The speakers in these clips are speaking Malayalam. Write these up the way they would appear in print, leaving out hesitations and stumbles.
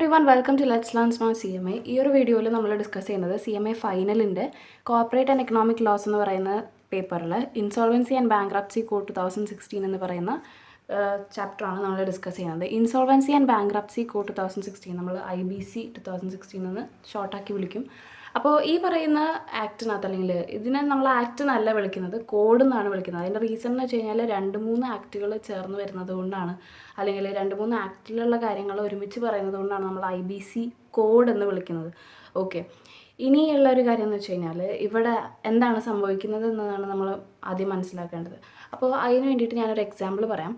Everyone welcome to let's learn smart CMA. ഈ ഒരു വീഡിയോയിൽ നമ്മൾ ഡിസ്കസ് ചെയ്യുന്നത് CMA ഫൈനലിൻ്റെ കോർപ്പറേറ്റ് ആൻഡ് എക്കണോമിക് ലോസ് എന്ന് പറയുന്ന പേപ്പറിൽ ഇൻസോൾവൻസി ആൻഡ് ബാങ്ക്രപ്സി കോഡ് 2016 എന്ന് പറയുന്ന ചാപ്റ്ററാണ് നമ്മൾ ഡിസ്കസ് ചെയ്യുന്നത്. ഇൻസോൾവൻസി ആൻഡ് ബാങ്ക്രപ്സി കോഡ് 2016 നമ്മൾ IBC 2016 എന്ന് ഷോർട്ടാക്കി വിളിക്കും. അപ്പോൾ ഈ പറയുന്ന ആക്ടിനകത്ത് അല്ലെങ്കിൽ ഇതിനെ നമ്മൾ ആക്ട് എന്നല്ല വിളിക്കുന്നത്, കോഡ് എന്നാണ് വിളിക്കുന്നത്. അതിൻ്റെ റീസൺ എന്ന് വെച്ച് കഴിഞ്ഞാൽ 2-3 ആക്റ്റുകൾ ചേർന്ന് വരുന്നത് കൊണ്ടാണ്, അല്ലെങ്കിൽ 2-3 ആക്റ്റിലുള്ള കാര്യങ്ങൾ ഒരുമിച്ച് പറയുന്നത് കൊണ്ടാണ് നമ്മൾ IBC കോഡ് എന്ന് വിളിക്കുന്നത്. ഓക്കെ, ഇനിയുള്ള ഒരു കാര്യം എന്ന് വെച്ച് കഴിഞ്ഞാൽ ഇവിടെ എന്താണ് സംഭവിക്കുന്നത് എന്നതാണ് നമ്മൾ ആദ്യം മനസ്സിലാക്കേണ്ടത്. അപ്പോൾ അതിന് വേണ്ടിയിട്ട് ഞാനൊരു എക്സാമ്പിൾ പറയാം.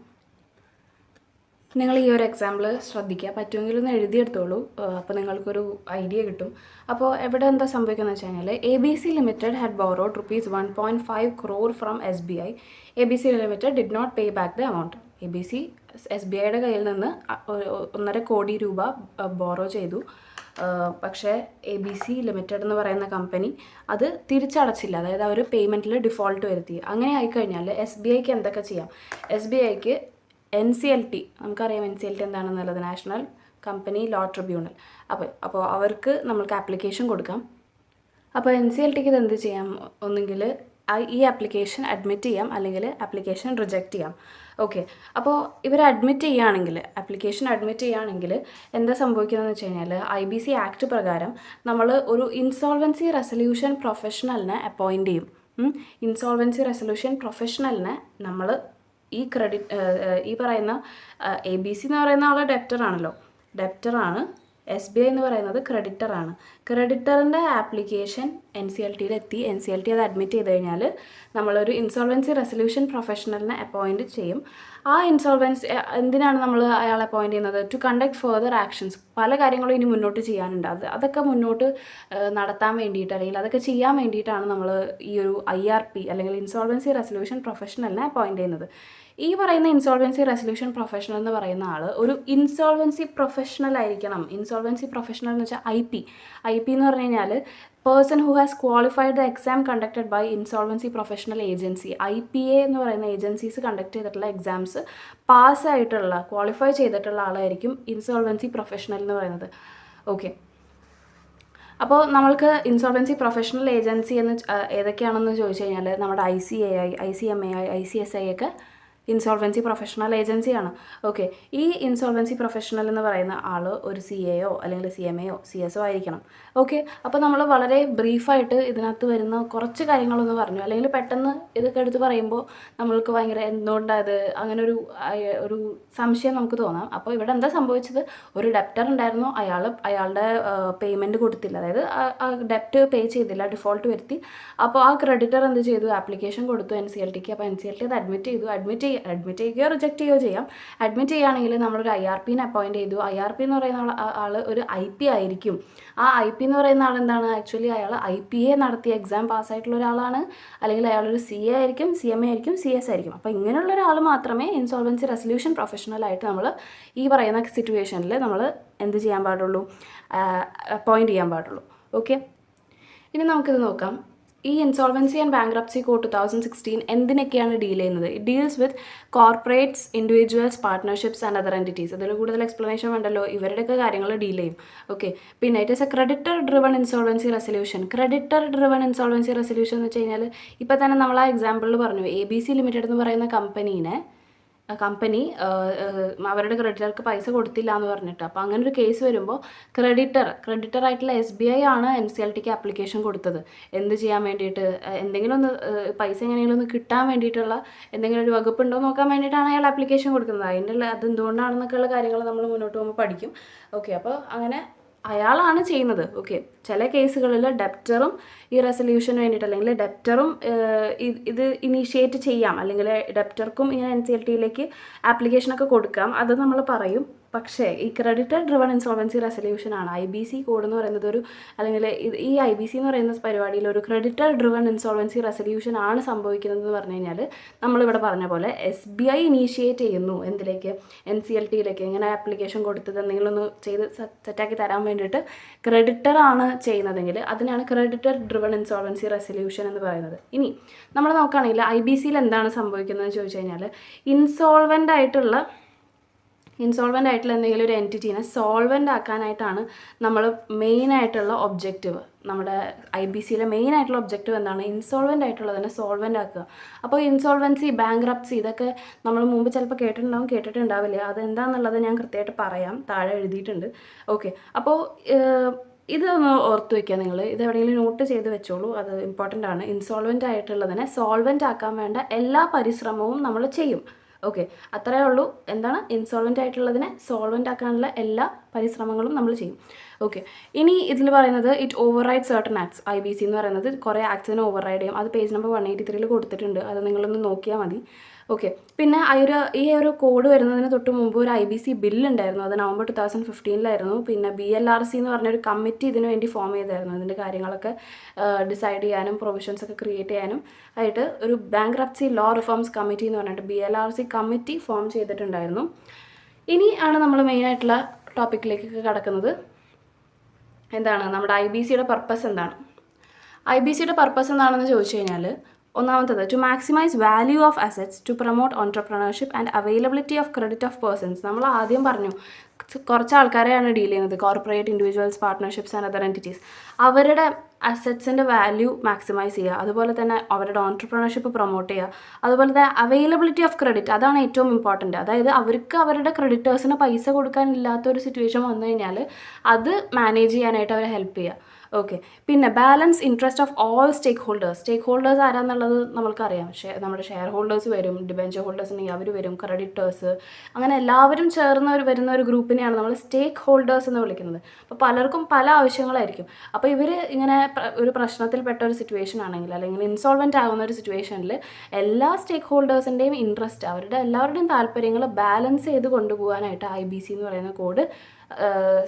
നിങ്ങൾ ഈ ഒരു എക്സാമ്പിൾ ശ്രദ്ധിക്കുക, പറ്റുമെങ്കിൽ ഒന്ന് എഴുതിയെടുത്തോളൂ, അപ്പോൾ നിങ്ങൾക്കൊരു ഐഡിയ കിട്ടും. അപ്പോൾ എവിടെ എന്താ സംഭവിക്കുന്നത് വെച്ച് കഴിഞ്ഞാൽ ABC limited had borrowed ₹1.5 crore from SBI. ABC limited did not pay back the amount. ABC SBIയുടെ കയ്യിൽ നിന്ന് 1.5 കോടി രൂപ ബോറോ ചെയ്തു. പക്ഷേ ABC ലിമിറ്റഡ് എന്ന് പറയുന്ന കമ്പനി അത് തിരിച്ചടച്ചില്ല, അതായത് അവർ പേയ്മെൻറ്റിൽ ഡിഫോൾട്ട് വരുത്തി. അങ്ങനെ ആയിക്കഴിഞ്ഞാൽ SBIക്ക് എന്തൊക്കെ ചെയ്യാം? SBIക്ക് NCLT, നമുക്കറിയാം NCLT എന്താണെന്നുള്ളത്, നാഷണൽ കമ്പനി ലോ ട്രിബ്യൂണൽ. അപ്പോൾ അവർക്ക് നമ്മൾക്ക് ആപ്ലിക്കേഷൻ കൊടുക്കാം. അപ്പോൾ NCLTക്ക് ഇത് എന്ത് ചെയ്യാം? ഒന്നുകിൽ ഈ ആപ്ലിക്കേഷൻ അഡ്മിറ്റ് ചെയ്യാം, അല്ലെങ്കിൽ ആപ്ലിക്കേഷൻ റിജക്റ്റ് ചെയ്യാം. ഓക്കെ, അപ്പോൾ ഇവർ ആപ്ലിക്കേഷൻ അഡ്മിറ്റ് ചെയ്യുകയാണെങ്കിൽ എന്താ സംഭവിക്കുന്നതെന്ന് വെച്ച് കഴിഞ്ഞാൽ IBC ആക്ട് പ്രകാരം നമ്മൾ ഒരു ഇൻസോൾവൻസി റെസൊല്യൂഷൻ പ്രൊഫഷണലിനെ അപ്പോയിൻറ്റ് ചെയ്യും. ഇൻസോൾവൻസി റെസൊല്യൂഷൻ പ്രൊഫഷണലിനെ നമ്മൾ ഈ പറയുന്ന ABC എന്ന് പറയുന്ന ആൾ ഡെപ്റ്ററാണ്, SBI എന്ന് പറയുന്നത് ക്രെഡിറ്ററാണ്. ക്രെഡിറ്ററിൻ്റെ ആപ്ലിക്കേഷൻ NCLTയിൽ എത്തി. NCLT അത് അഡ്മിറ്റ് ചെയ്ത് കഴിഞ്ഞാൽ നമ്മളൊരു ഇൻസോൾവൻസി റെസൊല്യൂഷൻ പ്രൊഫഷണലിനെ അപ്പോയിൻറ്റ് ചെയ്യും. ആ ഇൻസോൾവൻസി എന്തിനാണ് നമ്മൾ അയാളെ അപ്പോയിൻറ്റ് ചെയ്യുന്നത്? To conduct further actions. പല കാര്യങ്ങളും ഇനി മുന്നോട്ട് ചെയ്യാനുണ്ട്. അതൊക്കെ മുന്നോട്ട് നടത്താൻ വേണ്ടിയിട്ട്, അല്ലെങ്കിൽ അതൊക്കെ ചെയ്യാൻ വേണ്ടിയിട്ടാണ് നമ്മൾ ഈ ഒരു IRP അല്ലെങ്കിൽ ഇൻസോൾവൻസി റെസൊല്യൂഷൻ പ്രൊഫഷണലിനെ അപ്പോയിൻറ്റ് ചെയ്യുന്നത്. ഈ പറയുന്ന ഇൻസോൾവൻസി റെസൊല്യൂഷൻ പ്രൊഫഷണൽ എന്ന് പറയുന്ന ആൾ ഒരു ഇൻസോൾവൻസി പ്രൊഫഷണൽ ആയിരിക്കണം. ഇൻസോൾവൻസി പ്രൊഫഷണൽ എന്ന് വെച്ചാൽ IP എന്ന് പറഞ്ഞു കഴിഞ്ഞാൽ person who has qualified the exam conducted by insolvency professional agency. IPA എന്ന് പറയുന്ന ഏജൻസീസ് കണ്ടക്ട് ചെയ്തിട്ടുള്ള എക്സാംസ് പാസ്സായിട്ടുള്ള, ക്വാളിഫൈ ചെയ്തിട്ടുള്ള ആളായിരിക്കും ഇൻസോൾവൻസി പ്രൊഫഷണൽ എന്ന് പറയുന്നത്. ഓക്കെ, അപ്പോൾ നമ്മൾക്ക് ഇൻസോൾവൻസി പ്രൊഫഷണൽ ഏജൻസി എന്ന് ഏതൊക്കെയാണെന്ന് ചോദിച്ചു കഴിഞ്ഞാൽ നമ്മുടെ ICAI, ICMAI, ICSI ഒക്കെ ഇൻസോൾവൻസി പ്രൊഫഷണൽ ഏജൻസിയാണ്. ഓക്കെ, ഈ ഇൻസോൾവൻസി പ്രൊഫഷണൽ എന്ന് പറയുന്ന ആൾ ഒരു CAO അല്ലെങ്കിൽ CMAO CSO ആയിരിക്കണം. ഓക്കെ, അപ്പോൾ നമ്മൾ വളരെ ബ്രീഫായിട്ട് ഇതിനകത്ത് വരുന്ന കുറച്ച് കാര്യങ്ങളൊന്ന് പറഞ്ഞു, അല്ലെങ്കിൽ പെട്ടെന്ന് ഇതൊക്കെ എടുത്ത് പറയുമ്പോൾ നമ്മൾക്ക് ഭയങ്കര എന്തുകൊണ്ടത് അങ്ങനെ ഒരു സംശയം നമുക്ക് തോന്നാം. അപ്പോൾ ഇവിടെ എന്താ സംഭവിച്ചത്? ഒരു ഡെപ്റ്റർ ഉണ്ടായിരുന്നു, അയാളുടെ പേയ്മെൻറ്റ് കൊടുത്തില്ല, അതായത് ഡെപ്റ്റ് പേ ചെയ്തില്ല, ഡിഫോൾട്ട് വരുത്തി. അപ്പോൾ ആ ക്രെഡിറ്റർ എന്ത് ചെയ്തു? ആപ്ലിക്കേഷൻ കൊടുത്തു NCLTക്ക്. അപ്പോൾ NCLT അത് അഡ്മിറ്റ് ചെയ്യുകയോ റിജക്റ്റ് ചെയ്യുകയോ ചെയ്യാം. അഡ്മിറ്റ് ചെയ്യുകയാണെങ്കിൽ നമ്മളൊരു IRPനെ അപ്പോയിൻറ്റ് ചെയ്തു. IRP എന്ന് പറയുന്ന ആൾ ഒരു IP ആയിരിക്കും. ആ IP എന്ന് പറയുന്ന ആൾ എന്താണ്? ആക്ച്വലി അയാൾ IPA നടത്തിയ എക്സാം പാസ്സായിട്ടുള്ള ഒരാളാണ്, അല്ലെങ്കിൽ അയാളൊരു CA ആയിരിക്കും, CMA ആയിരിക്കും, CS ആയിരിക്കും. അപ്പോൾ ഇങ്ങനെയുള്ള ഒരാൾ മാത്രമേ ഇൻസോൾവൻസി റെസൊല്യൂഷൻ പ്രൊഫഷണലായിട്ട് നമ്മൾ ഈ പറയുന്ന സിറ്റുവേഷനിൽ നമ്മൾ എന്ത് ചെയ്യാൻ പാടുള്ളൂ? അപ്പോയിൻറ്റ് ചെയ്യാൻ പാടുള്ളൂ. ഓക്കെ, ഇനി നമുക്കിത് നോക്കാം. ഈ ഇൻസോൾവൻസി ആൻഡ് ബാങ്ക്രപ്സി കോഡ് 2016 എന്തിനൊക്കെയാണ് ഡീൽ ചെയ്യുന്നത്? It deals with corporates, individuals, partnerships and other entities. ഇതിൽ കൂടുതൽ എക്സ്പ്ലനേഷൻ വേണ്ടല്ലോ, ഇവരുടെയൊക്കെ കാര്യങ്ങൾ ഡീൽ ചെയ്യും. ഓക്കെ, പിന്നെ it is A creditor driven insolvency resolution. Creditor driven insolvency resolution എന്ന് വെച്ച് കഴിഞ്ഞാൽ ഇപ്പോൾ തന്നെ നമ്മൾ ആ എക്സാമ്പിളിൽ പറഞ്ഞു, ABC ലിമിറ്റഡ് എന്ന് പറയുന്ന കമ്പനി അവരുടെ ക്രെഡിറ്റർക്ക് പൈസ കൊടുത്തില്ല എന്ന് പറഞ്ഞിട്ട്. അപ്പോൾ അങ്ങനെ ഒരു കേസ് വരുമ്പോൾ ക്രെഡിറ്ററായിട്ടുള്ള SBI ആണ് NCLTക്ക് ആപ്ലിക്കേഷൻ കൊടുത്തത്. എന്ത് ചെയ്യാൻ വേണ്ടിയിട്ട്? എന്തെങ്കിലും ഒന്ന് പൈസ എങ്ങനെയെങ്കിലും ഒന്ന് കിട്ടാൻ വേണ്ടിയിട്ടുള്ള എന്തെങ്കിലും ഒരു വകുപ്പുണ്ടോ നോക്കാൻ വേണ്ടിയിട്ടാണ് അയാൾ ആപ്ലിക്കേഷൻ കൊടുക്കുന്നത്. അതിൻ്റെ അത് എന്തുകൊണ്ടാണെന്നൊക്കെയുള്ള കാര്യങ്ങൾ നമ്മൾ മുന്നോട്ട് പോകുമ്പോൾ പഠിക്കും. ഓക്കെ, അപ്പോൾ അങ്ങനെ അയാളാണ് ചെയ്യുന്നത്. ഓക്കെ, ചില കേസുകളിൽ ഡെപ്റ്ററും ഈ റെസൊല്യൂഷന് വേണ്ടിയിട്ട്, അല്ലെങ്കിൽ ഡെപ്റ്ററും ഇത് ഇനീഷ്യേറ്റ് ചെയ്യാം, അല്ലെങ്കിൽ ഡെപ്റ്റർക്കും ഇങ്ങനെ NCLTയിലേക്ക് ആപ്ലിക്കേഷനൊക്കെ കൊടുക്കാം, അത് നമ്മൾ പറയും. പക്ഷേ ഈ ക്രെഡിറ്റർ ഡ്രിവൺ ഇൻസോൾവൻസി റെസൊല്യൂഷനാണ് IBC കോഡ് എന്ന് പറയുന്നത്. അല്ലെങ്കിൽ ഈ IBC എന്ന് പറയുന്ന പരിപാടിയിൽ ഒരു ക്രെഡിറ്റർ ഡ്രിവൺ ഇൻസോൾവൻസി റെസൊല്യൂഷൻ ആണ് സംഭവിക്കുന്നതെന്ന് പറഞ്ഞു കഴിഞ്ഞാൽ നമ്മളിവിടെ പറഞ്ഞ പോലെ SBI ഇനീഷ്യേറ്റ് ചെയ്യുന്നു എന്തിലേക്ക്? NCLTയിലേക്ക്. ഇങ്ങനെ ആപ്ലിക്കേഷൻ കൊടുത്തത് എന്തെങ്കിലും ഒന്ന് ചെയ്ത് സെറ്റാക്കി തരാൻ വേണ്ടിയിട്ട് ക്രെഡിറ്ററാണ് ചെയ്യുന്നതെങ്കിൽ അതിനാണ് ക്രെഡിറ്റർ ഡ്രിവൺ ഇൻസോൾവൻസി റെസൊല്യൂഷൻ എന്ന് പറയുന്നത്. ഇനി നമ്മൾ നോക്കുകയാണെങ്കിൽ IBCയിൽ എന്താണ് സംഭവിക്കുന്നതെന്ന് ചോദിച്ചു കഴിഞ്ഞാൽ, ഇൻസോൾവൻ്റ് ആയിട്ടുള്ള ഇൻസോൾവൻ്റ് ആയിട്ടുള്ള എന്തെങ്കിലും ഒരു എൻറ്റിറ്റീനെ സോൾവൻ്റ് ആക്കാനായിട്ടാണ് നമ്മൾ മെയിനായിട്ടുള്ള ഒബ്ജക്റ്റീവ്, നമ്മുടെ IBCയിലെ മെയിനായിട്ടുള്ള ഒബ്ജക്റ്റീവ് എന്താണ്? ഇൻസോൾവൻ്റ് ആയിട്ടുള്ളതിനെ സോൾവൻ്റ് ആക്കുക. അപ്പോൾ ഇൻസോൾവൻസി, ബാങ്ക്രപ്സി ഇതൊക്കെ നമ്മൾ മുമ്പ് ചിലപ്പോൾ കേട്ടിട്ടുണ്ടാവില്ല. അതെന്താണെന്നുള്ളത് ഞാൻ കൃത്യമായിട്ട് പറയാം, താഴെ എഴുതിയിട്ടുണ്ട്. ഓക്കെ, അപ്പോൾ ഇതൊന്ന് ഓർത്ത് വയ്ക്കുക നിങ്ങൾ. ഇത് എവിടെയെങ്കിലും നോട്ട് ചെയ്ത് വെച്ചോളൂ, അത് ഇമ്പോർട്ടൻ്റ് ആണ്. ഇൻസോൾവൻ്റ് ആയിട്ടുള്ളതിനെ സോൾവൻ്റ് ആക്കാൻ വേണ്ട എല്ലാ പരിശ്രമവും നമ്മൾ ചെയ്യും. ഓക്കെ, അത്രയേ ഉള്ളൂ. എന്താണ്? ഇൻസോൾവൻ്റ് ആയിട്ടുള്ളതിനെ സോൾവൻ്റ് ആക്കാനുള്ള എല്ലാ പരിശ്രമങ്ങളും നമ്മൾ ചെയ്യും. ഓക്കെ, ഇനി ഇതിൽ പറയുന്നത് it over ride certain acts. IBC എന്ന് പറയുന്നത് കുറേ ആക്ട്സിനെ ഓവർ റൈഡ് ചെയ്യും. അത് പേജ് നമ്പർ 183 കൊടുത്തിട്ടുണ്ട്, അത് നിങ്ങളൊന്ന് നോക്കിയാൽ മതി. ഓക്കെ, പിന്നെ ഈ ഒരു കോഡ് വരുന്നതിന് തൊട്ട് മുമ്പ് ഒരു IBC ബില്ലുണ്ടായിരുന്നു. അത് നവംബർ 2015 പിന്നെ BLRC എന്ന് പറഞ്ഞൊരു കമ്മിറ്റി ഇതിനു വേണ്ടി ഫോം ചെയ്തായിരുന്നു. ഇതിൻ്റെ കാര്യങ്ങളൊക്കെ ഡിസൈഡ് ചെയ്യാനും പ്രൊവിഷൻസ് ഒക്കെ ക്രിയേറ്റ് ചെയ്യാനും ആയിട്ട് ഒരു ബാങ്ക്രപ്സി ലോ റിഫോംസ് കമ്മിറ്റി എന്ന് പറഞ്ഞിട്ട് BLRC കമ്മിറ്റി ഫോം ചെയ്തിട്ടുണ്ടായിരുന്നു. ഇനി ആണ് നമ്മൾ മെയിനായിട്ടുള്ള ടോപ്പിക്കിലേക്കൊക്കെ കടക്കുന്നത്. എന്താണ് നമ്മുടെ IBCയുടെ പർപ്പസ് എന്താണ്? IBCയുടെ പർപ്പസ് എന്താണെന്ന് ചോദിച്ചു കഴിഞ്ഞാൽ, ഒന്നാമത്തത് to maximise value of assets, to promote entrepreneurship and availability of credit of persons. നമ്മൾ ആദ്യം പറഞ്ഞു കുറച്ച് ആൾക്കാരെയാണ് ഡീൽ ചെയ്യുന്നത്, corporate, individuals, partnerships and other entities. അവരുടെ അസറ്റ്സിൻ്റെ വാല്യൂ മാക്സിമൈസ് ചെയ്യുക, അതുപോലെ തന്നെ അവരുടെ ഓൺട്രപ്രണർഷിപ്പ് പ്രൊമോട്ട് ചെയ്യുക, അതുപോലെ തന്നെ അവൈലബിലിറ്റി ഓഫ് ക്രെഡിറ്റ്, അതാണ് ഏറ്റവും ഇമ്പോർട്ടൻറ്റ്. അതായത് അവർക്ക് അവരുടെ ക്രെഡിറ്റേഴ്സിന് പൈസ കൊടുക്കാനില്ലാത്തൊരു സിറ്റുവേഷൻ വന്നു കഴിഞ്ഞാൽ അത് മാനേജ് ചെയ്യാനായിട്ട് അവരെ ഹെൽപ്പ് ചെയ്യുക. ഓക്കെ, പിന്നെ balance interest of all stakeholders ആരാന്നുള്ളത് നമ്മൾക്കറിയാം. നമ്മുടെ ഷെയർ ഹോൾഡേഴ്സ് വരും, ഡിബെഞ്ചർ ഹോൾഡേഴ്സ് ഉണ്ടെങ്കിൽ അവർ വരും, ക്രെഡിറ്റേഴ്സ്, അങ്ങനെ എല്ലാവരും ചേർന്ന് വരുന്ന ഒരു ഗ്രൂപ്പിനെയാണ് നമ്മൾ സ്റ്റേക്ക് ഹോൾഡേഴ്സ് എന്ന് വിളിക്കുന്നത്. അപ്പോൾ പലർക്കും പല ആവശ്യങ്ങളായിരിക്കും. അപ്പോൾ ഇവർ ഇങ്ങനെ ഒരു പ്രശ്നത്തിൽപ്പെട്ട ഒരു സിറ്റുവേഷൻ ആണെങ്കിൽ, അല്ലെങ്കിൽ ഇൻസോൾവൻ്റ് ആകുന്ന ഒരു സിറ്റുവേഷനിൽ എല്ലാ സ്റ്റേക്ക് ഹോൾഡേഴ്സിൻ്റെയും ഇൻട്രസ്റ്റ്, അവരുടെ എല്ലാവരുടെയും താല്പര്യങ്ങൾ ബാലൻസ് ചെയ്ത് കൊണ്ടുപോകാനായിട്ട് IBC എന്ന് പറയുന്ന കോഡ്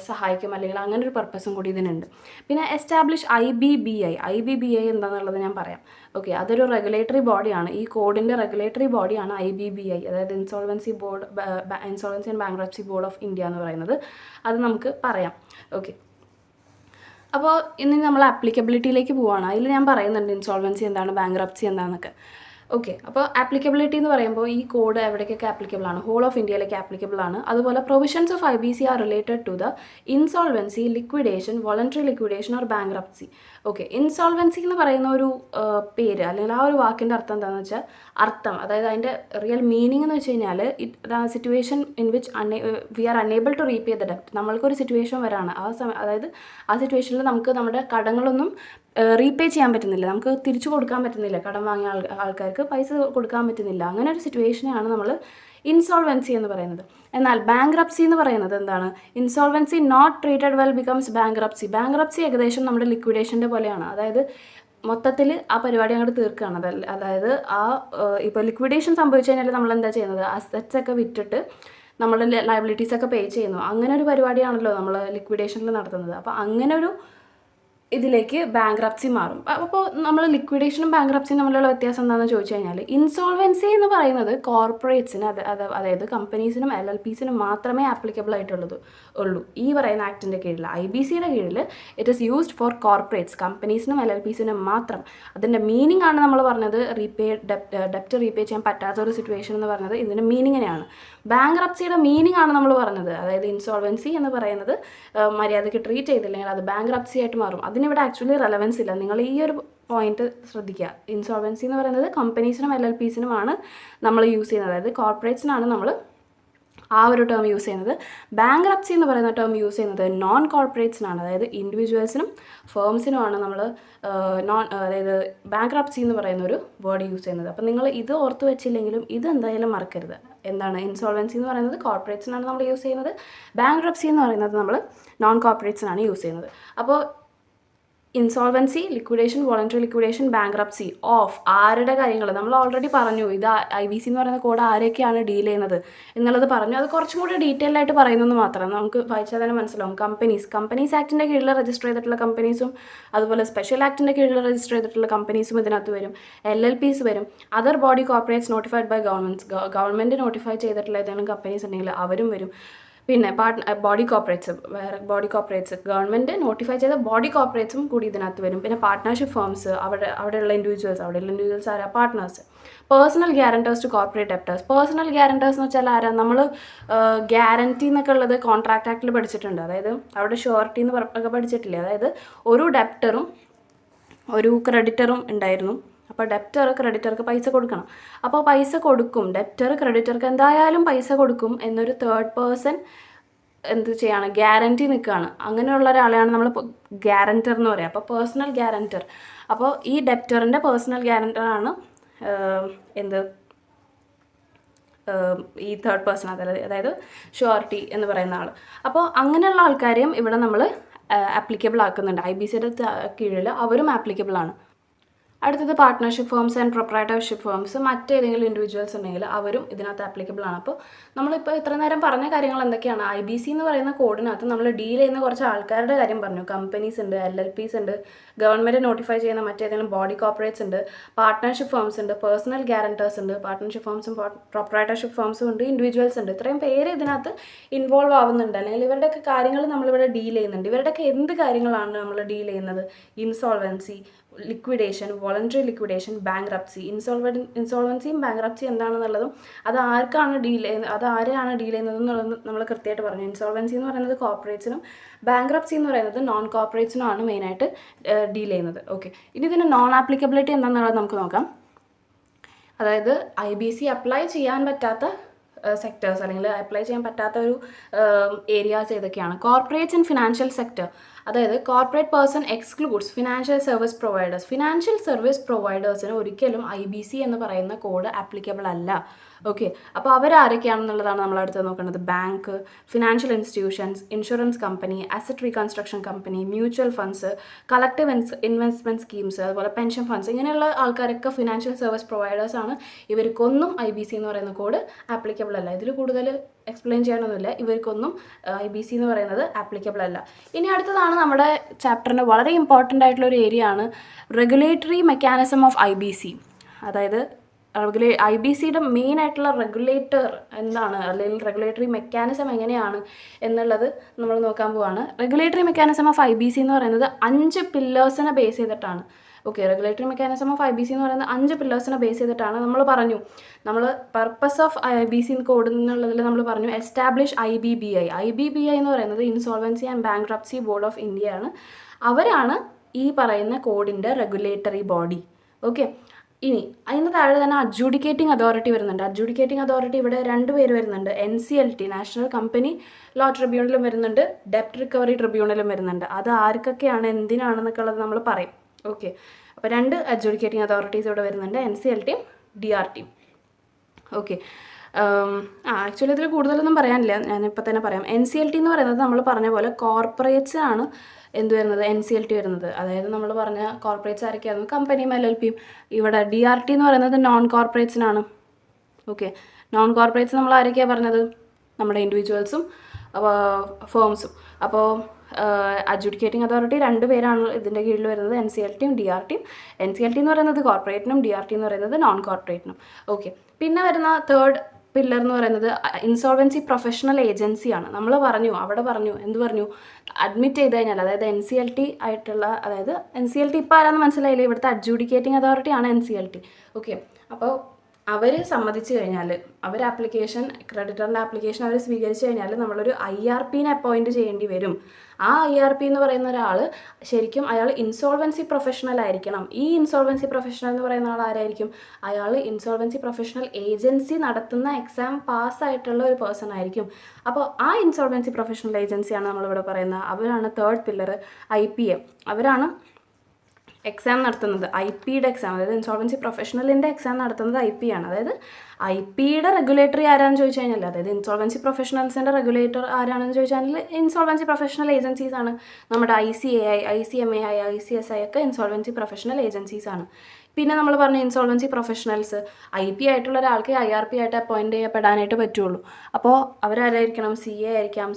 സഹായിക്കും, അല്ലെങ്കിൽ അങ്ങനെ ഒരു പർപ്പസും കൂടി ഇതിനുണ്ട്. പിന്നെ എസ്റ്റാബ്ലിഷ് IBBI എന്താണെന്നുള്ളത് ഞാൻ പറയാം. ഓക്കെ, അതൊരു റെഗുലേറ്ററി ബോഡിയാണ്. ഈ കോഡിൻ്റെ റെഗുലേറ്ററി ബോഡിയാണ് IBBI, അതായത് insolvency and bankruptcy board of India എന്ന് പറയുന്നത്. അത് നമുക്ക് പറയാം. ഓക്കെ, അപ്പോൾ ഇനി നമ്മൾ ആപ്ലിക്കബിലിറ്റിയിലേക്ക് പോവുകയാണ്. അതിൽ ഞാൻ പറയുന്നുണ്ട് ഇൻസോൾവൻസി എന്താണ്, ബാങ്ക്രപ്സി എന്താണെന്നൊക്കെ. ഓക്കെ, അപ്പോൾ ആപ്ലിക്കബിലിറ്റി എന്ന് പറയുമ്പോൾ ഈ കോഡ് എവിടേക്കൊക്കെ ആപ്ലിക്കബിൾ ആണ്? ഹോൾ ഓഫ് ഇന്ത്യയിലേക്ക് ആപ്ലിക്കബിൾ ആണ്. അതുപോലെ provisions of IBC are related to the insolvency, liquidation, voluntary liquidation or bankruptcy. Okay, insolvency എന്ന് പറയുന്ന ഒരു പേര്, അല്ലെങ്കിൽ ആ ഒരു വാക്കിൻ്റെ അർത്ഥം എന്താണെന്ന് വെച്ചാൽ, അതായത് അതിൻ്റെ റിയൽ മീനിങ് എന്ന് വെച്ച് കഴിഞ്ഞാൽ situation in which we are unable to repay the ഡെപ്റ്റ്. നമ്മൾക്കൊരു സിറ്റുവേഷൻ വരാണ്, അതായത് ആ സിറ്റുവേഷനിൽ നമുക്ക് നമ്മുടെ കടങ്ങളൊന്നും റീപേ ചെയ്യാൻ പറ്റുന്നില്ല, നമുക്ക് തിരിച്ചു കൊടുക്കാൻ പറ്റുന്നില്ല, കടം വാങ്ങിയ ആൾക്കാർക്ക് പൈസ കൊടുക്കാൻ പറ്റുന്നില്ല. അങ്ങനെ ഒരു സിറ്റുവേഷനെയാണ് നമ്മൾ ഇൻസോൾവൻസി എന്ന് പറയുന്നത്. എന്നാൽ ബാങ്ക്രപ്സി എന്ന് പറയുന്നത് എന്താണ്? Insolvency not treated well becomes bankruptcy ഏകദേശം നമ്മുടെ ലിക്വിഡേഷൻ്റെ പോലെയാണ്. അതായത് മൊത്തത്തിൽ ആ പരിപാടി അങ്ങോട്ട് തീർക്കുകയാണ്. അതായത് ഇപ്പോൾ ലിക്വിഡേഷൻ സംഭവിച്ചു കഴിഞ്ഞാൽ നമ്മൾ എന്താ ചെയ്യുന്നത്? അസറ്റ്സ് ഒക്കെ വിറ്റിട്ട് നമ്മൾ ലയബിലിറ്റീസൊക്കെ പേ ചെയ്യുന്നു. അങ്ങനെ ഒരു പരിപാടിയാണല്ലോ നമ്മൾ ലിക്വിഡേഷനിൽ നടത്തുന്നത്. അപ്പോൾ അങ്ങനെ ഒരു ഇതിലേക്ക് ബാങ്ക്രപ്സി മാറും. അപ്പോൾ നമ്മൾ ലിക്വിഡേഷനും ബാങ്ക്രപ്സിയും തമ്മിലുള്ള വ്യത്യാസം എന്താണെന്ന് ചോദിച്ചു കഴിഞ്ഞാൽ, ഇൻസോൾവൻസി എന്ന് പറയുന്നത് കോർപ്പറേറ്റ്സിന്, അതായത് കമ്പനീസിനും LLPസിനും മാത്രമേ ആപ്ലിക്കബിൾ ഉള്ളൂ. ഈ പറയുന്ന ആക്ടിൻ്റെ കീഴിൽ, IBCയുടെ കീഴിൽ it is used for corporates, കമ്പനീസിനും LLPസിനും മാത്രം. അതിൻ്റെ മീനിങ് ആണ് നമ്മൾ പറഞ്ഞത്, ഡെപ്റ്റ് റീപേ ചെയ്യാൻ പറ്റാത്തൊരു സിറ്റുവേഷൻ എന്ന് പറഞ്ഞത് ഇതിൻ്റെ മീനിങ്ങിനെയാണ്. ബാങ്ക്രപ്സിയുടെ മീനിങ് ആണ് നമ്മൾ പറഞ്ഞത്, അതായത് ഇൻസോൾവൻസി എന്ന് പറയുന്നത് മര്യാദയ്ക്ക് ട്രീറ്റ് ചെയ്തില്ലെങ്കിൽ അത് ബാങ്ക്രപ്സി ആയിട്ട് മാറും. അതിനിവിടെ ആക്ച്വലി റെലവൻസ് ഇല്ല. നിങ്ങൾ ഈ ഒരു പോയിന്റ് ശ്രദ്ധിക്കുക. ഇൻസോൾവൻസി എന്ന് പറയുന്നത് കമ്പനീസിനും LLPസിനുമാണ് നമ്മൾ യൂസ് ചെയ്യുന്നത്, അതായത് കോർപ്പറേറ്റ്സിനാണ് നമ്മൾ ആ ഒരു ടേം യൂസ് ചെയ്യുന്നത്. ബാങ്ക്രപ്സി എന്ന് പറയുന്ന ടേം യൂസ് ചെയ്യുന്നത് നോൺ കോർപ്പറേറ്റ്സിനാണ്, അതായത് ഇൻഡിവിജ്വൽസിനും ഫേംസിനുമാണ് നമ്മൾ അതായത് ബാങ്ക്രപ്സി എന്ന് പറയുന്ന ഒരു വേർഡ് യൂസ് ചെയ്യുന്നത്. അപ്പം നിങ്ങൾ ഇത് ഓർത്ത് വെച്ചില്ലെങ്കിലും ഇത് എന്തായാലും മറക്കരുത്. എന്താണ് ഇൻസോൾവൻസി എന്ന് പറയുന്നത്? കോർപ്പറേറ്റ്സിനാണ് നമ്മൾ യൂസ് ചെയ്യുന്നത്. ബാങ്ക്രപ്സി എന്ന് പറയുന്നത് നമ്മൾ നോൺ കോർപ്പറേറ്റ്സിനാണ് യൂസ് ചെയ്യുന്നത്. അപ്പോൾ insolvency, liquidation, voluntary liquidation, bankruptcy of ആരുടെ കാര്യങ്ങൾ നമ്മൾ ഓൾറെഡി പറഞ്ഞു. ഇത് IBC എന്ന് പറയുന്ന കോഡ് ആരൊക്കെയാണ് ഡീൽ ചെയ്യുന്നത് എന്നുള്ളത് പറഞ്ഞു. അത് കുറച്ചും കൂടി ഡീറ്റെയിൽ ആയിട്ട് പറയുന്നത് മാത്രം നമുക്ക് വായിച്ചാൽ തന്നെ മനസ്സിലാവും. കമ്പനീസ് ആക്ടിൻ്റെ കീഴിൽ രജിസ്റ്റർ ചെയ്തിട്ടുള്ള കമ്പനീസും അതുപോലെ സ്പെഷ്യൽ ആക്ടിൻ്റെ കീഴിൽ രജിസ്റ്റർ ചെയ്തിട്ടുള്ള കമ്പനീസും ഇതിനകത്ത് വരും. LLPs വരും. Other body corporates notified by government notify ചെയ്തിട്ടുള്ള ഏതെങ്കിലും കമ്പനീസ് ഉണ്ടെങ്കിൽ അവരും വരും. പിന്നെ ബോഡി കോർപ്പറേറ്റ്സ്, വേറെ ബോഡി കോർപ്പറേറ്റ്സ് ഗവൺമെൻറ് നോട്ടിഫൈ ചെയ്ത ബോഡി കോർപ്പറേറ്റ്സും കൂടി ഇതിനകത്ത് വരും. പിന്നെ പാർട്ട്ണർഷിപ്പ് ഫേംസ്, അവിടെയുള്ള ഇൻഡിവിജ്വൽസ് ആരാ? Partners. Personal guarantors to corporate debtors. Personal guarantors എന്ന് വെച്ചാൽ ആരാ? നമ്മൾ ഗ്യാരണ്ടി എന്നൊക്കെ ഉള്ളത് കോൺട്രാക്ട് ആക്ടിൽ പഠിച്ചിട്ടുണ്ട്. അതായത് അവിടെ ഷുവർട്ടി എന്ന് ഒക്കെ പഠിച്ചിട്ടില്ലേ? അതായത് ഒരു ഡെപ്റ്ററും ഒരു ക്രെഡിറ്ററും ഉണ്ടായിരുന്നു. അപ്പോൾ ഡെപ്റ്റർ ക്രെഡിറ്റർക്ക് പൈസ കൊടുക്കണം. അപ്പോൾ പൈസ കൊടുക്കും, ഡെപ്റ്റർ ക്രെഡിറ്റർക്ക് എന്തായാലും പൈസ കൊടുക്കും എന്നൊരു തേർഡ് പേഴ്സൺ എന്ത് ചെയ്യാണ്? ഗ്യാരണ്ടി നിൽക്കുകയാണ്. അങ്ങനെയുള്ള ഒരാളെയാണ് നമ്മൾ ഗ്യാരൻറ്റർ എന്ന് പറയുക. അപ്പോൾ പേഴ്സണൽ ഗ്യാരൻറ്റർ. അപ്പോൾ ഈ ഡെപ്റ്ററിൻ്റെ പേഴ്സണൽ ഗ്യാരൻറ്ററാണ് ഈ തേർഡ് പേഴ്സൺ, അതായത് ഷുവർട്ടി എന്ന് പറയുന്ന ആൾ. അപ്പോൾ അങ്ങനെയുള്ള ആൾക്കാരെയും ഇവിടെ നമ്മൾ ആപ്ലിക്കബിൾ ആക്കുന്നുണ്ട്. IBCയുടെ കീഴിൽ അവരും ആപ്ലിക്കബിൾ ആണ്. അടുത്തത് partnership firms and proprietorship firms. മറ്റേതെങ്കിലും ഇൻഡിവിജ്വൽസ് ഉണ്ടെങ്കിൽ അവരും ഇതിനകത്ത് ആപ്ലിക്കബിൾ ആണ്. അപ്പോൾ നമ്മളിപ്പോൾ ഇത്ര നേരം പറഞ്ഞ കാര്യങ്ങൾ എന്തൊക്കെയാണ്? IBC എന്ന് പറയുന്ന കോഡിനകത്ത് നമ്മൾ ഡീൽ ചെയ്യുന്ന കുറച്ച് ആൾക്കാരുടെ കാര്യം പറഞ്ഞു. കമ്പനീസ് ഉണ്ട്, LLPs ഉണ്ട്, ഗവൺമെൻറ് നോട്ടിഫൈ ചെയ്യുന്ന മറ്റേതെങ്കിലും ബോഡി കോർപ്പറേറ്റ്സ് ഉണ്ട്, പാർട്ട്ണർഷിപ്പ് ഫേംസ് ഉണ്ട്, പേഴ്സണൽ ഗ്യാരൻറ്റേഴ്സ് ഉണ്ട്, പാർട്ട്ണർഷിപ്പ് ഫേംസും പ്രൊപ്രൈറ്റർഷിപ്പ് ഫേംസും ഉണ്ട്, ഇൻഡിവിജ്വൽസ് ഉണ്ട്. ഇത്രയും പേര് ഇതിനകത്ത് ഇൻവോൾവ് ആവുന്നുണ്ട്. അല്ലെങ്കിൽ ഇവരുടെയൊക്കെ കാര്യങ്ങൾ നമ്മളിവിടെ ഡീൽ ചെയ്യുന്നുണ്ട്. ഇവരുടെയൊക്കെ എന്ത് കാര്യങ്ങളാണ് നമ്മൾ ഡീൽ ചെയ്യുന്നത്? Insolvency, liquidation, voluntary liquidation, bankruptcy. ഇൻസോൾവൻസിയും ബാങ്ക്രപ്സി എന്താണെന്നുള്ളതും അത് ആരാണ് ഡീൽ ചെയ്യുന്നത് എന്നുള്ളത് നമ്മൾ കൃത്യമായിട്ട് പറഞ്ഞു. ഇൻസോൾവൻസി എന്ന് പറയുന്നത് കോർപ്പറേറ്റ്സിനും ബാങ്ക്രപ്സി എന്ന് പറയുന്നത് നോൺ കോർപ്പറേറ്റ്സിനുമാണ് മെയിനായിട്ട് ഡീൽ ചെയ്യുന്നത്. ഓക്കെ, ഇനി ഇതിന് നോൺ ആപ്ലിക്കബിലിറ്റി എന്താണെന്നുള്ളത് നമുക്ക് നോക്കാം. അതായത് IBC അപ്ലൈ ചെയ്യാൻ പറ്റാത്ത സെക്ടേഴ്സ് അല്ലെങ്കിൽ അപ്ലൈ ചെയ്യാൻ പറ്റാത്ത ഒരു ഏരിയാസ് ഏതൊക്കെയാണ്? Corporates and financial sector. അതായത് corporate person excludes financial service providers. Financial service പ്രൊവൈഡേഴ്സിന് ഒരിക്കലും IBC എന്ന് പറയുന്ന കോഡ് ആപ്ലിക്കബിൾ അല്ല. ഓക്കെ, അപ്പോൾ അവരാരൊക്കെയാണെന്നുള്ളതാണ് നമ്മൾ അടുത്ത് നോക്കുന്നത്. Bank, financial institutions, insurance company, asset reconstruction company, mutual funds, collective investment schemes, അതുപോലെ പെൻഷൻ ഫണ്ട്സ്. ഇങ്ങനെയുള്ള ആൾക്കാരൊക്കെ ഫിനാൻഷ്യൽ സർവീസ് പ്രൊവൈഡേഴ്സ് ആണ്. ഇവർക്കൊന്നും IBC എന്ന് പറയുന്ന കോഡ് ആപ്ലിക്കബിൾ അല്ല. ഇതിൽ കൂടുതൽ എക്സ്പ്ലെയിൻ ചെയ്യാനൊന്നുമില്ല. ഇവർക്കൊന്നും IBC എന്ന് പറയുന്നത് ആപ്ലിക്കബിൾ അല്ല. ഇനി അടുത്തതാണ് നമ്മുടെ ചാപ്റ്ററിൻ്റെ വളരെ ഇമ്പോർട്ടൻ്റ് ആയിട്ടുള്ള ഒരു ഏരിയ ആണ് റെഗുലേറ്ററി മെക്കാനിസം ഓഫ് IBC. അതായത് IBCയുടെ മെയിൻ ആയിട്ടുള്ള റെഗുലേറ്റർ എന്താണ്, അല്ലെങ്കിൽ റെഗുലേറ്ററി മെക്കാനിസം എങ്ങനെയാണ് എന്നുള്ളത് നമ്മൾ നോക്കാൻ പോവാണ്. റെഗുലേറ്ററി മെക്കാനിസം ഓഫ് IBC എന്ന് പറയുന്നത് 5 പില്ലേഴ്സിനെ ബേസ് ചെയ്തിട്ടാണ്. ഓക്കെ, റെഗുലേറ്ററി മെക്കാനിസം ഓഫ് IBC എന്ന് പറയുന്നത് 5 പില്ലേഴ്സിനെ ബേസ് ചെയ്തിട്ടാണ്. നമ്മൾ പറഞ്ഞു, നമ്മൾ പർപ്പസ് ഓഫ് IBC കോഡ് എന്നുള്ളതിൽ നമ്മൾ പറഞ്ഞു എസ്റ്റാബ്ലിഷ് IBBI. IBBI എന്ന് പറയുന്നത് insolvency and bankruptcy board of India ആണ്. അവരാണ് ഈ പറയുന്ന കോഡിൻ്റെ റെഗുലേറ്ററി ബോഡി. ഓക്കെ, ഇനി അതിന് താഴെ തന്നെ അഡ്ജൂഡിക്കേറ്റിംഗ് അതോറിറ്റി വരുന്നുണ്ട്. അഡ്ജൂഡിക്കേറ്റിംഗ് അതോറിറ്റി ഇവിടെ 2 പേര് വരുന്നുണ്ട്. NCLT നാഷണൽ കമ്പനി ലോ ട്രിബ്യൂണലും വരുന്നുണ്ട്, ഡെപ്റ്റ് റിക്കവറി ട്രിബ്യൂണലും വരുന്നുണ്ട്. അത് ആർക്കൊക്കെയാണ്, എന്തിനാണെന്നൊക്കെ ഉള്ളത് നമ്മൾ പറയും. ഓക്കെ, അപ്പോൾ 2 അഡ്ജൂഡിക്കേറ്റിംഗ് അതോറിറ്റീസ് ഇവിടെ വരുന്നുണ്ട്, NCLTയും DRTയും. ഓക്കെ, ആക്ച്വലി ഇതിൽ കൂടുതലൊന്നും പറയാനില്ല, ഞാനിപ്പോൾ തന്നെ പറയാം. NCLT എന്ന് പറയുന്നത് നമ്മൾ പറഞ്ഞ പോലെ കോർപ്പറേറ്റ്സിനാണ് എന്ത് വരുന്നത്, NCLT വരുന്നത്. അതായത് നമ്മൾ പറഞ്ഞ കോർപ്പറേറ്റ്സ് ആരൊക്കെയായിരുന്നു? കമ്പനിയും LLPയും. ഇവിടെ DRT എന്ന് പറയുന്നത് നോൺ കോർപ്പറേറ്റ്സിനാണ്. ഓക്കെ, നോൺ കോർപ്പറേറ്റ്സ് നമ്മൾ ആരൊക്കെയാണ് പറഞ്ഞത്? നമ്മുടെ ഇൻഡിവിജ്വൽസും ഫേംസും. അപ്പോൾ അഡ്ജുഡിക്കേറ്റിംഗ് അതോറിറ്റി 2 പേരാണ് ഇതിൻ്റെ കീഴിൽ വരുന്നത്, NCLTയും DRTയും. NCLT എന്ന് പറയുന്നത് കോർപ്പറേറ്റിനും, DRT എന്ന് പറയുന്നത് നോൺ കോർപ്പറേറ്റിനും. ഓക്കെ, പിന്നെ വരുന്ന തേർഡ് പില്ലർ എന്ന് പറയുന്നത് ഇൻസോൾവൻസി പ്രൊഫഷണൽ ഏജൻസിയാണ്. നമ്മൾ പറഞ്ഞു, അവിടെ പറഞ്ഞു, എന്ത് പറഞ്ഞു? അഡ്മിറ്റ് ചെയ്ത് കഴിഞ്ഞാൽ, അതായത് NCLT ആയിട്ടുള്ള, അതായത് NCLT ഇപ്പോൾ ആരാന്ന് മനസ്സിലായില്ലേ? ഇവിടുത്തെ അഡ്ജൂഡിക്കേറ്റിംഗ് അതോറിറ്റിയാണ് NCLT. ഓക്കെ, അപ്പോൾ അവർ സമ്മതിച്ചു കഴിഞ്ഞാൽ, അവർ ആപ്ലിക്കേഷൻ, ക്രെഡിറ്ററിൻ്റെ ആപ്ലിക്കേഷൻ അവർ സ്വീകരിച്ചു കഴിഞ്ഞാൽ നമ്മളൊരു IRPനെ അപ്പോയിൻറ്റ് ചെയ്യേണ്ടി വരും. ആ IRP എന്ന് പറയുന്ന ഒരാൾ ശരിക്കും അയാൾ ഇൻസോൾവൻസി പ്രൊഫഷണൽ ആയിരിക്കണം. ഈ ഇൻസോൾവൻസി പ്രൊഫഷണൽ എന്ന് പറയുന്ന ആൾ ആരായിരിക്കും? അയാൾ ഇൻസോൾവൻസി പ്രൊഫഷണൽ ഏജൻസി നടത്തുന്ന എക്സാം പാസ്സായിട്ടുള്ള ഒരു പേഴ്സൺ ആയിരിക്കും. അപ്പോൾ ആ ഇൻസോൾവൻസി പ്രൊഫഷണൽ ഏജൻസിയാണ് നമ്മളിവിടെ പറയുന്നത്. അവരാണ് തേർഡ് പില്ലർ, IPA. അവരാണ് എക്സാം നടത്തുന്നത്, IPയുടെ എക്സാം, അതായത് ഇൻസോൾവൻസി പ്രൊഫഷണലിൻ്റെ എക്സാം നടത്തുന്നത് IP ആണ്. അതായത് IPയുടെ റെഗുലേറ്ററി ആരാണെന്ന് ചോദിച്ചു കഴിഞ്ഞാൽ, അതായത് ഇൻസോൾവൻസി പ്രൊഫഷണൽസിൻ്റെ റെഗുലേറ്റർ ആരാണെന്ന് ചോദിച്ചാൽ ഇൻസോൾവൻസി പ്രൊഫഷണൽ ഏജൻസീസ് ആണ്. നമ്മുടെ ICAI, ICMAI, ICSI ഒക്കെ ഇൻസോൾവൻസി പ്രൊഫഷണൽ ഏജൻസീസ് ആണ്. പിന്നെ നമ്മൾ പറഞ്ഞ ഇൻസോൾവൻസി പ്രൊഫഷണൽസ് IP ആയിട്ടുള്ള ഒരാൾക്ക് IRP ആയിട്ട് അപ്പോയിൻറ്റ് ചെയ്യപ്പെടാനായിട്ട് പറ്റുള്ളൂ. അപ്പോൾ അവരാരായിരിക്കണം? CA ആയിരിക്കാം,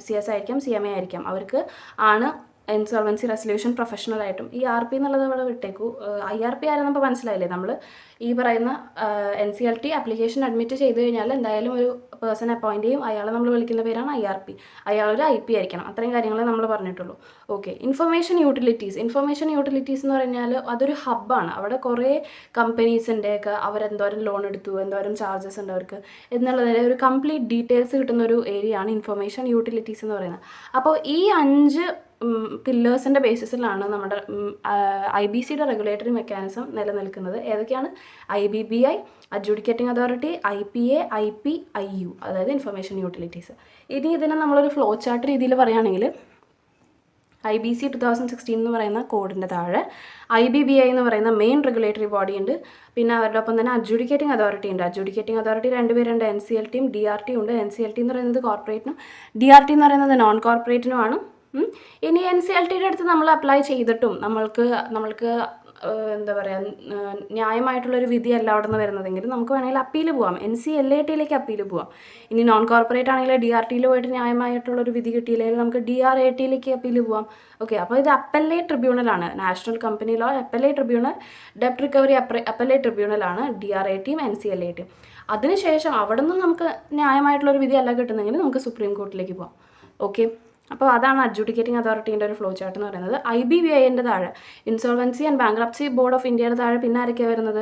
CSI ആയിരിക്കാം, CMA ആയിരിക്കാം. അവർക്ക് ആണ് ഇൻസോൾവൻസി റെസൊല്യൂഷൻ പ്രൊഫഷണലായിട്ടും. ഈ RP എന്നുള്ളത് അവിടെ വിട്ടേക്കൂ. IRP ആരെന്ന് ഇപ്പോൾ മനസ്സിലായില്ലേ? നമ്മൾ ഈ പറയുന്ന NCLT ആപ്ലിക്കേഷൻ അഡ്മിറ്റ് ചെയ്ത് കഴിഞ്ഞാൽ എന്തായാലും ഒരു പേഴ്സൺ അപ്പോയിൻറ്റ് ചെയ്യും. അയാളെ നമ്മൾ വിളിക്കുന്ന പേരാണ് IRP. അയാളൊരു IP ആയിരിക്കണം. അത്രയും കാര്യങ്ങളെ നമ്മൾ പറഞ്ഞിട്ടുള്ളൂ. ഓക്കെ. ഇൻഫർമേഷൻ യൂട്ടിലിറ്റീസ് എന്ന് പറഞ്ഞാൽ അതൊരു ഹബ്ബാണ്. അവിടെ കുറേ കമ്പനീസിൻ്റെയൊക്കെ അവരെന്തോരം ലോൺ എടുത്തു, എന്തോരം ചാർജസ് ഉണ്ട് അവർക്ക് എന്നുള്ളതിൻ്റെ ഒരു കംപ്ലീറ്റ് ഡീറ്റെയിൽസ് കിട്ടുന്ന ഒരു ഏരിയ ആണ് ഇൻഫർമേഷൻ യൂട്ടിലിറ്റീസ് എന്ന് പറയുന്നത്. അപ്പോൾ ഈ 5 പില്ലേഴ്സിൻ്റെ ബേസിസിലാണ് നമ്മുടെ IBCയുടെ റെഗുലേറ്ററി മെക്കാനിസം നിലനിൽക്കുന്നത്. ഏതൊക്കെയാണ്? IBBI, adjudicating authority, IPA, IP, IU, അതായത് ഇൻഫർമേഷൻ യൂട്ടിലിറ്റീസ്. ഇനി ഇതിനെ നമ്മളൊരു ഫ്ലോ ചാർട്ട് രീതിയിൽ പറയുകയാണെങ്കിൽ IBC 2016 എന്ന് പറയുന്ന കോഡിൻ്റെ താഴെ IBBI എന്ന് പറയുന്ന മെയിൻ റെഗുലേറ്ററി ബോഡി ഉണ്ട്. പിന്നെ അവരുടെ ഒപ്പം തന്നെ അഡ്ജുഡിക്കേറ്റിംഗ് അതോറിറ്റി ഉണ്ട്. അഡ്ജുഡിക്കേറ്റിംഗ് അതോറിറ്റി 2 പേരുണ്ട്, NCLTയും DRT ഉണ്ട്. NCLT എന്ന് പറയുന്നത് കോർപ്പറേറ്റിനും DRT എന്ന് പറയുന്നത് നോൺ കോർപ്പറേറ്റിനുമാണ്. ഇനി NCLTയുടെ അടുത്ത് നമ്മൾ അപ്ലൈ ചെയ്തിട്ടും നമ്മൾക്ക് എന്താ പറയുക, ന്യായമായിട്ടുള്ളൊരു വിധിയല്ല അവിടെ നിന്ന് വരുന്നതെങ്കിൽ നമുക്ക് വേണമെങ്കിൽ അപ്പീൽ പോകാം, NCLATയിലേക്ക് അപ്പീൽ പോകാം. ഇനി നോൺ കോർപ്പറേറ്റ് ആണെങ്കിൽ DRTയിൽ പോയിട്ട് ന്യായമായിട്ടുള്ളൊരു വിധി കിട്ടിയില്ലെങ്കിൽ നമുക്ക് DRATയിലേക്ക് അപ്പീൽ പോകാം. ഓക്കെ. അപ്പോൾ ഇത് അപ്പലേറ്റ് ട്രിബ്യൂണലാണ്. National company law appellate tribunal, ഡെപ്റ്റ് റിക്കവറി അപ്പലേറ്റ് ട്രിബ്യൂണലാണ് DRATയും NCLATയും. അതിനുശേഷം അവിടെ നിന്ന് നമുക്ക് ന്യായമായിട്ടുള്ളൊരു വിധി അല്ല കിട്ടുന്നെങ്കിൽ നമുക്ക് സുപ്രീം കോർട്ടിലേക്ക് പോകാം. ഓക്കെ. അപ്പോൾ അതാണ് അഡ്ജുഡിക്കേറ്റിംഗ് അതോറിറ്റീൻ്റെ ഒരു ഫ്ലോ ചാർട്ട് എന്ന് പറയുന്നത്. IBBIൻ്റെ താഴെ insolvency and bankruptcy board of ഇന്ത്യയുടെ താഴെ പിന്നെ ആരൊക്കെയാണ് വരുന്നത്?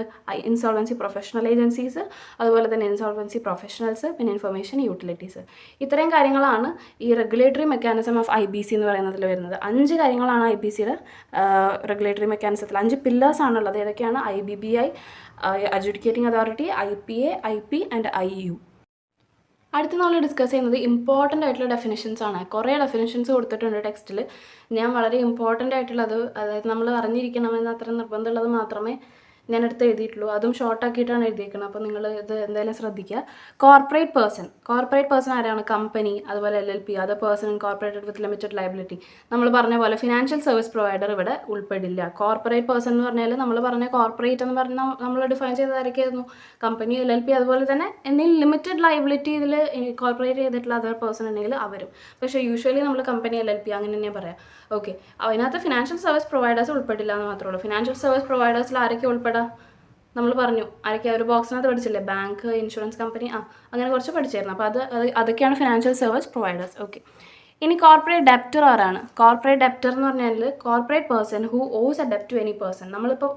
ഇൻസോൾവൻസി പ്രൊഫഷണൽ ഏജൻസീസ്, അതുപോലെ തന്നെ ഇൻസോൾവൻസി പ്രൊഫഷണൽസ്, പിന്നെ ഇൻഫർമേഷൻ യൂട്ടിലിറ്റീസ്. ഇത്രയും കാര്യങ്ങളാണ് ഈ റെഗുലേറ്ററി മെക്കാനിസം ഓഫ് IBC എന്ന് പറയുന്നതിൽ വരുന്നത്. 5 കാര്യങ്ങളാണ് IBCയുടെ റെഗുലേറ്ററി മെക്കാനിസത്തിൽ. 5 പില്ലേഴ്സാണുള്ളത്. ഏതൊക്കെയാണ്? IBBI, adjudicating authority, IPA, IP and IU. അടുത്ത് നമ്മൾ ഡിസ്കസ് ചെയ്യുന്നത് ഇമ്പോർട്ടൻ്റ് ആയിട്ടുള്ള ഡെഫിനിഷൻസ് ആണ്. കുറേ ഡെഫിനിഷൻസ് കൊടുത്തിട്ടുണ്ട് ടെക്സ്റ്റിൽ. ഞാൻ വളരെ ഇമ്പോർട്ടൻ്റ് ആയിട്ടുള്ളത്, അതായത് നമ്മൾ അറിഞ്ഞിരിക്കണമെന്ന് അത്ര നിർബന്ധമുള്ളത് മാത്രമേ ഞാനെടുത്ത് എഴുതിയിട്ടുള്ളൂ. അതും ഷോർട്ടാക്കിയിട്ടാണ് എഴുതിയിരിക്കുന്നത്. അപ്പോൾ നിങ്ങൾ ഇത് എന്തായാലും ശ്രദ്ധിക്കുക. കോർപ്പറേറ്റ് പേഴ്സൺ ആരാണ്? കമ്പനി, അതുപോലെ LLP, other person incorporated with limited liability. നമ്മൾ പറഞ്ഞ പോലെ ഫിനാൻഷ്യൽ സർവീസ് പ്രൊവൈഡർ ഇവിടെ ഉൾപ്പെടില്ല. കോർപ്പറേറ്റ് പേഴ്സൺ എന്ന് പറഞ്ഞാൽ നമ്മൾ പറഞ്ഞ കോർപ്പറേറ്റ് എന്ന് പറഞ്ഞാൽ നമ്മൾ ഡിഫൈൻ ചെയ്തത് ആരൊക്കെയായിരുന്നു? കമ്പനി, LLP, അതുപോലെ തന്നെ എന്തെങ്കിലും ലിമിറ്റഡ് ലയബിലിറ്റി ഇതിൽ കോർപ്പറേറ്റ് ചെയ്തിട്ടുള്ള അതർ പേഴ്സൺ ഉണ്ടെങ്കിൽ അവരും. പക്ഷേ യൂഷ്വലി നമ്മൾ കമ്പനി, LLP അങ്ങനെ തന്നെ പറയാം. ഓക്കെ. അതിനകത്ത് ഫിനാൻഷ്യൽ സർവീസ് പ്രൊവൈഡേഴ്സ് ഉൾപ്പെടില്ല എന്ന് മാത്രമേ ഉള്ളൂ. ഫിനാൻഷ്യൽ സർവീസ് പ്രൊവൈഡേഴ്സിൽ ആരൊക്കെ ഉൾപ്പെടാം? നമ്മൾ പറഞ്ഞു ആരൊക്കെ ഒരു ബോക്സിനകത്ത് പഠിച്ചില്ലേ? ബാങ്ക്, ഇൻഷുറൻസ് കമ്പനി, അങ്ങനെ കുറച്ച് പഠിച്ചായിരുന്നു. അപ്പോൾ അതൊക്കെയാണ് ഫിനാൻഷ്യൽ സർവീസ് പ്രൊവൈഡേഴ്സ്. ഓക്കെ. ഇനി കോർപ്പറേറ്റ് ഡെപ്റ്റർ ആരാണ്? കോർപ്പറേറ്റ് ഡെപ്റ്റർ എന്ന് പറഞ്ഞാൽ corporate person who owes a ഡെപ്റ്റ് ടു എനി പേഴ്സൺ. നമ്മളിപ്പോൾ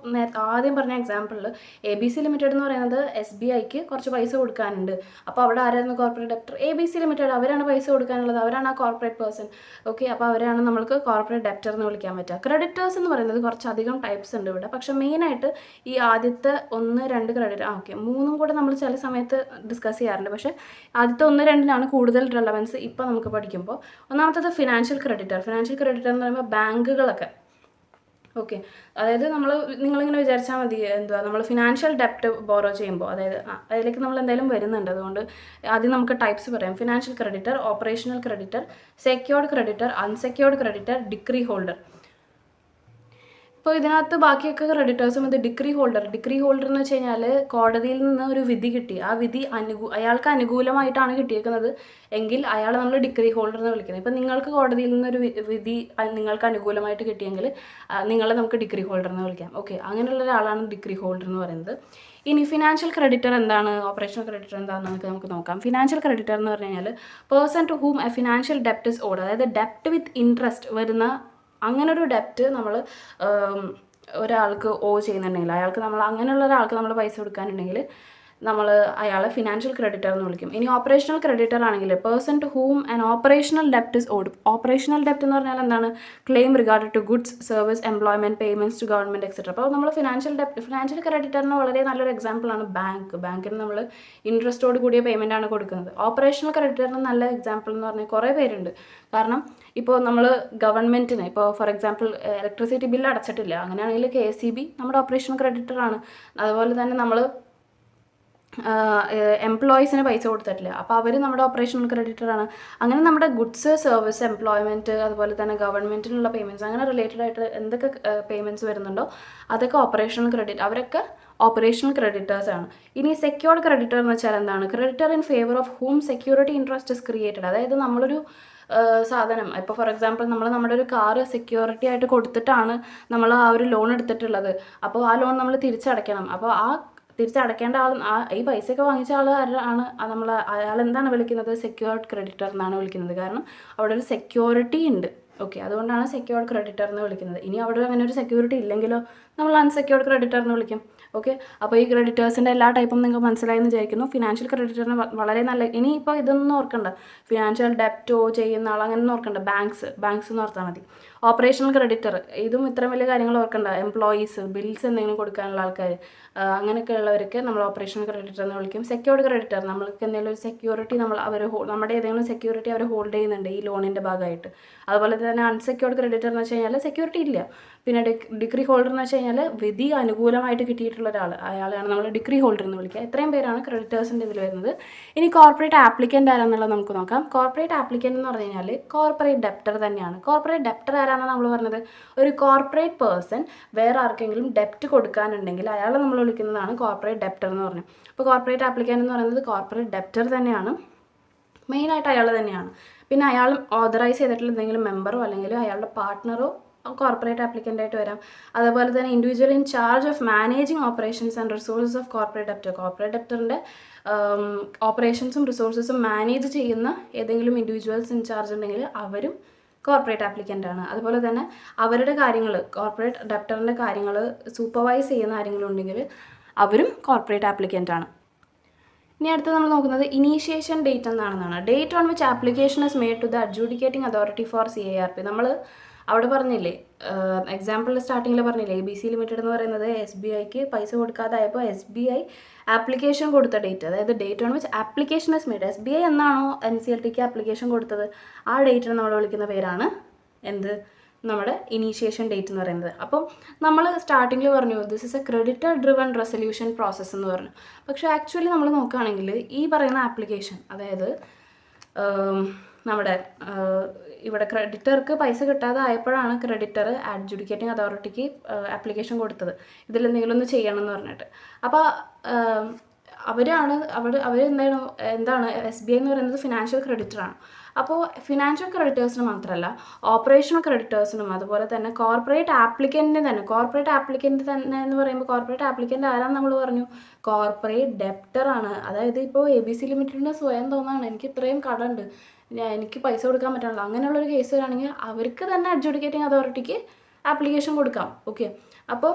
ആദ്യം പറഞ്ഞ എക്സാമ്പിളിൽ ABC ലിമിറ്റഡ് എന്ന് പറയുന്നത് SBIക്ക് കുറച്ച് പൈസ കൊടുക്കാനുണ്ട്. അപ്പോൾ അവിടെ ആരായിരുന്നു കോർപ്പറേറ്റ് ഡെപ്റ്റർ? ABC limited. അവരാണ് പൈസ കൊടുക്കാനുള്ളത്, അവരാണ് ആ കോർപ്പറേറ്റ് പേഴ്സൺ. ഓക്കെ. അപ്പോൾ അവരാണ് നമ്മൾക്ക് കോർപ്പറേറ്റ് ഡെപ്റ്റർ എന്ന് വിളിക്കാൻ പറ്റുക. ക്രെഡിറ്റേഴ്സ് എന്ന് പറയുന്നത് കുറച്ചധികം ടൈപ്സ് ഉണ്ട് ഇവിടെ. പക്ഷേ മെയിനായിട്ട് ഈ ആദ്യത്തെ 1, 2 ക്രെഡിറ്റ്, ഓക്കെ 3 കൂടെ നമ്മൾ ചില സമയത്ത് ഡിസ്കസ് ചെയ്യാറുണ്ട്. പക്ഷേ ആദ്യത്തെ 1, 2 കൂടുതൽ റെലവൻസ് ഇപ്പോൾ നമുക്ക് പഠിക്കുമ്പോൾ. ഒന്നാമത്തത് ഫിനാൻഷ്യൽ ക്രെഡിറ്റർ എന്ന് പറയുമ്പോൾ ബാങ്കുകളൊക്കെ. ഓക്കെ. അതായത് നിങ്ങളിങ്ങനെ വിചാരിച്ചാൽ മതി, നമ്മൾ ഫിനാൻഷ്യൽ ഡെപ്റ്റ് ബോറോ ചെയ്യുമ്പോൾ, അതായത് അതിലേക്ക് നമ്മൾ എന്തായാലും വരുന്നുണ്ട്. അതുകൊണ്ട് ആദ്യം നമുക്ക് ടൈപ്സ് പറയാം. Financial creditor, operational creditor, secured creditor, unsecured creditor, decree holder. അപ്പോൾ ഇതിനകത്ത് ബാക്കിയൊക്കെ ക്രെഡിറ്റേഴ്സും. ഇത് ഡിക്രി ഹോൾഡർ എന്ന് വെച്ച് കഴിഞ്ഞാൽ കോടതിയിൽ നിന്ന് ഒരു വിധി കിട്ടി, ആ വിധി അയാൾക്ക് അനുകൂലമായിട്ടാണ് കിട്ടിയേക്കുന്നത് എങ്കിൽ അയാളെ നമ്മൾ ഡിക്രി ഹോൾഡർ എന്ന് വിളിക്കുന്നത്. ഇപ്പം നിങ്ങൾക്ക് കോടതിയിൽ നിന്നൊരു വിധി നിങ്ങൾക്ക് അനുകൂലമായിട്ട് കിട്ടിയെങ്കിൽ നിങ്ങളെ നമുക്ക് ഡിക്രി ഹോൾഡർ എന്ന് വിളിക്കാം. ഓക്കെ. അങ്ങനെയുള്ള ഒരാളാണ് ഡിക്രി ഹോൾഡർ എന്ന് പറയുന്നത്. ഇനി ഫിനാൻഷ്യൽ ക്രെഡിറ്റർ എന്താണ്, ഓപ്പറേഷണൽ ക്രെഡിറ്റർ എന്താണെന്ന് നമുക്ക് നോക്കാം. ഫിനാൻഷ്യൽ ക്രെഡിറ്റർ എന്ന് പറഞ്ഞു കഴിഞ്ഞാൽ person to whom a financial ഡെപ്റ്റ് ഇസ് ഓഡ്, അതായത് ഡെപ്റ്റ് വിത്ത് ഇൻട്രസ്റ്റ് വരുന്ന അങ്ങനൊരു ഡെപ്റ്റ് നമ്മൾ ഒരാൾക്ക് ചെയ്യുന്നുണ്ടെങ്കിൽ, അങ്ങനെയുള്ള ഒരാൾക്ക് നമ്മൾ പൈസ കൊടുക്കാനുണ്ടെങ്കിൽ നമ്മൾ അയാളെ ഫിനാൻഷ്യൽ ക്രെഡിറ്റർ എന്ന് വിളിക്കും. ഇനി ഓപ്പറേഷണൽ ക്രെഡിറ്റർ ആണെങ്കിൽ person to whom an operational ഡെപ്റ്റ് ഇസ് ഓഡ്. ഓപ്പറേഷണൽ ഡെപ്റ്റ് എന്ന് പറഞ്ഞാൽ എന്താണ്? Claim regard to goods, service, employment, payments to government etcetera. അപ്പോൾ നമ്മൾ ഫിനാൻഷ്യൽ ക്രെഡിറ്ററിന് വളരെ നല്ലൊരു എക്സാമ്പിളാണ് ബാങ്കിന് നമ്മൾ ഇൻട്രസ്റ്റോട് കൂടിയ പേയ്മെൻ്റ് ആണ് കൊടുക്കുന്നത്. ഓപ്പറേഷണൽ ക്രെഡിറ്ററിന് നല്ല എക്സാമ്പിൾ എന്ന് പറഞ്ഞാൽ കുറേ പേരുണ്ട്. കാരണം ഇപ്പോൾ നമ്മൾ ഗവൺമെൻറ്റിന് ഇപ്പോൾ ഫോർ എക്സാമ്പിൾ ഇലക്ട്രിസിറ്റി ബില്ല് അടച്ചിട്ടില്ല, അങ്ങനെയാണെങ്കിൽ KCB നമ്മുടെ ഓപ്പറേഷണൽ ക്രെഡിറ്ററാണ്. അതുപോലെ തന്നെ നമ്മൾ എംപ്ലോയീസിന് പൈസ കൊടുത്തിട്ടില്ല, അപ്പോൾ അവർ നമ്മുടെ ഓപ്പറേഷണൽ ക്രെഡിറ്ററാണ്. അങ്ങനെ നമ്മുടെ ഗുഡ്സ്, സർവീസ്, എംപ്ലോയ്മെൻറ്റ്, അതുപോലെ തന്നെ ഗവൺമെൻറ്റിനുള്ള പേയ്മെൻറ്റ്സ്, അങ്ങനെ റിലേറ്റഡ് ആയിട്ട് എന്തൊക്കെ പേയ്മെൻറ്റ്സ് വരുന്നുണ്ടോ അതൊക്കെ ഓപ്പറേഷണൽ ക്രെഡിറ്റ്, അവരൊക്കെ ഓപ്പറേഷണൽ ക്രെഡിറ്റേഴ്സ് ആണ്. ഇനി സെക്യൂർഡ് ക്രെഡിറ്റർ എന്ന് വെച്ചാൽ എന്താണ്? Creditor in favour of ഹൂം security interest is created. അതായത് നമ്മളൊരു സാധനം, ഇപ്പോൾ ഫോർ എക്സാമ്പിൾ നമ്മൾ നമ്മുടെ ഒരു കാറ് സെക്യൂരിറ്റി ആയിട്ട് കൊടുത്തിട്ടാണ് നമ്മൾ ആ ഒരു ലോൺ എടുത്തിട്ടുള്ളത്. അപ്പോൾ ആ ലോൺ നമ്മൾ തിരിച്ചടയ്ക്കണം. അപ്പോൾ ആ തിരിച്ചടയ്ക്കേണ്ട ആൾ, ഈ പൈസയൊക്കെ വാങ്ങിച്ച ആൾ ആരാണ്? നമ്മൾ അയാൾ എന്താണ് വിളിക്കുന്നത്? സെക്യൂർഡ് ക്രെഡിറ്റർ എന്നാണ് വിളിക്കുന്നത്. കാരണം അവിടെ ഒരു സെക്യൂരിറ്റി ഉണ്ട്. ഓക്കെ, അതുകൊണ്ടാണ് സെക്യൂർഡ് ക്രെഡിറ്റർ എന്ന് വിളിക്കുന്നത്. ഇനി അവിടെ അങ്ങനെ ഒരു സെക്യൂരിറ്റി ഇല്ലെങ്കിലോ നമ്മൾ അൺസെക്യൂർഡ് ക്രെഡിറ്റർ എന്ന് വിളിക്കും. ഓക്കെ, അപ്പോൾ ഈ ക്രെഡിറ്റേഴ്സിൻ്റെ എല്ലാ ടൈപ്പും നിങ്ങൾക്ക് മനസ്സിലായെന്ന് വിചാരിക്കുന്നു. ഫിനാൻഷ്യൽ ക്രെഡിറ്ററിന് വളരെ നല്ല, ഇനിയിപ്പോൾ ഇതൊന്നും ഓർക്കണ്ട, ഫിനാൻഷ്യൽ ഡെപ്റ്റോ ചെയ്യുന്ന ആൾ അങ്ങനെയൊന്നും ഓർക്കണ്ട, ബാങ്ക്സ് എന്ന് ഓർത്താൽ മതി. ഓപ്പറേഷണൽ ക്രെഡിറ്റർ, ഇതും ഇത്രയും വലിയ കാര്യങ്ങൾ ഓർക്കണ്ട. എംപ്ലോയീസ്, ബിൽസ് എന്തെങ്കിലും കൊടുക്കാനുള്ള ആൾക്കാർ, അങ്ങനെയൊക്കെ ഉള്ളവർക്ക് നമ്മൾ ഓപ്പറേഷണൽ ക്രെഡിറ്റർ എന്ന് വിളിക്കും. സെക്യൂർഡ് ക്രെഡിറ്റർ, നമ്മൾക്ക് എന്തെങ്കിലും ഒരു സെക്യൂരിറ്റി നമ്മുടെ ഏതെങ്കിലും സെക്യൂരിറ്റി അവർ ഹോൾഡ് ചെയ്യുന്നുണ്ട് ഈ ലോണിൻ്റെ ഭാഗമായിട്ട്. അതുപോലെ തന്നെ അൺസെക്യൂർഡ് ക്രെഡിറ്റർ എന്ന് വെച്ച് കഴിഞ്ഞാൽ സെക്യൂരിറ്റി ഇല്ല. പിന്നെ ഡിഗ്രി ഹോൾഡർ എന്ന് വെച്ച് കഴിഞ്ഞാൽ വിധി അനുകൂലമായിട്ട് കിട്ടിയിട്ടുള്ള ഒരാൾ, അയാളെയാണ് നമ്മൾ ഡിഗ്രി ഹോൾഡർ എന്ന് വിളിക്കുക. ഇത്രയും പേരാണ് ക്രെഡിറ്റേഴ്സിൻ്റെ ഇതിൽ വരുന്നത്. ഇനി കോർപ്പറേറ്റ് ആപ്ലിക്കൻ്റ് ആരാന്നുള്ളത് നമുക്ക് നോക്കാം. കോർപ്പറേറ്റ് ആപ്ലിക്കൻ്റ് എന്ന് പറഞ്ഞു കഴിഞ്ഞാൽ കോർപ്പറേറ്റ് ഡെപ്റ്റർ തന്നെയാണ്. കോർപ്പറേറ്റ് ഡെപ്റ്റർ ആരാണെന്ന് നമ്മൾ പറഞ്ഞത്, ഒരു കോർപ്പറേറ്റ് പേഴ്സൺ വേറെ ആർക്കെങ്കിലും ഡെപ്റ്റ് കൊടുക്കാനുണ്ടെങ്കിൽ അയാളെ നമ്മൾ വിളിക്കുന്നതാണ് കോർപ്പറേറ്റ് ഡെപ്റ്റർ എന്ന് പറഞ്ഞു. അപ്പോൾ കോർപ്പറേറ്റ് ആപ്ലിക്കൻ്റ് എന്ന് പറയുന്നത് കോർപ്പറേറ്റ് ഡെപ്റ്റർ തന്നെയാണ്, മെയിനായിട്ട് അയാൾ തന്നെയാണ്. പിന്നെ അയാൾ ഓതറൈസ് ചെയ്തിട്ടുള്ള എന്തെങ്കിലും മെമ്പറോ അല്ലെങ്കിൽ അയാളുടെ പാർട്ട്ണറോ കോർപ്പറേറ്റ് ആപ്ലിക്കൻ്റ് ആയിട്ട് വരാം. അതുപോലെ തന്നെ individual in charge of managing operations and resources of corporate debtor. Corporate ഡെപ്റ്ററിൻ്റെ ഓപ്പറേഷൻസും റിസോഴ്സസും മാനേജ് ചെയ്യുന്ന ഏതെങ്കിലും ഇൻഡിവിജ്വൽസ് ഇൻ ചാർജ് ഉണ്ടെങ്കിൽ അവരും കോർപ്പറേറ്റ് ആപ്ലിക്കൻ്റ് ആണ്. അതുപോലെ തന്നെ അവരുടെ കാര്യങ്ങൾ, കോർപ്പറേറ്റ് ഡെപ്റ്ററിൻ്റെ കാര്യങ്ങൾ സൂപ്പർവൈസ് ചെയ്യുന്ന ആരെങ്കിലും ഉണ്ടെങ്കിൽ അവരും കോർപ്പറേറ്റ് ആപ്ലിക്കൻ്റ് ആണ്. ഇനി അടുത്ത് നമ്മൾ നോക്കുന്നത് ഇനീഷ്യേഷൻ ഡേറ്റ് എന്നാണെന്നാണ്. Date on which application is made to the adjudicating authority for CIRP. നമ്മൾ അവിടെ പറഞ്ഞില്ലേ, എക്സാമ്പിൾ സ്റ്റാർട്ടിങ്ങിൽ പറഞ്ഞില്ലേ, ABC ലിമിറ്റഡ് എന്ന് പറയുന്നത് SBIക്ക് പൈസ കൊടുക്കാതായപ്പോൾ SBI ആപ്ലിക്കേഷൻ കൊടുത്ത ഡേറ്റ്, അതായത് date on which application is made, SBI എന്നാണോ NCLTക്ക് ആപ്ലിക്കേഷൻ കൊടുത്തത് ആ ഡേറ്റിന് നമ്മൾ വിളിക്കുന്ന പേരാണ് എന്ത്? നമ്മുടെ ഇനീഷ്യേഷൻ ഡേറ്റ് എന്ന് പറയുന്നത്. അപ്പം നമ്മൾ സ്റ്റാർട്ടിങ്ങിൽ പറഞ്ഞു this is A creditor driven resolution process എന്ന് പറഞ്ഞു. പക്ഷേ ആക്ച്വലി നമ്മൾ നോക്കുകയാണെങ്കിൽ ഈ പറയുന്ന ആപ്ലിക്കേഷൻ, അതായത് നമ്മുടെ ഇവിടെ ക്രെഡിറ്റർക്ക് പൈസ കിട്ടാതെ ആയപ്പോഴാണ് ക്രെഡിറ്റർ അഡ്ജുഡിക്കേറ്റിംഗ് അതോറിറ്റിക്ക് ആപ്ലിക്കേഷൻ കൊടുത്തത് ഇതിലെന്തെങ്കിലും ഒന്ന് ചെയ്യണം എന്ന് പറഞ്ഞിട്ട്. അപ്പോൾ എന്താണ് SBI എന്ന് പറയുന്നത് ഫിനാൻഷ്യൽ ക്രെഡിറ്ററാണ്. അപ്പോൾ ഫിനാൻഷ്യൽ ക്രെഡിറ്റേഴ്സിന് മാത്രമല്ല ഓപ്പറേഷണൽ ക്രെഡിറ്റേഴ്സിനും അതുപോലെ തന്നെ കോർപ്പറേറ്റ് ആപ്ലിക്കൻറ്റിന് തന്നെ, കോർപ്പറേറ്റ് ആപ്ലിക്കൻറ്റ് തന്നെ എന്ന് പറയുമ്പോൾ കോർപ്പറേറ്റ് ആപ്ലിക്കൻ്റ് ആരാന്ന് നമ്മൾ പറഞ്ഞു? കോർപ്പറേറ്റ് ഡെപ്റ്റർ ആണ്. അതായത് ഇപ്പോൾ ABC ലിമിറ്റഡിന് സ്വയം തോന്നാണ് എനിക്ക് ഇത്രയും കടമുണ്ട്, എനിക്ക് പൈസ കൊടുക്കാൻ പറ്റണല്ലോ, അങ്ങനെയുള്ളൊരു കേസ് വരികയാണെങ്കിൽ അവർക്ക് തന്നെ അഡ്ജുഡിക്കേറ്റിംഗ് അതോറിറ്റിക്ക് ആപ്ലിക്കേഷൻ കൊടുക്കാം. ഓക്കെ, അപ്പോൾ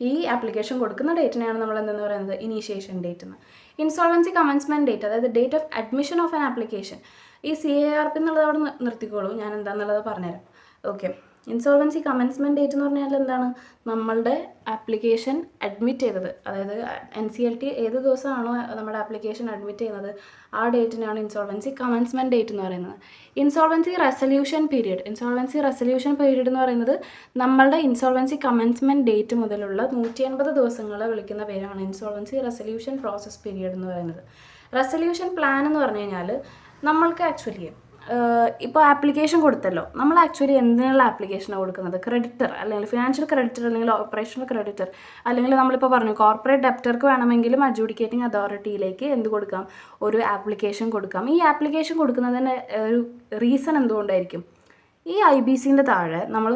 ഈ ആപ്ലിക്കേഷൻ കൊടുക്കുന്ന ഡേറ്റിനെയാണ് നമ്മൾ എന്തെന്ന് പറയുന്നത്? ഇനീഷ്യേഷൻ ഡേറ്റ് എന്ന്. ഇൻസോൾവൻസി കമൻസ്മെൻറ്റ് ഡേറ്റ്, അതായത് date of admission of an application. ഈ CIRP എന്നുള്ളത് അവിടെ നിർത്തിക്കോളൂ, ഞാൻ എന്താണെന്നുള്ളത് പറഞ്ഞുതരാം. ഓക്കെ, ഇൻസോൾവൻസി കമൻസ്മെൻറ്റ് ഡേറ്റ് എന്ന് പറഞ്ഞാൽ എന്താണ്? നമ്മളുടെ ആപ്ലിക്കേഷൻ അഡ്മിറ്റ് ചെയ്തത്, അതായത് NCLT ഏത് ദിവസമാണോ നമ്മുടെ ആപ്ലിക്കേഷൻ അഡ്മിറ്റ് ചെയ്യുന്നത് ആ ഡേറ്റിനാണ് ഇൻസോൾവൻസി കമൻസ്മെൻറ്റ് ഡേറ്റ് എന്ന് പറയുന്നത്. ഇൻസോൾവൻസി റെസൊല്യൂഷൻ പീരീഡ് എന്ന് പറയുന്നത് നമ്മളുടെ ഇൻസോൾവൻസി കമൻസ്മെൻറ്റ് ഡേറ്റ് മുതലുള്ള 180 ദിവസങ്ങളെ വിളിക്കുന്ന പേരാണ് ഇൻസോൾവൻസി റെസൊല്യൂഷൻ പ്രോസസ് പീരീഡ് എന്ന് പറയുന്നത്. റെസൊല്യൂഷൻ പ്ലാൻ എന്ന് പറഞ്ഞു കഴിഞ്ഞാൽ നമ്മൾക്ക് ആക്ച്വലി ഇപ്പോൾ ആപ്ലിക്കേഷൻ കൊടുത്തല്ലോ, നമ്മൾ ആക്ച്വലി എന്തിനുള്ള ആപ്ലിക്കേഷനാണ് കൊടുക്കുന്നത്? ക്രെഡിറ്റർ അല്ലെങ്കിൽ ഫിനാൻഷ്യൽ ക്രെഡിറ്റർ അല്ലെങ്കിൽ ഓപ്പറേഷണൽ ക്രെഡിറ്റർ അല്ലെങ്കിൽ നമ്മളിപ്പോൾ പറഞ്ഞു കോർപ്പറേറ്റ് ഡെപ്റ്റർക്ക് വേണമെങ്കിലും അഡ്ജൂഡിക്കേറ്റിംഗ് അതോറിറ്റിയിലേക്ക് എന്ത് കൊടുക്കാം? ഒരു ആപ്ലിക്കേഷൻ കൊടുക്കാം. ഈ ആപ്ലിക്കേഷൻ കൊടുക്കുന്നതിന് ഒരു റീസൺ എന്തുകൊണ്ടായിരിക്കും? ഈ IBCൻ്റെ താഴെ നമ്മൾ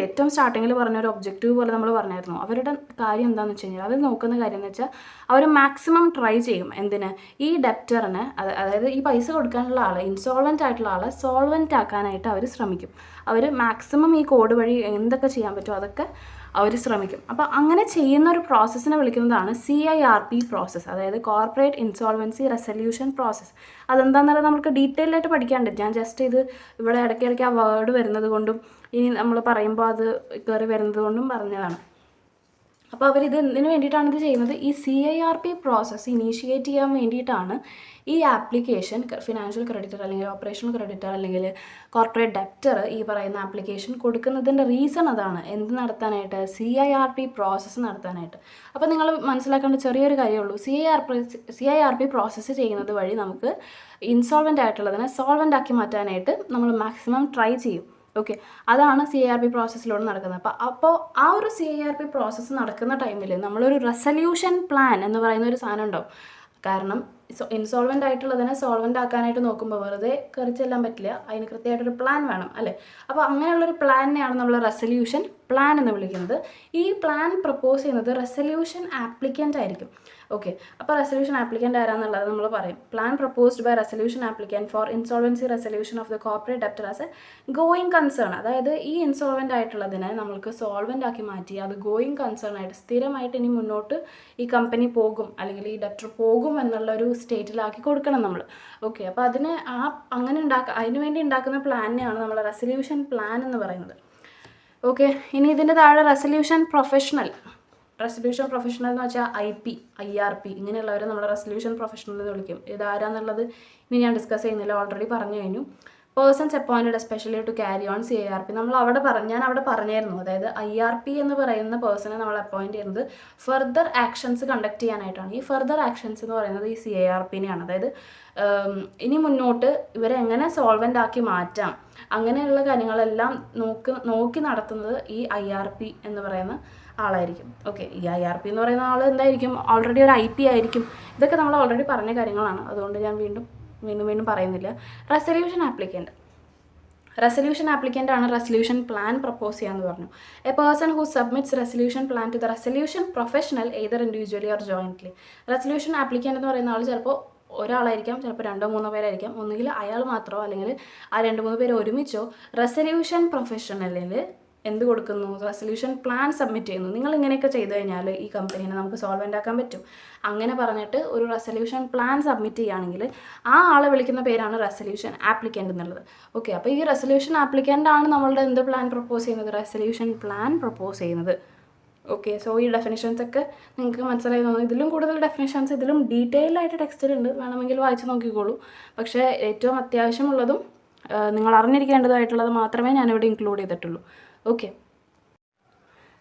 ഏറ്റവും സ്റ്റാർട്ടിങ്ങിൽ പറഞ്ഞൊരു ഒബ്ജക്റ്റീവ് പോലെ നമ്മൾ പറഞ്ഞായിരുന്നു. അവരുടെ കാര്യം എന്താണെന്ന് വെച്ച് കഴിഞ്ഞാൽ അവർ നോക്കുന്ന കാര്യം എന്ന് വെച്ചാൽ അവർ മാക്സിമം ട്രൈ ചെയ്യും എന്തിന്? ഈ ഡെപ്റ്ററിന്, അതായത് ഈ പൈസ കൊടുക്കാനുള്ള ആൾ, ഇൻസോൾവൻ്റ് ആയിട്ടുള്ള ആളെ സോൾവൻ്റ് ആക്കാനായിട്ട് അവർ ശ്രമിക്കും. അവർ മാക്സിമം ഈ കോഡ് വഴി എന്തൊക്കെ ചെയ്യാൻ പറ്റുമോ അതൊക്കെ അവർ ശ്രമിക്കും. അപ്പോൾ അങ്ങനെ ചെയ്യുന്ന ഒരു പ്രോസസ്സിനെ വിളിക്കുന്നതാണ് CIRP പ്രോസസ്സ്, അതായത് കോർപ്പറേറ്റ് ഇൻസോൾവൻസി റെസൊല്യൂഷൻ പ്രോസസ്സ്. അതെന്താണെന്നുള്ളത് നമുക്ക് ഡീറ്റെയിൽ ആയിട്ട് പഠിക്കാണ്ട്, ഞാൻ ജസ്റ്റ് ഇത് ഇവിടെ ഇടയ്ക്കിടയ്ക്ക് ആ വേർഡ് വരുന്നത് കൊണ്ടും ഇനി നമ്മൾ പറയുമ്പോൾ അത് കയറി വരുന്നത് കൊണ്ടും പറഞ്ഞതാണ്. അപ്പോൾ അവരിത് എന്തിനു വേണ്ടിയിട്ടാണ് ഇത് ചെയ്യുന്നത്? ഈ CIRP പ്രോസസ്സ് ഇനീഷ്യേറ്റ് ചെയ്യാൻ വേണ്ടിയിട്ടാണ് ഈ ആപ്ലിക്കേഷൻ ഫിനാൻഷ്യൽ ക്രെഡിറ്റർ അല്ലെങ്കിൽ ഓപ്പറേഷണൽ ക്രെഡിറ്റർ അല്ലെങ്കിൽ കോർപ്പറേറ്റ് ഡെപ്റ്റർ ഈ പറയുന്ന ആപ്ലിക്കേഷൻ കൊടുക്കുന്നതിൻ്റെ റീസൺ അതാണ്. എന്ത് നടത്താനായിട്ട്? CIRP പ്രോസസ്സ് നടത്താനായിട്ട്. അപ്പോൾ നിങ്ങൾ മനസ്സിലാക്കേണ്ട ചെറിയൊരു കാര്യമുള്ളൂ. CIRP പ്രോസസ്സ് ചെയ്യുന്നത് വഴി നമുക്ക് ഇൻസോൾവൻ്റ് ആയിട്ടുള്ളതിനെ സോൾവൻ്റ് ആക്കി മാറ്റാനായിട്ട് നമ്മൾ മാക്സിമം ട്രൈ ചെയ്യും. ഓക്കെ, അതാണ് CIRP പ്രോസസ്സിലൂടെ നടക്കുന്നത്. അപ്പോൾ ആ ഒരു CIRP പ്രോസസ്സ് നടക്കുന്ന ടൈമിൽ നമ്മളൊരു റെസല്യൂഷൻ പ്ലാൻ എന്ന് പറയുന്ന ഒരു സാധനം ഉണ്ടാവും. കാരണം ഇൻസോൾവൻ്റ് ആയിട്ടുള്ളതിനെ സോൾവൻ്റ് ആക്കാനായിട്ട് നോക്കുമ്പോൾ വെറുതെ കയറി ചെല്ലാൻ പറ്റില്ല, അതിന് കൃത്യമായിട്ടൊരു പ്ലാൻ വേണം അല്ലേ? അപ്പോൾ അങ്ങനെയുള്ളൊരു പ്ലാനിനെയാണ് നമ്മൾ റെസല്യൂഷൻ പ്ലാൻ എന്ന് വിളിക്കുന്നത്. ഈ പ്ലാൻ പ്രപ്പോസ് ചെയ്യുന്നത് റെസല്യൂഷൻ ആപ്ലിക്കൻ്റ് ആയിരിക്കും. ഓക്കെ, അപ്പോൾ റെസല്യൂഷൻ ആപ്ലിക്കൻ്റ് ആരാന്നുള്ളത് നമ്മൾ പറയും. Plan proposed by resolution applicant for insolvency resolution of the corporate debtor as a going concern. അതായത് ഈ ഇൻസോൾവൻ്റ് ആയിട്ടുള്ളതിനെ നമ്മൾക്ക് സോൾവൻ്റ് ആക്കി മാറ്റി അത് ഗോയിങ് കൺസേൺ ആയിട്ട് സ്ഥിരമായിട്ട് ഇനി മുന്നോട്ട് ഈ കമ്പനി പോകും അല്ലെങ്കിൽ ഈ ഡെപ്റ്റർ പോകും എന്നുള്ളൊരു സ്റ്റേറ്റിലാക്കി കൊടുക്കണം നമ്മൾ. ഓക്കെ, അപ്പോൾ അതിന് വേണ്ടി ഉണ്ടാക്കുന്ന പ്ലാനിനെയാണ് നമ്മൾ റെസല്യൂഷൻ പ്ലാൻ എന്ന് പറയുന്നത്. ഓക്കെ, ഇനി ഇതിൻ്റെ താഴെ റെസല്യൂഷൻ പ്രൊഫഷണൽ എന്ന് വെച്ചാൽ IRP ഇങ്ങനെയുള്ളവരെ നമ്മൾ റെസല്യൂഷൻ പ്രൊഫഷണൽ എന്ന് വിളിക്കും. ഇതാരാന്നുള്ളത് ഇനി ഞാൻ ഡിസ്കസ് ചെയ്യുന്നില്ല, ഓൾറെഡി പറഞ്ഞു കഴിഞ്ഞു. Persons appointed especially to carry on CIRP ഞാൻ അവിടെ പറഞ്ഞായിരുന്നു. അതായത് IRP എന്ന് പറയുന്ന പേഴ്സണെ നമ്മൾ അപ്പോയിൻറ്റ് ചെയ്യുന്നത് ഫർദർ ആക്ഷൻസ് കണ്ടക്ട് ചെയ്യാനായിട്ടാണ്. ഈ ഫർദർ ആക്ഷൻസ് എന്ന് പറയുന്നത് ഈ CIRPനെയാണ്. അതായത് ഇനി മുന്നോട്ട് ഇവരെ എങ്ങനെ സോൾവൻ്റ് ആക്കി മാറ്റാം അങ്ങനെയുള്ള കാര്യങ്ങളെല്ലാം നോക്കി നടത്തുന്നത് ഈ IRP എന്ന് പറയുന്ന ആളായിരിക്കും. ഓക്കെ, ഈ IRP എന്ന് പറയുന്ന ആൾ എന്തായിരിക്കും? ഓൾറെഡി ഒരു IP ആയിരിക്കും. ഇതൊക്കെ നമ്മൾ ഓൾറെഡി പറഞ്ഞ കാര്യങ്ങളാണ്, അതുകൊണ്ട് ഞാൻ വീണ്ടും പറയുന്നില്ല. റെസല്യൂഷൻ ആപ്ലിക്കൻ്റ് ആണ് റെസല്യൂഷൻ പ്ലാൻ പ്രപ്പോസ് ചെയ്യാമെന്ന് പറഞ്ഞു. A person who submits resolution plan to the resolution professional either individually or jointly. Resolution applicant എന്ന് പറയുന്ന ആൾ ചിലപ്പോൾ ഒരാളായിരിക്കാം, ചിലപ്പോൾ 2-3 പേരായിരിക്കാം. ഒന്നുകിൽ അയാൾ മാത്രമോ അല്ലെങ്കിൽ ആ 2-3 പേര് ഒരുമിച്ചോ റെസല്യൂഷൻ പ്രൊഫഷണലിൽ എന്ത് കൊടുക്കുന്നു? റെസല്യൂഷൻ പ്ലാൻ സബ്മിറ്റ് ചെയ്യുന്നു. നിങ്ങൾ ഇങ്ങനെയൊക്കെ ചെയ്തു കഴിഞ്ഞാൽ ഈ കമ്പനീനെ നമുക്ക് സോൾവൻ്റ് ആക്കാൻ പറ്റും അങ്ങനെ പറഞ്ഞിട്ട് ഒരു റെസല്യൂഷൻ പ്ലാൻ സബ്മിറ്റ് ചെയ്യുകയാണെങ്കിൽ ആ ആളെ വിളിക്കുന്ന പേരാണ് റെസല്യൂഷൻ ആപ്ലിക്കൻ്റ് എന്നുള്ളത്. ഓക്കെ, അപ്പോൾ ഈ റെസല്യൂഷൻ ആപ്ലിക്കൻ്റ് ആണ് നമ്മളുടെ എന്ത് പ്ലാൻ പ്രപ്പോസ് ചെയ്യുന്നത്? റെസല്യൂഷൻ പ്ലാൻ പ്രപ്പോസ് ചെയ്യുന്നത്. ഓക്കെ, സോ ഈ ഡെഫിനിഷൻസ് ഒക്കെ നിങ്ങൾക്ക് മനസ്സിലായി തോന്നുന്നു. ഇതിലും കൂടുതൽ ഡെഫിനിഷൻസ് ഇതിലും ഡീറ്റെയിൽ ആയിട്ട് ടെക്സ്റ്റിലുണ്ട്, വേണമെങ്കിൽ വായിച്ച് നോക്കിക്കോളൂ. പക്ഷേ ഏറ്റവും അത്യാവശ്യമുള്ളതും നിങ്ങൾ അറിഞ്ഞിരിക്കേണ്ടതായിട്ടുള്ളത് മാത്രമേ ഞാനിവിടെ ഇൻക്ലൂഡ് ചെയ്തിട്ടുള്ളൂ. ഓക്കെ,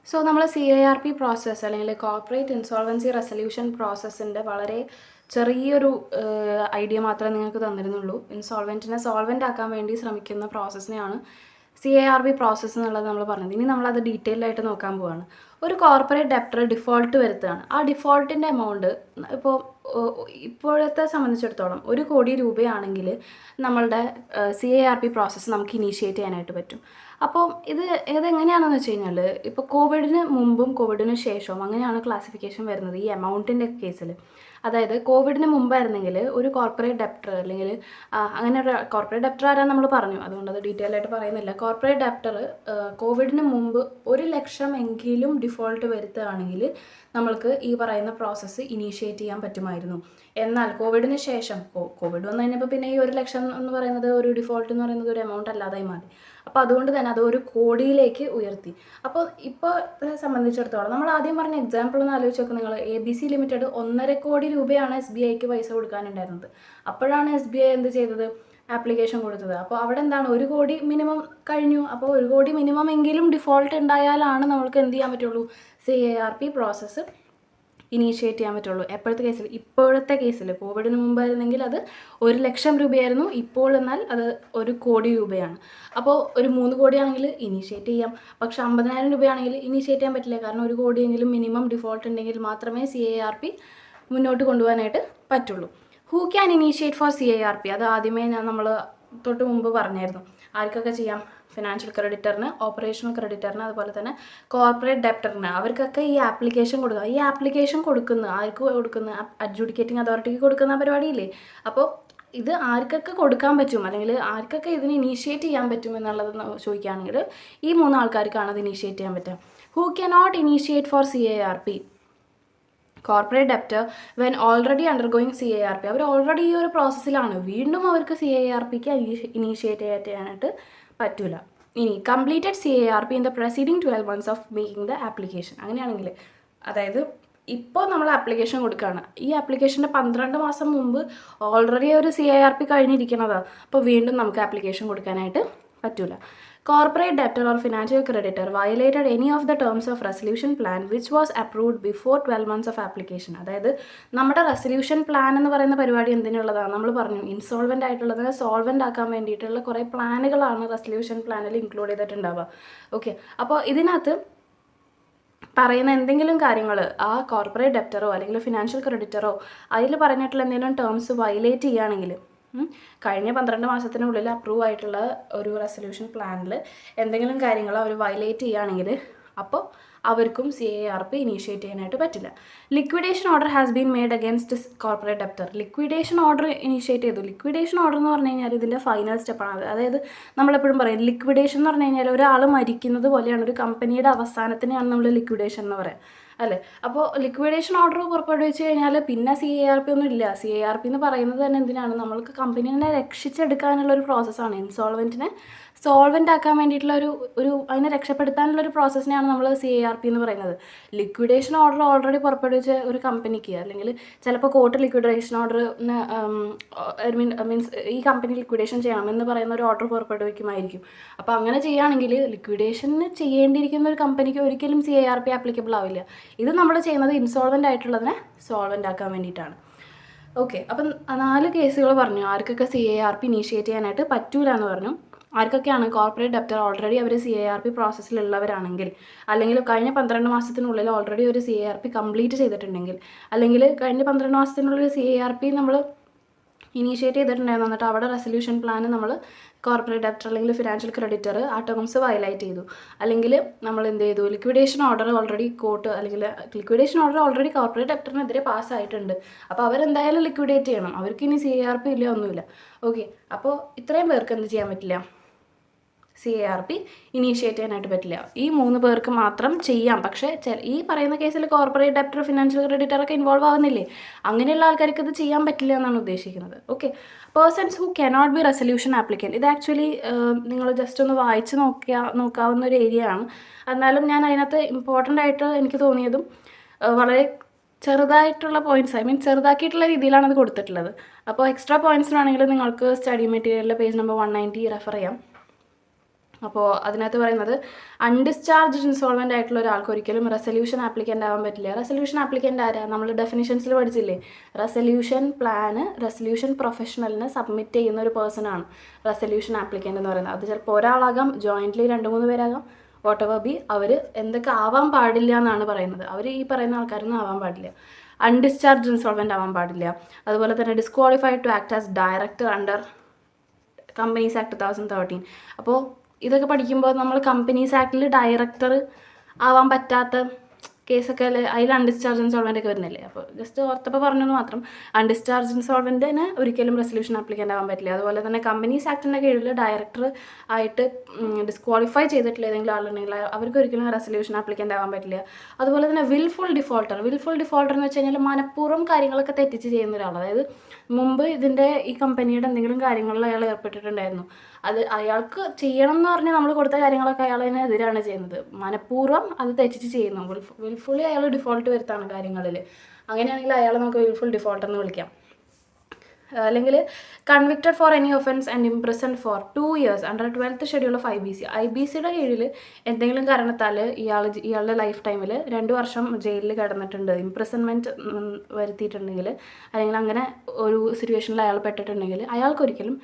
സോ നമ്മൾ CIRP പ്രോസസ്സ് അല്ലെങ്കിൽ കോർപ്പറേറ്റ് ഇൻസോൾവൻസി റെസല്യൂഷൻ പ്രോസസ്സിൻ്റെ വളരെ ചെറിയൊരു ഐഡിയ മാത്രമേ നിങ്ങൾക്ക് തന്നിരുന്നുള്ളൂ. ഇൻസോൾവൻറ്റിനെ സോൾവൻ്റ് ആക്കാൻ വേണ്ടി ശ്രമിക്കുന്ന പ്രോസസ്സിനെയാണ് CIRP പ്രോസസ്സ് എന്നുള്ളത് നമ്മൾ പറഞ്ഞത്. ഇനി നമ്മളത് ഡീറ്റെയിൽ ആയിട്ട് നോക്കാൻ പോവുകയാണ്. ഒരു കോർപ്പറേറ്റ് ഡെപ്റ്റർ ഡിഫോൾട്ട് വരുത്തുകയാണ്. ആ ഡിഫോൾട്ടിൻ്റെ എമൗണ്ട് ഇപ്പോഴത്തെ സംബന്ധിച്ചിടത്തോളം 1 കോടി രൂപയാണെങ്കിൽ നമ്മളുടെ CIRP പ്രോസസ്സ് നമുക്ക് ഇനീഷ്യേറ്റ് ചെയ്യാനായിട്ട് പറ്റും. അപ്പോൾ ഇതെങ്ങനെയാണെന്ന് വെച്ച് കഴിഞ്ഞാൽ ഇപ്പോൾ കോവിഡിന് മുമ്പും കോവിഡിന് ശേഷവും അങ്ങനെയാണ് ക്ലാസിഫിക്കേഷൻ വരുന്നത് ഈ എമൗണ്ടിൻ്റെ കേസിൽ. അതായത് കോവിഡിന് മുമ്പായിരുന്നെങ്കിൽ ഒരു കോർപ്പറേറ്റ് ഡെപ്റ്റർ അല്ലെങ്കിൽ അങ്ങനെ ഒരു കോർപ്പറേറ്റ് ഡെപ്റ്റർ ആരാന്ന് നമ്മൾ പറഞ്ഞു, അതുകൊണ്ട് അത് ഡീറ്റെയിൽ ആയിട്ട് പറയുന്നില്ല. കോർപ്പറേറ്റ് ഡെപ്റ്റർ കോവിഡിന് മുമ്പ് 1 ലക്ഷം എങ്കിലും ഡിഫോൾട്ട് വരുത്തുകയാണെങ്കിൽ നമ്മൾക്ക് ഈ പറയുന്ന പ്രോസസ്സ് ഇനീഷ്യേറ്റ് ചെയ്യാൻ പറ്റുമായിരുന്നു. എന്നാൽ കോവിഡിന് ശേഷം കോവിഡ് വന്നു കഴിഞ്ഞപ്പോൾ പിന്നെ ഈ 1 ലക്ഷം എന്ന് പറയുന്നത് ഒരു ഡിഫോൾട്ട് എന്ന് പറയുന്നത് ഒരു എമൗണ്ട് അല്ലാതായി മാറി. അപ്പോൾ അതുകൊണ്ട് തന്നെ അത് 1 കോടിയിലേക്ക് ഉയർത്തി. അപ്പോൾ ഇപ്പോൾ സംബന്ധിച്ചിടത്തോളം നമ്മൾ ആദ്യം പറഞ്ഞ എക്സാമ്പിൾ ഒന്ന് ആലോചിച്ച് നോക്കുക. നിങ്ങൾ ABC ലിമിറ്റഡ് 1.5 കോടി രൂപയാണ് SBIക്ക് പൈസ കൊടുക്കാനുണ്ടായിരുന്നത്. അപ്പോഴാണ് SBI എന്ത് ചെയ്തത്? ആപ്ലിക്കേഷൻ കൊടുത്തത്. അപ്പോൾ അവിടെ എന്താണ് 1 കോടി മിനിമം കഴിഞ്ഞു. അപ്പോൾ 1 കോടി മിനിമം എങ്കിലും ഡിഫോൾട്ട് ഉണ്ടായാലാണ് നമ്മൾക്ക് എന്ത് ചെയ്യാൻ പറ്റുള്ളൂ? CIRP പ്രോസസ്സ് ഇനീഷ്യേറ്റ് ചെയ്യാൻ പറ്റുള്ളൂ. ഇപ്പോഴത്തെ കേസിൽ കോവിഡിന് മുമ്പായിരുന്നെങ്കിൽ അത് 1 ലക്ഷം രൂപയായിരുന്നു. ഇപ്പോൾ എന്നാൽ അത് 1 കോടി രൂപയാണ്. അപ്പോൾ ഒരു 3 കോടിയാണെങ്കിൽ ഇനീഷ്യേറ്റ് ചെയ്യാം. പക്ഷേ 50,000 രൂപയാണെങ്കിൽ ഇനീഷ്യേറ്റ് ചെയ്യാൻ പറ്റില്ല. കാരണം 1 കോടിയെങ്കിലും മിനിമം ഡിഫോൾട്ട് ഉണ്ടെങ്കിൽ മാത്രമേ CIRP മുന്നോട്ട് കൊണ്ടുപോകാനായിട്ട് പറ്റുള്ളൂ. Who can initiate for CIRP? അത് ആദ്യമേ നമ്മൾ തൊട്ട് മുമ്പ് പറഞ്ഞായിരുന്നു. ആർക്കൊക്കെ ചെയ്യാം? ഫിനാൻഷ്യൽ ക്രെഡിറ്ററിന്, ഓപ്പറേഷണൽ ക്രെഡിറ്ററിന്, അതുപോലെ തന്നെ കോർപ്പറേറ്റ് ഡെപ്റ്ററിന്, അവർക്കൊക്കെ ഈ ആപ്ലിക്കേഷൻ കൊടുക്കുക. ഈ ആപ്ലിക്കേഷൻ ആർക്ക് കൊടുക്കുന്ന? അഡ്ജുഡിക്കേറ്റിംഗ് അതോറിറ്റിക്ക് കൊടുക്കുന്ന പരിപാടിയില്ലേ? അപ്പോൾ ഇത് ആർക്കൊക്കെ കൊടുക്കാൻ പറ്റും അല്ലെങ്കിൽ ആർക്കൊക്കെ ഇതിന് ഇനീഷ്യേറ്റ് ചെയ്യാൻ പറ്റും എന്നുള്ളത് ചോദിക്കുകയാണെങ്കിൽ ഈ 3 ആൾക്കാർക്കാണ് അത് ഇനീഷ്യേറ്റ് ചെയ്യാൻ പറ്റുക. Who cannot initiate for CIRP? Corporate debtor when already undergoing CIRP. അവർ ഓൾറെഡി ഈ ഒരു പ്രോസസ്സിലാണ്. വീണ്ടും അവർക്ക് CIRPക്ക് ഇനീഷ്യേറ്റ് ചെയ്യാനായിട്ട് പറ്റില്ല. ഇനി completed CIRP in the proceeding 12 months of making the application. അങ്ങനെയാണെങ്കിൽ അതായത് ഇപ്പോൾ നമ്മൾ ആപ്ലിക്കേഷൻ കൊടുക്കുകയാണ്, ഈ ആപ്ലിക്കേഷൻ്റെ 12 മാസം മുമ്പ് ഓൾറെഡി ഒരു CIRP കഴിഞ്ഞിരിക്കുന്നതാണ്. അപ്പോൾ വീണ്ടും നമുക്ക് ആപ്ലിക്കേഷൻ കൊടുക്കാനായിട്ട് പറ്റില്ല. Corporate debtor or financial creditor violated any of the terms of resolution plan which was approved before 12 months of application. അതായത് നമ്മുടെ റെസൊല്യൂഷൻ പ്ലാൻ എന്ന് പറയുന്ന പരിപാടി എന്തിനുള്ളതാണ്? നമ്മൾ പറഞ്ഞു ഇൻസോൾവെൻ്റ് ആയിട്ടുള്ളതിനെ സോൾവെൻ്റ് ആക്കാൻ വേണ്ടിയിട്ടുള്ള കുറേ പ്ലാനുകളാണ് റെസൊല്യൂഷൻ പ്ലാനിൽ ഇൻക്ലൂഡ് ചെയ്തിട്ടുണ്ടാവുക. ഓക്കെ, അപ്പോൾ ഇതിനകത്ത് പറയുന്ന എന്തെങ്കിലും കാര്യങ്ങൾ ആ കോർപ്പറേറ്റ് ഡെപ്റ്ററോ അല്ലെങ്കിൽ ഫിനാൻഷ്യൽ ക്രെഡിറ്ററോ അതിൽ പറഞ്ഞിട്ടുള്ള എന്തെങ്കിലും ടേംസ് വയലേറ്റ് ചെയ്യുകയാണെങ്കിൽ, കഴിഞ്ഞ 12 മാസത്തിനുള്ളിൽ അപ്രൂവ് ആയിട്ടുള്ള ഒരു റെസൊല്യൂഷൻ പ്ലാനിൽ എന്തെങ്കിലും കാര്യങ്ങൾ അവർ വയലേറ്റ് ചെയ്യുകയാണെങ്കിൽ അപ്പോൾ അവർക്കും CIRP ഇനീഷ്യേറ്റ് ചെയ്യാനായിട്ട് പറ്റില്ല. Liquidation order has been made against corporate debtor. Liquidation order initiate ചെയ്തു. ലിക്വിഡേഷൻ ഓർഡർ എന്ന് പറഞ്ഞു കഴിഞ്ഞാൽ ഇതിൻ്റെ ഫൈനൽ സ്റ്റെപ്പാണ്. അതായത് നമ്മളെപ്പോഴും പറയും ലിക്വിഡേഷൻ എന്ന് പറഞ്ഞു കഴിഞ്ഞാൽ ഒരാൾ മരിക്കുന്നത് പോലെയാണ്, ഒരു കമ്പനിയുടെ അവസാനത്തിനെയാണ് നമ്മൾ ലിക്വിഡേഷൻ എന്ന് പറയുക അല്ലേ. അപ്പോൾ ലിക്വിഡേഷൻ ഓർഡർ പുറപ്പെടുവിച്ച് കഴിഞ്ഞാൽ പിന്നെ CIRP ഒന്നും ഇല്ല. CIRP എന്ന് പറയുന്നത് തന്നെ എന്തിനാണ്? നമ്മൾക്ക് കമ്പനീനെ രക്ഷിച്ചെടുക്കാനുള്ള ഒരു പ്രോസസ്സാണ്. ഇൻസോൾവെൻറ്റിനെ സോൾവെൻ്റ് ആക്കാൻ വേണ്ടിയിട്ടുള്ള അതിനെ രക്ഷപ്പെടുത്താനുള്ള ഒരു പ്രോസസ്സിനെയാണ് നമ്മൾ CIRP എന്ന് പറയുന്നത്. ലിക്വിഡേഷൻ ഓർഡർ ഓൾറെഡി പുറപ്പെടുവിച്ച ഒരു കമ്പനിക്ക്, അല്ലെങ്കിൽ ചിലപ്പോൾ കോർട്ട് ലിക്വിഡേഷൻ ഓർഡറിന് മീൻസ് ഈ കമ്പനി ലിക്വിഡേഷൻ ചെയ്യണമെന്ന് പറയുന്ന ഒരു ഓർഡർ പുറപ്പെടുവിക്കുമായിരിക്കും. അപ്പോൾ അങ്ങനെ ചെയ്യുകയാണെങ്കിൽ ലിക്വിഡേഷന് ചെയ്യേണ്ടിയിരിക്കുന്ന ഒരു കമ്പനിക്ക് ഒരിക്കലും CIRP ആപ്ലിക്കബിൾ ആവില്ല. ഇത് നമ്മൾ ചെയ്യുന്നത് ഇൻസോൾവെൻ്റ് ആയിട്ടുള്ളതിനെ സോൾവെൻ്റ് ആക്കാൻ വേണ്ടിയിട്ടാണ്. ഓക്കെ, അപ്പം 4 കേസുകൾ പറഞ്ഞു ആർക്കൊക്കെ CIRP ഇനീഷ്യേറ്റ് ചെയ്യാനായിട്ട് പറ്റൂല എന്ന് പറഞ്ഞു. ആർക്കൊക്കെയാണ്? കോർപ്പറേറ്റ് ഡെപ്റ്റർ ഓൾറെഡി അവർ CIRP പ്രോസസ്സിലുള്ളവരാണെങ്കിൽ, അല്ലെങ്കിൽ കഴിഞ്ഞ 12 മാസത്തിനുള്ളിൽ ഓൾറെഡി ഒരു CIRP കംപ്ലീറ്റ് ചെയ്തിട്ടുണ്ടെങ്കിൽ, അല്ലെങ്കിൽ കഴിഞ്ഞ 12 മാസത്തിനുള്ളിൽ CIRP നമ്മൾ ഇനീഷ്യേറ്റ് ചെയ്തിട്ടുണ്ടായിരുന്നു, എന്നിട്ട് അവിടെ റെസൊല്യൂഷൻ പ്ലാൻ നമ്മൾ കോർപ്പറേറ്റ് ഡെപ്റ്റർ അല്ലെങ്കിൽ ഫിനാൻഷ്യൽ ക്രെഡിറ്റർ ആ ടേംസ് വയലേറ്റ് ചെയ്തു, അല്ലെങ്കിൽ നമ്മൾ എന്ത് ചെയ്തു? ലിക്വിഡേഷൻ ഓർഡർ ഓൾറെഡി കോർട്ട് അല്ലെങ്കിൽ ലിക്വിഡേഷൻ ഓർഡർ ഓൾറെഡി കോർപ്പറേറ്റ് ഡെപ്റ്ററിനെതിരെ പാസ്സായിട്ടുണ്ട്. അപ്പോൾ അവരെന്തായാലും ലിക്വിഡേറ്റ് ചെയ്യണം, അവർക്ക് ഇനി CIRP ഇല്ല, ഒന്നുമില്ല. ഓക്കെ, അപ്പോൾ ഇത്രയും പേർക്ക് എന്ത് ചെയ്യാൻ പറ്റില്ല? CIRP ഇനീഷ്യേറ്റ് ചെയ്യാനായിട്ട് പറ്റില്ല. ഈ 3 പേർക്ക് മാത്രം ചെയ്യാം. പക്ഷേ ഈ പറയുന്ന കേസിൽ കോർപ്പറേറ്റ് ഡെപ്റ്റർ ഫിനാൻഷ്യൽ ക്രെഡിറ്ററൊക്കെ ഇൻവോൾവ് ആവുന്നില്ലേ, അങ്ങനെയുള്ള ആൾക്കാർക്ക് ഇത് ചെയ്യാൻ പറ്റില്ല എന്നാണ് ഉദ്ദേശിക്കുന്നത്. Okay, persons who cannot be resolution applicant. ഇത് ആക്ച്വലി നിങ്ങൾ ജസ്റ്റ് ഒന്ന് വായിച്ച് നോക്കാവുന്ന ഒരു ഏരിയ ആണ്. എന്നാലും ഞാൻ അതിനകത്ത് ഇമ്പോർട്ടൻ്റ് ആയിട്ട് എനിക്ക് തോന്നിയതും വളരെ ചെറുതായിട്ടുള്ള പോയിൻറ്റ്സ്, ചെറുതാക്കിയിട്ടുള്ള രീതിയിലാണ് അത് കൊടുത്തിട്ടുള്ളത്. അപ്പോൾ എക്സ്ട്രാ പോയിൻറ്റ്സിനാണെങ്കിൽ നിങ്ങൾക്ക് സ്റ്റഡി മെറ്റീരിയലിലെ പേജ് നമ്പർ 190 റെഫർ ചെയ്യാം. അപ്പോൾ അതിനകത്ത് പറയുന്നത് അൺഡിസ്ചാർജ്ഡ് ഇൻസോൾവെൻ്റ് ആയിട്ടുള്ള ഒരാൾക്ക് ഒരിക്കലും റെസൊല്യൂഷൻ ആപ്ലിക്കൻ്റ് ആവാൻ പറ്റില്ല. റെസൊല്യൂഷൻ ആപ്ലിക്കൻ്റ് ആരാ? നമ്മൾ ഡെഫിനിഷൻസിൽ പഠിച്ചില്ലേ, റെസൊല്യൂഷൻ പ്ലാന് റെസൊല്യൂഷൻ പ്രൊഫഷണലിന് സബ്മിറ്റ് ചെയ്യുന്ന ഒരു പേഴ്സണാണ് റെസൊല്യൂഷൻ ആപ്ലിക്കൻ്റ് എന്ന് പറയുന്നത്. അത് ചിലപ്പോൾ ഒരാളാകാം, ജോയിൻ്റ്ലി 2-3 പേരാകാം, വാട്ട് എവർ ബി. അവർ എന്തൊക്കെ ആവാൻ പാടില്ല എന്നാണ് പറയുന്നത്. അവർ ഈ പറയുന്ന ആൾക്കാരൊന്നും ആവാൻ പാടില്ല. അൺഡിസ്ചാർജ്ഡ് ഇൻസോൾവെൻ്റ് ആവാൻ പാടില്ല. അതുപോലെ തന്നെ disqualified to act as director under companies act 2013. അപ്പോൾ ഇതൊക്കെ പഠിക്കുമ്പോൾ നമ്മൾ കമ്പനീസ് ആക്ടിൽ ഡയറക്ടർ ആവാൻ പറ്റാത്ത കേസൊക്കെ അതിൽ അൺഡിസ്ചാർജ് ഇൻസോൾവെൻ്റ് ഒക്കെ വരുന്നില്ലേ. അപ്പോൾ ജസ്റ്റ് ഓർത്തപ്പോൾ പറഞ്ഞെന്ന് മാത്രം. അൺഡിസ്ചാർജ് ഇൻസോൾവെൻറ്റിന് ഒരിക്കലും റെസൊല്യൂഷൻ ആപ്ലിക്കൻ്റ് ആവാൻ പറ്റില്ല. അതുപോലെ തന്നെ കമ്പനീസ് ആക്ടിൻ്റെ കീഴിൽ ഡയറക്ടർ ആയിട്ട് ഡിസ്ക്വാളിഫൈ ചെയ്തിട്ടുള്ള ഏതെങ്കിലും ആളുണ്ടെങ്കിൽ അവർക്ക് ഒരിക്കലും റെസൊല്യൂഷൻ ആപ്ലിക്കൻ്റ് ആവാൻ പറ്റില്ല. അതുപോലെ തന്നെ വിൽഫുൾ ഡിഫോൾട്ടർ എന്ന് വെച്ച് കഴിഞ്ഞാൽ മനഃപൂർവ്വം കാര്യങ്ങളൊക്കെ തെറ്റിച്ച് ചെയ്യുന്ന ഒരാൾ. അതായത് മുമ്പ് ഈ കമ്പനിയുടെ എന്തെങ്കിലും കാര്യങ്ങളിൽ അയാൾ ഏർപ്പെട്ടിട്ടുണ്ടായിരുന്നു, അത് അയാൾക്ക് ചെയ്യണം എന്ന് പറഞ്ഞ് നമ്മൾ കൊടുത്ത കാര്യങ്ങളൊക്കെ അയാളതിനെതിരാണ് ചെയ്യുന്നത്. മനഃപൂർവ്വം അത് തെറ്റിച്ച് ചെയ്യുന്നു. വിൽഫുള്ളി അയാൾ ഡിഫോൾട്ട് വരുത്താണ് കാര്യങ്ങളിൽ. അങ്ങനെയാണെങ്കിൽ അയാളെ നമുക്ക് വിൽഫുൾ ഡിഫോൾട്ടർ എന്ന് വിളിക്കാം. അല്ലെങ്കിൽ convicted for any offence and imprison for 2 years under 12th schedule of IBCയുടെ കീഴിൽ എന്തെങ്കിലും കാരണത്താൽ ഇയാളുടെ ലൈഫ് ടൈമിൽ 2 വർഷം ജയിലിൽ കിടന്നിട്ടുണ്ട്, ഇംപ്രിസൺമെൻറ്റ് വരുത്തിയിട്ടുണ്ടെങ്കിൽ, അല്ലെങ്കിൽ അങ്ങനെ ഒരു സിറ്റുവേഷനിൽ അയാൾ പെട്ടിട്ടുണ്ടെങ്കിൽ അയാൾക്കൊരിക്കലും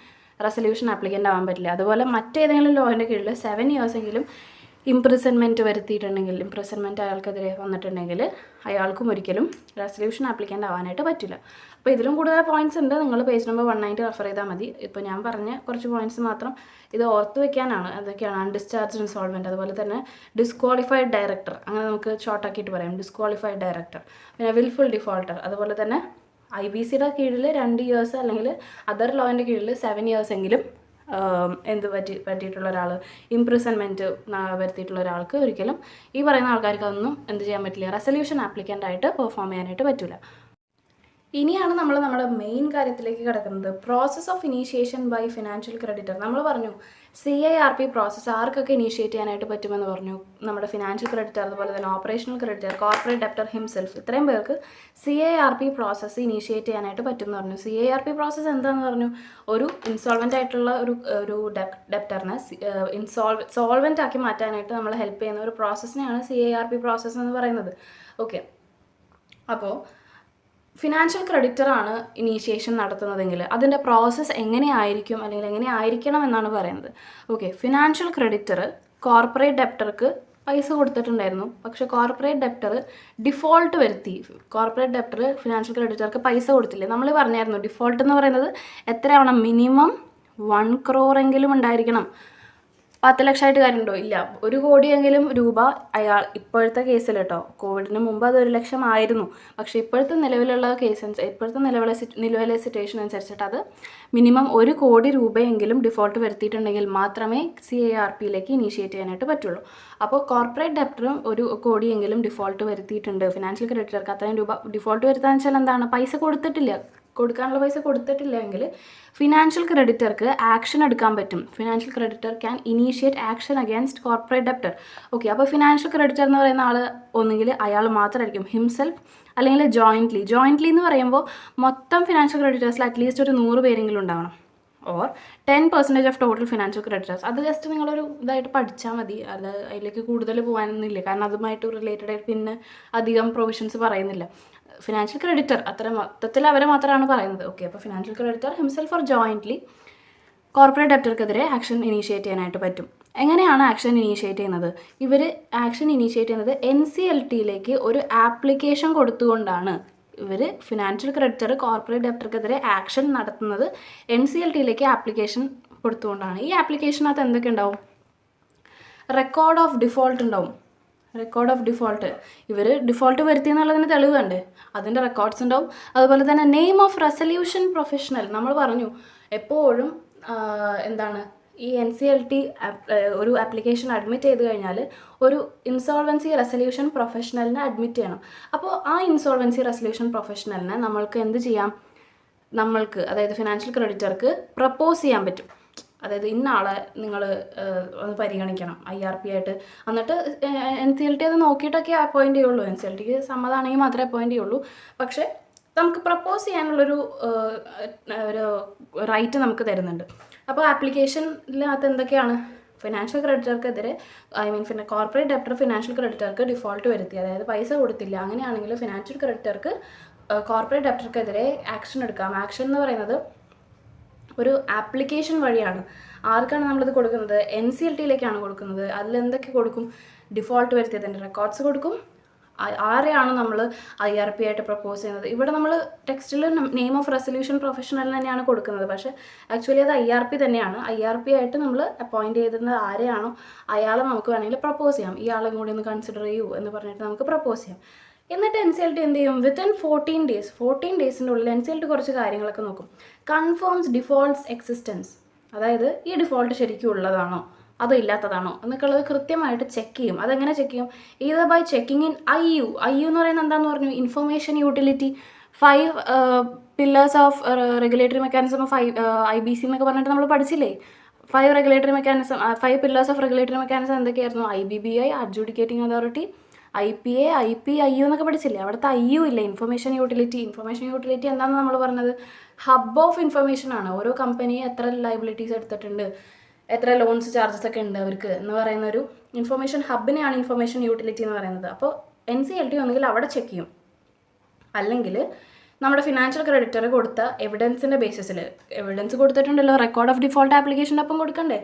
റെസൊല്യൂഷൻ ആപ്ലിക്കൻ്റ് ആവാൻ പറ്റില്ല. അതുപോലെ മറ്റേതെങ്കിലും ലോൻ്റെ കീഴിൽ 7 years എങ്കിലും ഇംപ്രിസൺമെൻറ്റ് വരുത്തിയിട്ടുണ്ടെങ്കിൽ, ഇംപ്രിസൺമെൻറ്റ് അയാൾക്കെതിരെ വന്നിട്ടുണ്ടെങ്കിൽ അയാൾക്കും ഒരിക്കലും റെസൊല്യൂഷൻ ആപ്ലിക്കൻ്റ് ആവാനായിട്ട് പറ്റില്ല. അപ്പോൾ ഇതിലും കൂടുതൽ പോയിൻറ്റ്സ് ഉണ്ട്. നിങ്ങൾ പേജ് നമ്പർ 190 റെഫർ ചെയ്താൽ മതി. ഇപ്പോൾ ഞാൻ പറഞ്ഞ കുറച്ച് പോയിൻറ്റ്സ് മാത്രം ഇത് ഓർത്ത് വെക്കാനാണ്. അതൊക്കെയാണ് അൺഡിസ്ചാർജ്ഡ് ഇൻസോൾവെൻറ്റ്, അതുപോലെ തന്നെ ഡിസ്ക്വാളിഫൈഡ് ഡയറക്ടർ, അങ്ങനെ നമുക്ക് ഷോർട്ടാക്കിയിട്ട് പറയാം, ഡിസ്ക്വാളിഫൈഡ് ഡയറക്ടർ, പിന്നെ വിൽഫുൾ ഡിഫോൾട്ടർ, അതുപോലെ തന്നെ IBCയുടെ കീഴിൽ 2 years അല്ലെങ്കിൽ അതർ ലോൻ്റെ കീഴിൽ 7 years എങ്കിലും പറ്റിയിട്ടുള്ള ഒരാൾ, ഇംപ്രിസൺമെൻറ്റ് വരുത്തിയിട്ടുള്ള ഒരാൾക്ക് ഒരിക്കലും ഈ പറയുന്ന ആൾക്കാർക്ക് അതൊന്നും എന്ത് ചെയ്യാൻ പറ്റില്ല, റെസൊല്യൂഷൻ ആപ്ലിക്കൻ്റ് ആയിട്ട് പെർഫോം ചെയ്യാനായിട്ട് പറ്റില്ല. ഇനിയാണ് നമ്മൾ നമ്മുടെ മെയിൻ കാര്യത്തിലേക്ക് കിടക്കുന്നത്. Process of initiation by financial creditor. നമ്മൾ പറഞ്ഞു CIRP പ്രോസസ്സ് ആർക്കൊക്കെ ഇനീഷ്യേറ്റ് ചെയ്യാനായിട്ട് പറ്റുമെന്ന് പറഞ്ഞു. നമ്മുടെ ഫിനാൻഷ്യൽ ക്രെഡിറ്റർ, അതുപോലെ തന്നെ operational creditor, corporate debtor himself, ഇത്രയും പേർക്ക് CIRP പ്രോസസ്സ് ഇനീഷ്യേറ്റ് ചെയ്യാനായിട്ട് പറ്റുമെന്ന് പറഞ്ഞു. CIRP പ്രോസസ്സ് എന്താണെന്ന് പറഞ്ഞു? ഒരു ഇൻസോൾവെൻ്റ് ആയിട്ടുള്ള ഒരു ഡെപ്റ്ററിനെ സോൾവെൻ്റ് ആക്കി മാറ്റാനായിട്ട് നമ്മൾ ഹെൽപ്പ് ചെയ്യുന്ന ഒരു പ്രോസസ്സിനെയാണ് CIRP പ്രോസസ്സ് എന്ന് പറയുന്നത്. ഓക്കെ, അപ്പോൾ ഫിനാൻഷ്യൽ ക്രെഡിറ്ററാണ് ഇനീഷ്യേഷൻ നടത്തുന്നതെങ്കിൽ അതിൻ്റെ പ്രോസസ്സ് എങ്ങനെയായിരിക്കും അല്ലെങ്കിൽ എങ്ങനെ ആയിരിക്കണം എന്നാണ് പറയുന്നത്. ഓക്കെ, ഫിനാൻഷ്യൽ ക്രെഡിറ്റർ കോർപ്പറേറ്റ് ഡെപ്റ്റർക്ക് പൈസ കൊടുത്തിട്ടുണ്ടായിരുന്നു, പക്ഷെ കോർപ്പറേറ്റ് ഡെപ്റ്റർ ഡിഫോൾട്ട് വരുത്തി. കോർപ്പറേറ്റ് ഡെപ്റ്റർ ഫിനാൻഷ്യൽ ക്രെഡിറ്റർക്ക് പൈസ കൊടുത്തില്ലേ? നമ്മൾ പറഞ്ഞായിരുന്നു ഡിഫോൾട്ട് എന്ന് പറയുന്നത് എത്രയാവണം? മിനിമം 1 crore എങ്കിലും ഉണ്ടായിരിക്കണം. 10 ലക്ഷമായിട്ട് കാര്യമുണ്ടോ? ഇല്ല. 1 കോടിയെങ്കിലും രൂപ അയാൾ ഇപ്പോഴത്തെ കേസിൽ കേട്ടോ, കോവിഡിന് മുമ്പ് അത് 1 ലക്ഷം ആയിരുന്നു, പക്ഷേ ഇപ്പോഴത്തെ നിലവിലുള്ള നിലവിലെ സിറ്റുവേഷൻ അനുസരിച്ചിട്ട് അത് മിനിമം 1 കോടി രൂപയെങ്കിലും ഡിഫോൾട്ട് വരുത്തിയിട്ടുണ്ടെങ്കിൽ മാത്രമേ CIRPയിലേക്ക് ഇനീഷ്യേറ്റ് ചെയ്യാനായിട്ട് പറ്റുള്ളൂ. അപ്പോൾ കോർപ്പറേറ്റ് ഡെപ്റ്ററും 1 കോടിയെങ്കിലും ഡിഫോൾട്ട് വരുത്തിയിട്ടുണ്ട്. ഫിനാൻഷ്യൽ ക്രെഡിറ്റർക്ക് അത്രയും രൂപ ഡിഫോൾട്ട് വരുത്താന്ന് വെച്ചാൽ എന്താണ്? പൈസ കൊടുക്കാനുള്ള പൈസ കൊടുത്തിട്ടില്ലെങ്കിൽ ഫിനാൻഷ്യൽ ക്രെഡിറ്റർക്ക് ആക്ഷൻ എടുക്കാൻ പറ്റും. Financial creditor can initiate action against corporate debtor. Okay, അപ്പോൾ ഫിനാൻഷ്യൽ ക്രെഡിറ്റർ എന്ന് പറയുന്ന ആൾ ഒന്നുകിൽ അയാൾ മാത്രമായിരിക്കും, ഹിംസെൽഫ്, അല്ലെങ്കിൽ ജോയിൻ്റ്ലി എന്ന് പറയുമ്പോൾ മൊത്തം ഫിനാൻഷ്യൽ ക്രെഡിറ്റേഴ്സിൽ അറ്റ്ലീസ്റ്റ് ഒരു 100 പേരെങ്കിലും ഉണ്ടാവണം, or 10% of total financial creditors. അത് ജസ്റ്റ് നിങ്ങളൊരു ഇതായിട്ട് പഠിച്ചാൽ മതി. അത് അതിലേക്ക് കൂടുതൽ പോകാനൊന്നുമില്ല, കാരണം അതുമായിട്ട് റിലേറ്റഡ് ആയിട്ട് പിന്നെ അധികം പ്രൊവിഷൻസ് പറയുന്നില്ല. ഫിനാൻഷ്യൽ ക്രെഡിറ്റർ അത്ര മൊത്തത്തിൽ അവരെ മാത്രമാണ് പറയുന്നത്. ഓക്കെ, അപ്പോൾ financial creditor himself or jointly corporate ഡെപ്റ്റർക്കെതിരെ ആക്ഷൻ ഇനീഷ്യേറ്റ് ചെയ്യാനായിട്ട് പറ്റും. എങ്ങനെയാണ് ആക്ഷൻ ഇനീഷ്യേറ്റ് ചെയ്യുന്നത്? ഇവർ ആക്ഷൻ ഇനീഷ്യേറ്റ് ചെയ്യുന്നത് NCLTയിലേക്ക് ഒരു ആപ്ലിക്കേഷൻ കൊടുത്തുകൊണ്ടാണ്. ഇവർ ഫിനാൻഷ്യൽ ക്രെഡിറ്റർ കോർപ്പറേറ്റ് ഡെപ്റ്റർക്കെതിരെ ആക്ഷൻ നടത്തുന്നത് NCLTയിലേക്ക് ആപ്ലിക്കേഷൻ കൊടുത്തുകൊണ്ടാണ്. ഈ ആപ്ലിക്കേഷനകത്ത് എന്തൊക്കെ ഉണ്ടാവും? റെക്കോർഡ് ഓഫ് ഡിഫോൾട്ട് ഉണ്ടാവും. റെക്കോർഡ് ഓഫ് ഡിഫോൾട്ട്, ഇവർ ഡിഫോൾട്ട് വരുത്തി എന്നുള്ളതിന് തെളിവ് കണ്ടേ, അതിൻ്റെ റെക്കോർഡ്സ് ഉണ്ടാവും. അതുപോലെ തന്നെ നെയിം ഓഫ് റെസൊല്യൂഷൻ പ്രൊഫഷണൽ. നമ്മൾ പറഞ്ഞു എപ്പോഴും എന്താണ്, ഈ NCLT ഒരു ആപ്ലിക്കേഷൻ അഡ്മിറ്റ് ചെയ്ത് കഴിഞ്ഞാൽ ഒരു ഇൻസോൾവൻസി റെസൊല്യൂഷൻ പ്രൊഫഷണലിനെ അഡ്മിറ്റ് ചെയ്യണം. അപ്പോൾ ആ ഇൻസോൾവൻസി റെസൊല്യൂഷൻ പ്രൊഫഷണലിനെ നമ്മൾക്ക് എന്ത് ചെയ്യാം? അതായത് ഫിനാൻഷ്യൽ ക്രെഡിറ്റർക്ക് പ്രപ്പോസ് ചെയ്യാൻ പറ്റും. അതായത് ഇന്ന ആളെ നിങ്ങൾ ഒന്ന് പരിഗണിക്കണം IRP ആയിട്ട്. എന്നിട്ട് NCLT അത് നോക്കിയിട്ടൊക്കെ അപ്പോയിൻറ്റ് ചെയ്യുള്ളൂ. NCLTക്ക് സമ്മതമാണെങ്കിൽ മാത്രമേ അപ്പോയിൻറ്റ് ചെയ്യുള്ളൂ. പക്ഷേ നമുക്ക് പ്രപ്പോസ് ചെയ്യാനുള്ളൊരു ഒരു റൈറ്റ് നമുക്ക് തരുന്നുണ്ട്. അപ്പോൾ ആപ്ലിക്കേഷനിനകത്ത് എന്തൊക്കെയാണ്? ഫിനാൻഷ്യൽ ക്രെഡിറ്റർക്കെതിരെ കോർപ്പറേറ്റ് ഡെപ്റ്റർ ഫിനാൻഷ്യൽ ക്രെഡിറ്റർക്ക് ഡിഫോൾട്ട് വരുത്തി, അതായത് പൈസ കൊടുത്തില്ല, അങ്ങനെയാണെങ്കിൽ ഫിനാൻഷ്യൽ ക്രെഡിറ്റർക്ക് കോർപ്പറേറ്റ് ഡെപ്റ്റർക്കെതിരെ ആക്ഷൻ എടുക്കാം. ആക്ഷൻ എന്ന് പറയുന്നത് ഒരു ആപ്ലിക്കേഷൻ വഴിയാണ്. ആർക്കാണ് നമ്മളിത് കൊടുക്കുന്നത്? NCLTയിലേക്കാണ് കൊടുക്കുന്നത്. അതിലെന്തൊക്കെ കൊടുക്കും? ഡിഫോൾട്ട് വരുത്തിയതിൻ്റെ റെക്കോർഡ്സ് കൊടുക്കും. ആരെയാണ് നമ്മൾ IRP ആയിട്ട് പ്രപ്പോസ് ചെയ്യുന്നത്? ഇവിടെ നമ്മൾ ടെക്സ്റ്റിൽ നെയിം ഓഫ് റെസൊല്യൂഷൻ പ്രൊഫഷണൽ തന്നെയാണ് കൊടുക്കുന്നത്, പക്ഷേ ആക്ച്വലി അത് IRP തന്നെയാണ്. IRP ആയിട്ട് നമ്മൾ അപ്പോയിൻറ്റ് ചെയ്തിരുന്നത് ആരെയാണോ അയാളെ നമുക്ക് വേണമെങ്കിൽ പ്രപ്പോസ് ചെയ്യാം. ഇയാളെ കൂടി ഒന്ന് കൺസിഡർ ചെയ്യൂ എന്ന് പറഞ്ഞിട്ട് നമുക്ക് പ്രപ്പോസ് ചെയ്യാം. എന്നിട്ട് NCLT എന്ത് ചെയ്യും? വിത്തിൻ 14 ഡേയ്സിൻ്റെ ഉള്ളിൽ NCLT കുറച്ച് കാര്യങ്ങളൊക്കെ നോക്കും. കൺഫേംസ് ഡിഫോൾട്ട്സ് എക്സിസ്റ്റൻസ്, അതായത് ഈ ഡിഫോൾട്ട് ശരിക്കും ഉള്ളതാണോ അതോ ഇല്ലാത്തതാണോ എന്നൊക്കെയുള്ളത് കൃത്യമായിട്ട് ചെക്ക് ചെയ്യും. അതെങ്ങനെ ചെക്ക് ചെയ്യും? Either by checking in IU എന്ന് പറയുന്നത് എന്താണെന്ന് പറഞ്ഞു? Information utility. 5 pillars of regulatory mechanism ഓഫ് IBC എന്നൊക്കെ പറഞ്ഞിട്ട് നമ്മൾ പഠിച്ചില്ലേ? 5 regulatory mechanism, 5 pillars of regulatory mechanism എന്തൊക്കെയായിരുന്നു? IBBI, adjudicating authority, IPA, IP, IU എന്നൊക്കെ പഠിച്ചില്ലേ? അവിടുത്തെ IU ഇല്ലേ, ഇൻഫർമേഷൻ യൂട്ടിലിറ്റി. എന്താണെന്ന് നമ്മൾ പറഞ്ഞത്? ഹബ് ഓഫ് ഇൻഫർമേഷൻ ആണ്. ഓരോ കമ്പനി എത്ര ലയബിലിറ്റീസ് എടുത്തിട്ടുണ്ട്, എത്ര ലോൺസ് ചാർജസ് ഒക്കെ ഉണ്ട് അവർക്ക് എന്ന് പറയുന്ന ഒരു ഇൻഫർമേഷൻ ഹബിനെയാണ് ഇൻഫർമേഷൻ യൂട്ടിലിറ്റി എന്ന് പറയുന്നത്. അപ്പോൾ NCLT ഒന്നുകിൽ അവിടെ ചെക്ക് ചെയ്യും, അല്ലെങ്കിൽ നമ്മുടെ ഫിനാൻഷ്യൽ ക്രെഡിറ്റർ കൊടുത്ത എവിഡൻസിൻ്റെ ബേസിസിൽ, എവിഡൻസ് കൊടുത്തിട്ടുണ്ടല്ലോ, റെക്കോർഡ് ഓഫ് ഡിഫോൾട്ട് ആപ്ലിക്കേഷൻ്റെ ഒപ്പം കൊടുക്കണ്ടേ,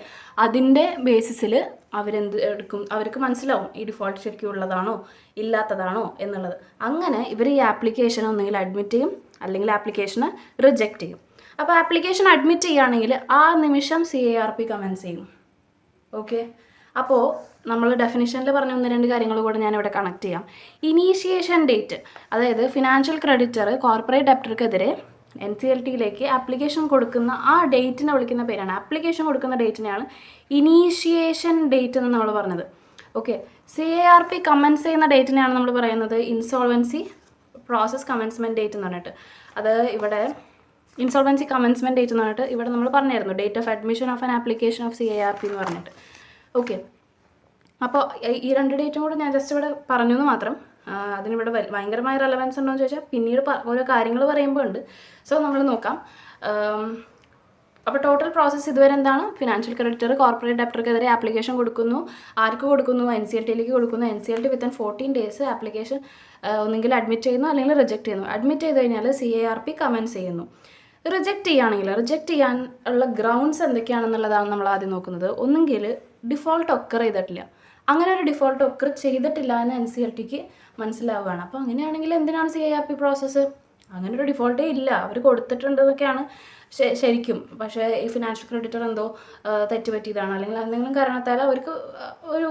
അതിൻ്റെ ബേസിസിൽ അവരെന്ത് എടുക്കും? അവർക്ക് മനസ്സിലാവും ഈ ഡിഫോൾട്ട് ശരിക്കും ഉള്ളതാണോ ഇല്ലാത്തതാണോ എന്നുള്ളത്. അങ്ങനെ ഇവർ ഈ ആപ്ലിക്കേഷൻ ഒന്നുകിൽ അഡ്മിറ്റ് ചെയ്യും, അല്ലെങ്കിൽ ആപ്ലിക്കേഷനെ റിജക്റ്റ് ചെയ്യും. അപ്പോൾ ആപ്ലിക്കേഷൻ അഡ്മിറ്റ് ചെയ്യുകയാണെങ്കിൽ ആ നിമിഷം CIRP കമൻസ് ചെയ്യും. ഓക്കെ, അപ്പോൾ നമ്മൾ ഡെഫിനിഷനിൽ പറഞ്ഞ 1-2 കാര്യങ്ങൾ കൂടെ ഞാനിവിടെ കണക്ട് ചെയ്യാം. ഇനീഷ്യേഷൻ ഡേറ്റ്, അതായത് ഫിനാൻഷ്യൽ ക്രെഡിറ്റർ കോർപ്പറേറ്റ് ഡെപ്റ്റർക്കെതിരെ NCLTയിലേക്ക് ആപ്ലിക്കേഷൻ കൊടുക്കുന്ന ആ ഡേറ്റിനെ വിളിക്കുന്ന പേരാണ്, ആപ്ലിക്കേഷൻ കൊടുക്കുന്ന ഡേറ്റിനെയാണ് ഇനീഷ്യേഷൻ ഡേറ്റ് എന്ന് നമ്മൾ പറഞ്ഞത്. ഓക്കെ, CIRP കമൻസ് ചെയ്യുന്ന ഡേറ്റിനെയാണ് നമ്മൾ പറയുന്നത് ഇൻസോൾവൻസി പ്രോസസ് കമൻസ്മെൻറ്റ് ഡേറ്റ് എന്ന് പറഞ്ഞിട്ട്. അത് ഇവിടെ ഇൻസോൾവൻസി കമൻസ്മെൻറ്റ് ഡേറ്റ് എന്ന് പറഞ്ഞിട്ട് ഇവിടെ നമ്മൾ പറഞ്ഞായിരുന്നു, date of admission of an application of CARP എന്ന് പറഞ്ഞിട്ട്. ഓക്കെ, അപ്പോൾ ഈ 2 ഡേറ്റും കൂടെ ഞാൻ ജസ്റ്റ് ഇവിടെ പറഞ്ഞു എന്ന് മാത്രം. അതിനിവിടെ ഭയങ്കരമായ റെലവൻസ് ഉണ്ടോ എന്ന് ചോദിച്ചാൽ പിന്നീട് ഓരോ കാര്യങ്ങൾ പറയുമ്പോൾ ഉണ്ട്. സോ നമ്മൾ നോക്കാം. അപ്പോൾ ടോട്ടൽ പ്രോസസ്സ് ഇതുവരെ എന്താണ്? ഫിനാൻഷ്യൽ ക്രെഡിറ്റർ കോർപ്പറേറ്റ് ഡെപ്റ്റർക്കെതിരെ ആപ്ലിക്കേഷൻ കൊടുക്കുന്നു. ആർക്ക് കൊടുക്കുന്നു? NCLT കൊടുക്കുന്നു. NCLT വിത്തിൻ 14 days ആപ്ലിക്കേഷൻ ഒന്നെങ്കിൽ അഡ്മിറ്റ് ചെയ്യുന്നു അല്ലെങ്കിൽ റിജക്റ്റ് ചെയ്യുന്നു. അഡ്മിറ്റ് ചെയ്ത് കഴിഞ്ഞാൽ CARP കമൻസ് ചെയ്യുന്നു. റിജക്റ്റ് ചെയ്യുകയാണെങ്കിൽ റിജക്റ്റ് ചെയ്യാൻ ഉള്ള ഗ്രൗണ്ട്സ് എന്തൊക്കെയാണെന്നുള്ളതാണ് നമ്മൾ ആദ്യം നോക്കുന്നത്. ഒന്നെങ്കിൽ ഡിഫോൾട്ട് ഒക്കർ ചെയ്തിട്ടില്ല. അങ്ങനെ ഒരു ഡിഫോൾട്ട് ഒക്കർ ചെയ്തിട്ടില്ല എന്ന് NCLTക്ക് മനസ്സിലാവുകയാണ്. അപ്പോൾ അങ്ങനെയാണെങ്കിൽ എന്തിനാണ് CARP പ്രോസസ്സ്? അങ്ങനെ ഒരു ഡിഫോൾട്ടേ ഇല്ല, അവർ കൊടുത്തിട്ടുണ്ടെന്നൊക്കെയാണ് ശരിക്കും. പക്ഷേ ഈ ഫിനാൻഷ്യൽ ക്രെഡിറ്റർ എന്തോ തെറ്റുപറ്റിയതാണ്, അല്ലെങ്കിൽ എന്തെങ്കിലും കാരണത്താൽ അവർക്ക് ഒരു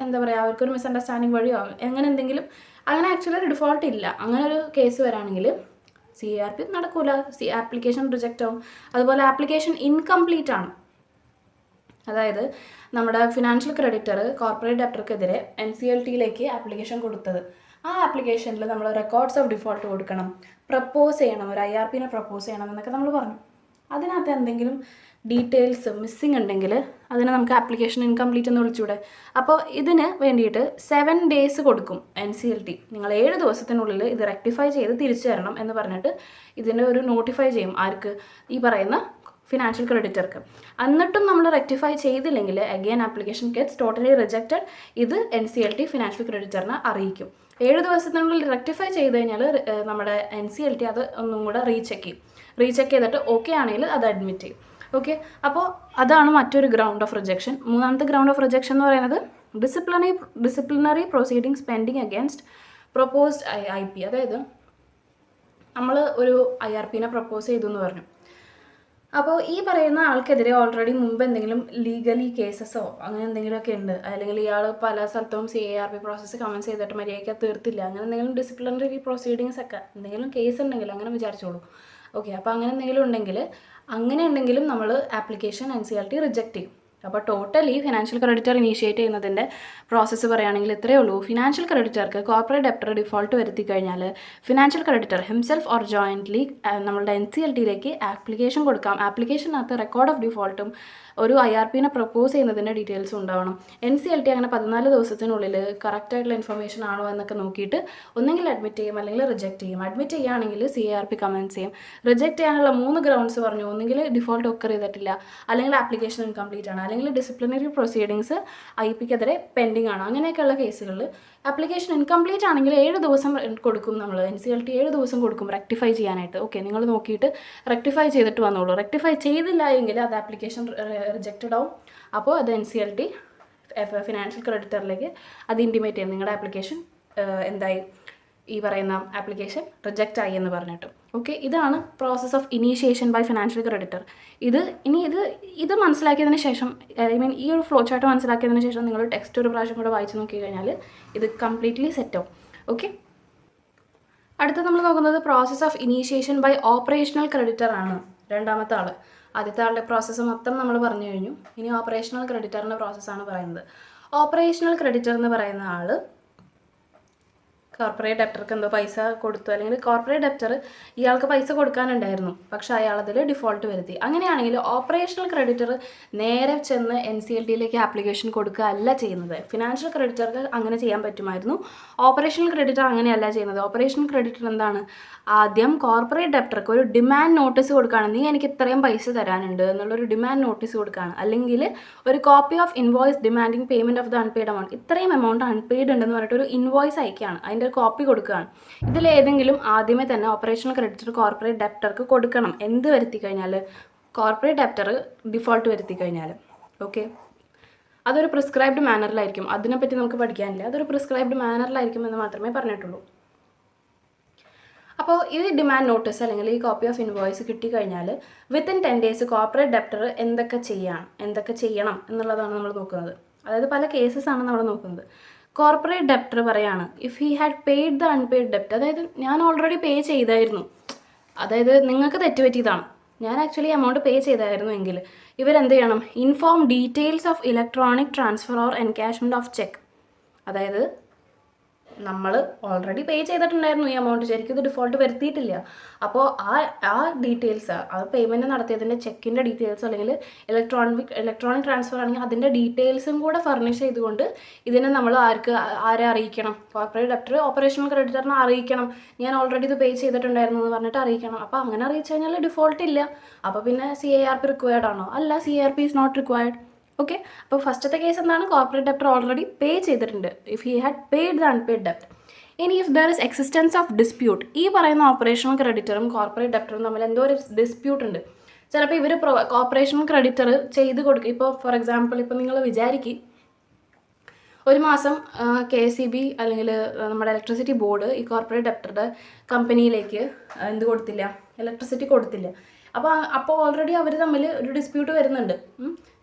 എന്താ പറയുക, അവർക്കൊരു മിസ്അണ്ടർസ്റ്റാൻഡിങ് വഴിയോ അങ്ങനെ എന്തെങ്കിലും, അങ്ങനെ ആക്ച്വലി ഒരു ഡിഫോൾട്ട് ഇല്ല. അങ്ങനെ ഒരു കേസ് വരാണെങ്കിൽ CARP നടക്കൂല, ആപ്ലിക്കേഷൻ റിജക്റ്റ് ആവും. അതുപോലെ ആപ്ലിക്കേഷൻ ഇൻകംപ്ലീറ്റ് ആണ്. അതായത് നമ്മുടെ ഫിനാൻഷ്യൽ ക്രെഡിറ്റർ കോർപ്പറേറ്റ് ഡെപ്റ്റർക്കെതിരെ NCLTയിലേക്ക് ആപ്ലിക്കേഷൻ കൊടുത്തത്, ആ ആപ്ലിക്കേഷനിൽ നമ്മൾ റെക്കോർഡ്സ് ഓഫ് ഡിഫോൾട്ട് കൊടുക്കണം, പ്രപ്പോസ് ചെയ്യണം, ഒരു IRPനെ പ്രപ്പോസ് ചെയ്യണം എന്നൊക്കെ നമ്മൾ പറഞ്ഞു. അതിനകത്ത് എന്തെങ്കിലും ഡീറ്റെയിൽസ് മിസ്സിങ് ഉണ്ടെങ്കിൽ അതിനെ നമുക്ക് ആപ്ലിക്കേഷൻ ഇൻകംപ്ലീറ്റ് എന്ന് വിളിച്ചൂടെ. അപ്പോൾ ഇതിന് വേണ്ടിയിട്ട് 7 days കൊടുക്കും NCLT. നിങ്ങൾ 7 ദിവസത്തിനുള്ളിൽ ഇത് റെക്ടിഫൈ ചെയ്ത് തിരിച്ചു തരണം എന്ന് പറഞ്ഞിട്ട് ഇതിൻ്റെ ഒരു നോട്ടിഫൈ ചെയ്യും. ആർക്ക്? ഈ പറയുന്ന ഫിനാൻഷ്യൽ ക്രെഡിറ്റർക്ക്. എന്നിട്ടും നമ്മൾ റെക്ടിഫൈ ചെയ്തില്ലെങ്കിൽ again application gets totally rejected. ഇത് NCLT ഫിനാൻഷ്യൽ ക്രെഡിറ്ററിനെ അറിയിക്കും. 7 ദിവസത്തിനുള്ളിൽ റെക്ടിഫൈ ചെയ്ത് കഴിഞ്ഞാൽ നമ്മുടെ NCLT അത് ഒന്നും കൂടെ റീചെക്ക് ചെയ്യും. റീചെക്ക് ചെയ്തിട്ട് ഓക്കെ ആണെങ്കിൽ അത് അഡ്മിറ്റ് ചെയ്യും. ഓക്കെ, അപ്പോൾ അതാണ് മറ്റൊരു ഗ്രൗണ്ട് ഓഫ് റിജക്ഷൻ. മൂന്നാമത്തെ ഗ്രൗണ്ട് ഓഫ് റിജക്ഷൻ എന്ന് പറയുന്നത് disciplinary proceedings pending against proposed IP. അതായത് നമ്മൾ ഒരു IRPനെ പ്രപ്പോസ് ചെയ്തു എന്ന് പറഞ്ഞു. അപ്പോൾ ഈ പറയുന്ന ആൾക്കെതിരെ ഓൾറെഡി മുമ്പ് എന്തെങ്കിലും ലീഗലി കേസസോ അങ്ങനെ എന്തെങ്കിലുമൊക്കെ ഉണ്ട്, അല്ലെങ്കിൽ ഇയാൾ പല സ്ഥലത്തും CARP പ്രോസസ്സ് കമൻസ് ചെയ്തിട്ട് മര്യാദയ്ക്ക് തീർത്തില്ല, അങ്ങനെ എന്തെങ്കിലും ഡിസിപ്ലിനറി പ്രൊസീഡിങ്സ് ഒക്കെ എന്തെങ്കിലും കേസ് ഉണ്ടെങ്കിൽ അങ്ങനെ വിചാരിച്ചോളൂ. ഓക്കെ, അപ്പോൾ അങ്ങനെ എന്തെങ്കിലും ഉണ്ടെങ്കിലും നമ്മൾ ആപ്ലിക്കേഷൻ NCLT റിജക്റ്റ് ചെയ്യും. അപ്പോൾ ടോട്ടലി ഫിനാൻഷ്യൽ ക്രെഡിറ്റർ ഇനീഷ്യേറ്റ് ചെയ്യുന്നതിൻ്റെ പ്രോസസ്സ് പറയുകയാണെങ്കിൽ ഇത്രയേ ഉള്ളൂ. ഫിനാൻഷ്യൽ ക്രെഡിറ്റർക്ക് കോർപ്പറേറ്റ് ഡെപ്റ്റർ ഡിഫോൾട്ട് വരുത്തി കഴിഞ്ഞാൽ financial creditor himself or jointly നമ്മളുടെ NCLTയിലേക്ക് ആപ്ലിക്കേഷൻ കൊടുക്കാം. ആപ്ലിക്കേഷനകത്ത് റെക്കോർഡ് ഓഫ് ഡിഫോൾട്ടും ഒരു IRPനെ പ്രപ്പോസ് ചെയ്യുന്നതിൻ്റെ ഡീറ്റെയിൽസും ഉണ്ടാവണം. NCLT അങ്ങനെ 14 ദിവസത്തിനുള്ളിൽ കറക്റ്റായിട്ടുള്ള ഇൻഫർമേഷൻ ആണോ എന്നൊക്കെ നോക്കിയിട്ട് ഒന്നെങ്കിൽ അഡ്മിറ്റ് ചെയ്യും അല്ലെങ്കിൽ റിജക്റ്റ് ചെയ്യും. അഡ്മിറ്റ് ചെയ്യുകയാണെങ്കിൽ CARP കമൻസ് ചെയ്യും. റിജക്റ്റ് ചെയ്യാനുള്ള 3 ഗ്രൗണ്ട്സ് പറഞ്ഞു. ഒന്നെങ്കിൽ ഡിഫോൾട്ട് ഒക്കർ ചെയ്തിട്ടില്ല, അല്ലെങ്കിൽ ആപ്ലിക്കേഷൻ ഇൻകംപ്ലീറ്റ് ആണ്, അല്ലെങ്കിൽ ഡിസിപ്ലിനറി പ്രൊസീഡിങ്സ് IPക്കെതിരെ പെൻഡിങ് ആണ്. അങ്ങനെയൊക്കെയുള്ള കേസുകളിൽ ആപ്ലിക്കേഷൻ ഇൻകംപ്ലീറ്റ് ആണെങ്കിൽ 7 ദിവസം കൊടുക്കും. നമ്മൾ NCLT 7 ദിവസം കൊടുക്കും റെക്ടിഫൈ ചെയ്യാനായിട്ട്. ഓക്കെ, നിങ്ങൾ നോക്കിയിട്ട് റെക്ടിഫൈ ചെയ്തിട്ട് വന്നോളൂ. റെക്ടിഫൈ ചെയ്തില്ല എങ്കിൽ അത് ആപ്ലിക്കേഷൻ റിജക്റ്റഡ് ആവും. അപ്പോൾ അത് NCLT ഫിനാൻഷ്യൽ ക്രെഡിറ്ററിലേക്ക് അത് ഇൻറ്റിമേറ്റ് ചെയ്യും, നിങ്ങളുടെ ആപ്ലിക്കേഷൻ എന്തായി, ഈ പറയുന്ന ആപ്ലിക്കേഷൻ റിജക്റ്റ് ആയി എന്ന് പറഞ്ഞിട്ട്. ഓക്കെ, ഇതാണ് process of initiation by financial creditor. ഇത് മനസ്സിലാക്കിയതിന് ശേഷം, ഈ ഒരു ഫ്ലോ ചാർട്ട് മനസ്സിലാക്കിയതിന് ശേഷം നിങ്ങൾ ടെക്സ്റ്റ് ഒരു പ്രാവശ്യം കൂടെ വായിച്ച് നോക്കി കഴിഞ്ഞാൽ ഇത് കംപ്ലീറ്റ്ലി സെറ്റ് ആവും. ഓക്കെ, അടുത്ത നമ്മൾ നോക്കുന്നത് process of initiation by operational creditor ആണ്. രണ്ടാമത്തെ ആൾ. ആദ്യത്തെ ആളുടെ പ്രോസസ്സ് മൊത്തം നമ്മൾ പറഞ്ഞു കഴിഞ്ഞു. ഇനി ഓപ്പറേഷണൽ ക്രെഡിറ്ററിൻ്റെ പ്രോസസ്സാണ് പറയുന്നത്. ഓപ്പറേഷണൽ ക്രെഡിറ്റർ എന്ന് പറയുന്ന ആൾ കോർപ്പറേറ്റ് ഡെപ്റ്റർക്ക് എന്തോ പൈസ കൊടുത്തു, അല്ലെങ്കിൽ കോർപ്പറേറ്റ് ഡെപ്റ്റർ ഇയാൾക്ക് പൈസ കൊടുക്കാനുണ്ടായിരുന്നു, പക്ഷെ അയാളതിൽ ഡിഫോൾട്ട് വരുത്തി. അങ്ങനെയാണെങ്കിൽ ഓപ്പറേഷണൽ ക്രെഡിറ്റർ നേരെ ചെന്ന് NCLTയിലേക്ക് ആപ്ലിക്കേഷൻ കൊടുക്കുക അല്ല ചെയ്യുന്നത്. ഫിനാൻഷ്യൽ ക്രെഡിറ്റർക്ക് അങ്ങനെ ചെയ്യാൻ പറ്റുമായിരുന്നു. ഓപ്പറേഷണൽ ക്രെഡിറ്റർ അങ്ങനെയല്ല ചെയ്യുന്നത്. ഓപ്പറേഷണൽ ക്രെഡിറ്റർ എന്താണ്? ആദ്യം കോർപ്പറേറ്റ് ഡെപ്റ്റർക്ക് ഒരു ഡിമാൻഡ് നോട്ടീസ് കൊടുക്കുകയാണ്. നീ എനിക്ക് ഇത്രയും പൈസ തരാനുണ്ട് എന്നുള്ളൊരു ഡിമാൻഡ് നോട്ടീസ് കൊടുക്കുകയാണ്. അല്ലെങ്കിൽ ഒരു copy of invoice demanding payment of the unpaid amount, ഇത്രയും എമൗണ്ട് അൺപെയ്ഡ് ഉണ്ടെന്ന് പറഞ്ഞിട്ട് ഒരു ഇൻവോയ്സ് അയക്കുകയാണ്, അതിൻ്റെ ഒരു കോപ്പി കൊടുക്കുകയാണ്. ഇതിലേതെങ്കിലും ആദ്യമേ തന്നെ ഓപ്പറേഷണൽ ക്രെഡിറ്റർ കോർപ്പറേറ്റ് ഡെപ്റ്റർക്ക് കൊടുക്കണം. എന്ത് വരുത്തി കഴിഞ്ഞാൽ? കോർപ്പറേറ്റ് ഡെപ്റ്റർ ഡിഫോൾട്ട് വരുത്തി കഴിഞ്ഞാൽ. ഓക്കെ, അതൊരു പ്രിസ്ക്രൈബ്ഡ് മാനറിലായിരിക്കും. അതിനെപ്പറ്റി നമുക്ക് പഠിക്കാനില്ല. അതൊരു പ്രിസ്ക്രൈബ്ഡ് മാനറിലായിരിക്കും എന്ന് മാത്രമേ പറഞ്ഞിട്ടുള്ളൂ. അപ്പോൾ ഈ ഡിമാൻഡ് നോട്ടീസ് അല്ലെങ്കിൽ ഈ കോപ്പി ഓഫ് ഇൻവോയ്സ് കിട്ടിക്കഴിഞ്ഞാൽ വിത്തിൻ 10 days കോർപ്പറേറ്റ് ഡെപ്റ്റർ എന്തൊക്കെ ചെയ്യണം എന്നുള്ളതാണ് നമ്മൾ നോക്കുന്നത്. അതായത് പല കേസസാണ് നമ്മൾ നോക്കുന്നത്. കോർപ്പറേറ്റ് ഡെപ്റ്റർ പറയാണ്, if he had paid the unpaid ഡെപ്റ്റ്, അതായത് ഞാൻ ഓൾറെഡി പേ ചെയ്തായിരുന്നു, അതായത് നിങ്ങൾക്ക് തെറ്റുപറ്റിയതാണ്, ഞാൻ ആക്ച്വലി എമൗണ്ട് പേ ചെയ്തായിരുന്നു എങ്കിൽ ഇവരെന്ത് ചെയ്യണം? Inform details of electronic transfer or encashment of cheque. അതായത് നമ്മൾ ഓൾറെഡി പേ ചെയ്തിട്ടുണ്ടായിരുന്നു ഈ എമൗണ്ട്, ശരിക്കും ഇത് ഡിഫോൾട്ട് വരുത്തിയിട്ടില്ല. അപ്പോൾ ആ ഡീറ്റെയിൽസ്, ആ പേയ്മെൻറ്റ് നടത്തിയതിൻ്റെ ചെക്കിൻ്റെ ഡീറ്റെയിൽസ് അല്ലെങ്കിൽ ഇലക്ട്രോണിക് ട്രാൻസ്ഫർ ആണെങ്കിൽ അതിൻ്റെ ഡീറ്റെയിൽസും കൂടെ ഫർണിഷ് ചെയ്തുകൊണ്ട് ഇതിനെ നമ്മൾ ആരെ അറിയിക്കണം, കോർപ്പറേറ്റ് ഡെപ്റ്റർ ഓപ്പറേഷണൽ ക്രെഡിറ്ററിനെ അറിയിക്കണം, ഞാൻ ഓൾറെഡി ഇത് പേ ചെയ്തിട്ടുണ്ടായിരുന്നു എന്ന് പറഞ്ഞിട്ട് അറിയിക്കണം. അപ്പോൾ അങ്ങനെ അറിയിച്ചു കഴിഞ്ഞാൽ ഡിഫോൾട്ട് ഇല്ല. അപ്പോൾ പിന്നെ CARP റിക്വയർഡ് ആണോ? അല്ല, CARP is not required. Okay, അപ്പോൾ ഫസ്റ്റത്തെ കേസ് എന്താണ്? കോർപ്പറേറ്റ് ഡെപ്റ്റർ ഓൾറെഡി പേ ചെയ്തിട്ടുണ്ട്, if he had paid the unpaid ഡെപ്റ്റ്. ഇനി if there is existence of dispute, ഈ പറയുന്ന ഓപ്പറേഷണൽ ക്രെഡിറ്ററും കോർപ്പറേറ്റ് ഡെപ്റ്ററും തമ്മിൽ എന്തോ ഒരു ഡിസ്പ്യൂട്ട് ഉണ്ട്. ചിലപ്പോൾ ഇവർ ഓപ്പറേഷണൽ ക്രെഡിറ്റർ ചെയ്ത് കൊടുക്കും. ഇപ്പോൾ ഫോർ എക്സാമ്പിൾ, ഇപ്പോൾ നിങ്ങൾ വിചാരിക്കും ഒരു മാസം KSEB അല്ലെങ്കിൽ നമ്മുടെ ഇലക്ട്രിസിറ്റി ബോർഡ് ഈ കോർപ്പറേറ്റ് ഡെപ്റ്ററുടെ കമ്പനിയിലേക്ക് എന്ത് കൊടുത്തില്ല, ഇലക്ട്രിസിറ്റി കൊടുത്തില്ല. അപ്പോൾ ഓൾറെഡി അവർ തമ്മിൽ ഒരു ഡിസ്പ്യൂട്ട് വരുന്നുണ്ട്.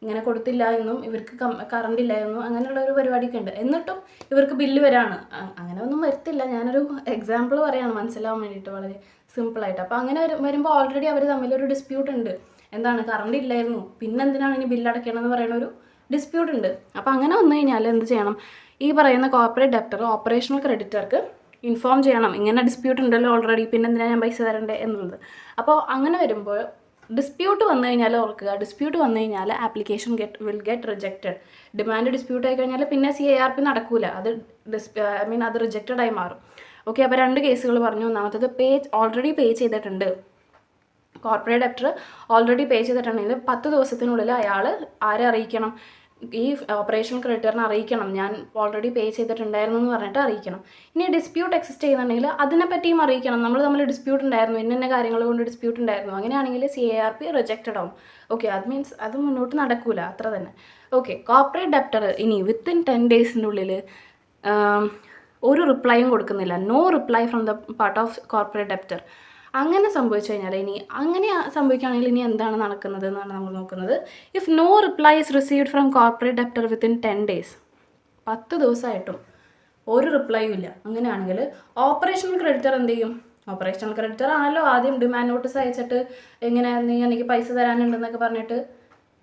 ഇങ്ങനെ കൊടുത്തില്ല എന്നും ഇവർക്ക് കറണ്ട് ഇല്ല എന്നും അങ്ങനെയുള്ള ഒരു പരിപാടിയൊക്കെ ഉണ്ട്. എന്നിട്ടും ഇവർക്ക് ബില്ല് വരാണ്. അങ്ങനെ ഒന്നും വരത്തില്ല. ഞാനൊരു എക്സാമ്പിൾ പറയാണ് മനസ്സിലാവാൻ വേണ്ടിയിട്ട്, വളരെ സിമ്പിളായിട്ട്. അപ്പോൾ അങ്ങനെ വരുമ്പോൾ ഓൾറെഡി അവർ തമ്മിലൊരു ഡിസ്പ്യൂട്ട് ഉണ്ട്. എന്താണ്, കറണ്ട് ഇല്ലായിരുന്നു, പിന്നെന്തിനാണ് ഇനി ബില്ല് അടയ്ക്കണമെന്ന് പറയുന്ന ഒരു ഡിസ്പ്യൂട്ട് ഉണ്ട്. അപ്പോൾ അങ്ങനെ വന്നു കഴിഞ്ഞാൽ എന്ത് ചെയ്യണം? ഈ പറയുന്ന കോർപ്പറേറ്റ് ഡെപ്റ്റർ ഓപ്പറേഷണൽ ക്രെഡിറ്റർക്ക് ഇൻഫോം ചെയ്യണം, ഇങ്ങനെ ഡിസ്പ്യൂട്ട് ഉണ്ടല്ലോ ഓൾറെഡി, പിന്നെ എന്തിനാണ് ഞാൻ പൈസ തരണ്ടേ എന്നുള്ളത്. അപ്പോൾ അങ്ങനെ വരുമ്പോൾ ഡിസ്പ്യൂട്ട് വന്നു കഴിഞ്ഞാൽ ഓർക്കുക, ഡിസ്പ്യൂട്ട് വന്നു കഴിഞ്ഞാൽ application will get rejected. Demand dispute ആയി കഴിഞ്ഞാൽ പിന്നെ CARP നടക്കൂല, അത് അത് റിജക്റ്റഡ് ആയി മാറും. ഓക്കെ, അപ്പോൾ 2 കേസുകൾ പറഞ്ഞു. ഒന്നാമത്തത് ഓൾറെഡി പേ ചെയ്തിട്ടുണ്ട്, കോർപ്പറേറ്റ് ഡെപ്റ്റർ ഓൾറെഡി പേ ചെയ്തിട്ടുണ്ടെങ്കിൽ 10 ദിവസത്തിനുള്ളിൽ അയാൾ ആരെ അറിയിക്കണം? ഈ ഓപ്പറേഷണൽ ക്രെഡിറ്ററിനെ അറിയിക്കണം, ഞാൻ ഓൾറെഡി പേ ചെയ്തിട്ടുണ്ടായിരുന്നു എന്ന് പറഞ്ഞിട്ട് അറിയിക്കണം. ഇനി ഡിസ്പ്യൂട്ട് എക്സിസ്റ്റ് ചെയ്യുന്നുണ്ടെങ്കിൽ അതിനെപ്പറ്റിയും അറിയിക്കണം. നമ്മൾ തമ്മിൽ ഡിസ്പ്യൂട്ട് ഉണ്ടായിരുന്നു, ഇന്ന കാര്യങ്ങൾ കൊണ്ട് ഡിസ്പ്യൂട്ട് ഉണ്ടായിരുന്നു, അങ്ങനെയാണെങ്കിൽ CARP റിജക്റ്റഡ് ആവും. ഓക്കെ, അത് മീൻസ് അത് മുന്നോട്ട് നടക്കൂല, അത്ര തന്നെ. ഓക്കെ, കോർപ്പറേറ്റ് ഡെപ്റ്റർ ഇനി വിത്തിൻ 10 ഡേയ്സിൻ്റെ ഉള്ളിൽ ഒരു റിപ്ലൈയും കൊടുക്കുന്നില്ല, no reply from the part of corporate debtor. അങ്ങനെ സംഭവിച്ചു കഴിഞ്ഞാൽ അങ്ങനെ സംഭവിക്കുകയാണെങ്കിൽ ഇനി എന്താണ് നടക്കുന്നത് എന്നാണ് നമ്മൾ നോക്കുന്നത്. If no reply is received from corporate debtor within 10 days, 10 ദിവസമായിട്ടും ഒരു റിപ്ലൈയും ഇല്ല, അങ്ങനെയാണെങ്കിൽ ഓപ്പറേഷണൽ ക്രെഡിറ്റർ എന്ത് ചെയ്യും? ഓപ്പറേഷണൽ ക്രെഡിറ്റർ ആണല്ലോ ആദ്യം ഡിമാൻഡ് നോട്ടീസ് അയച്ചിട്ട് എങ്ങനെ എനിക്ക് പൈസ തരാനുണ്ടെന്നൊക്കെ പറഞ്ഞിട്ട്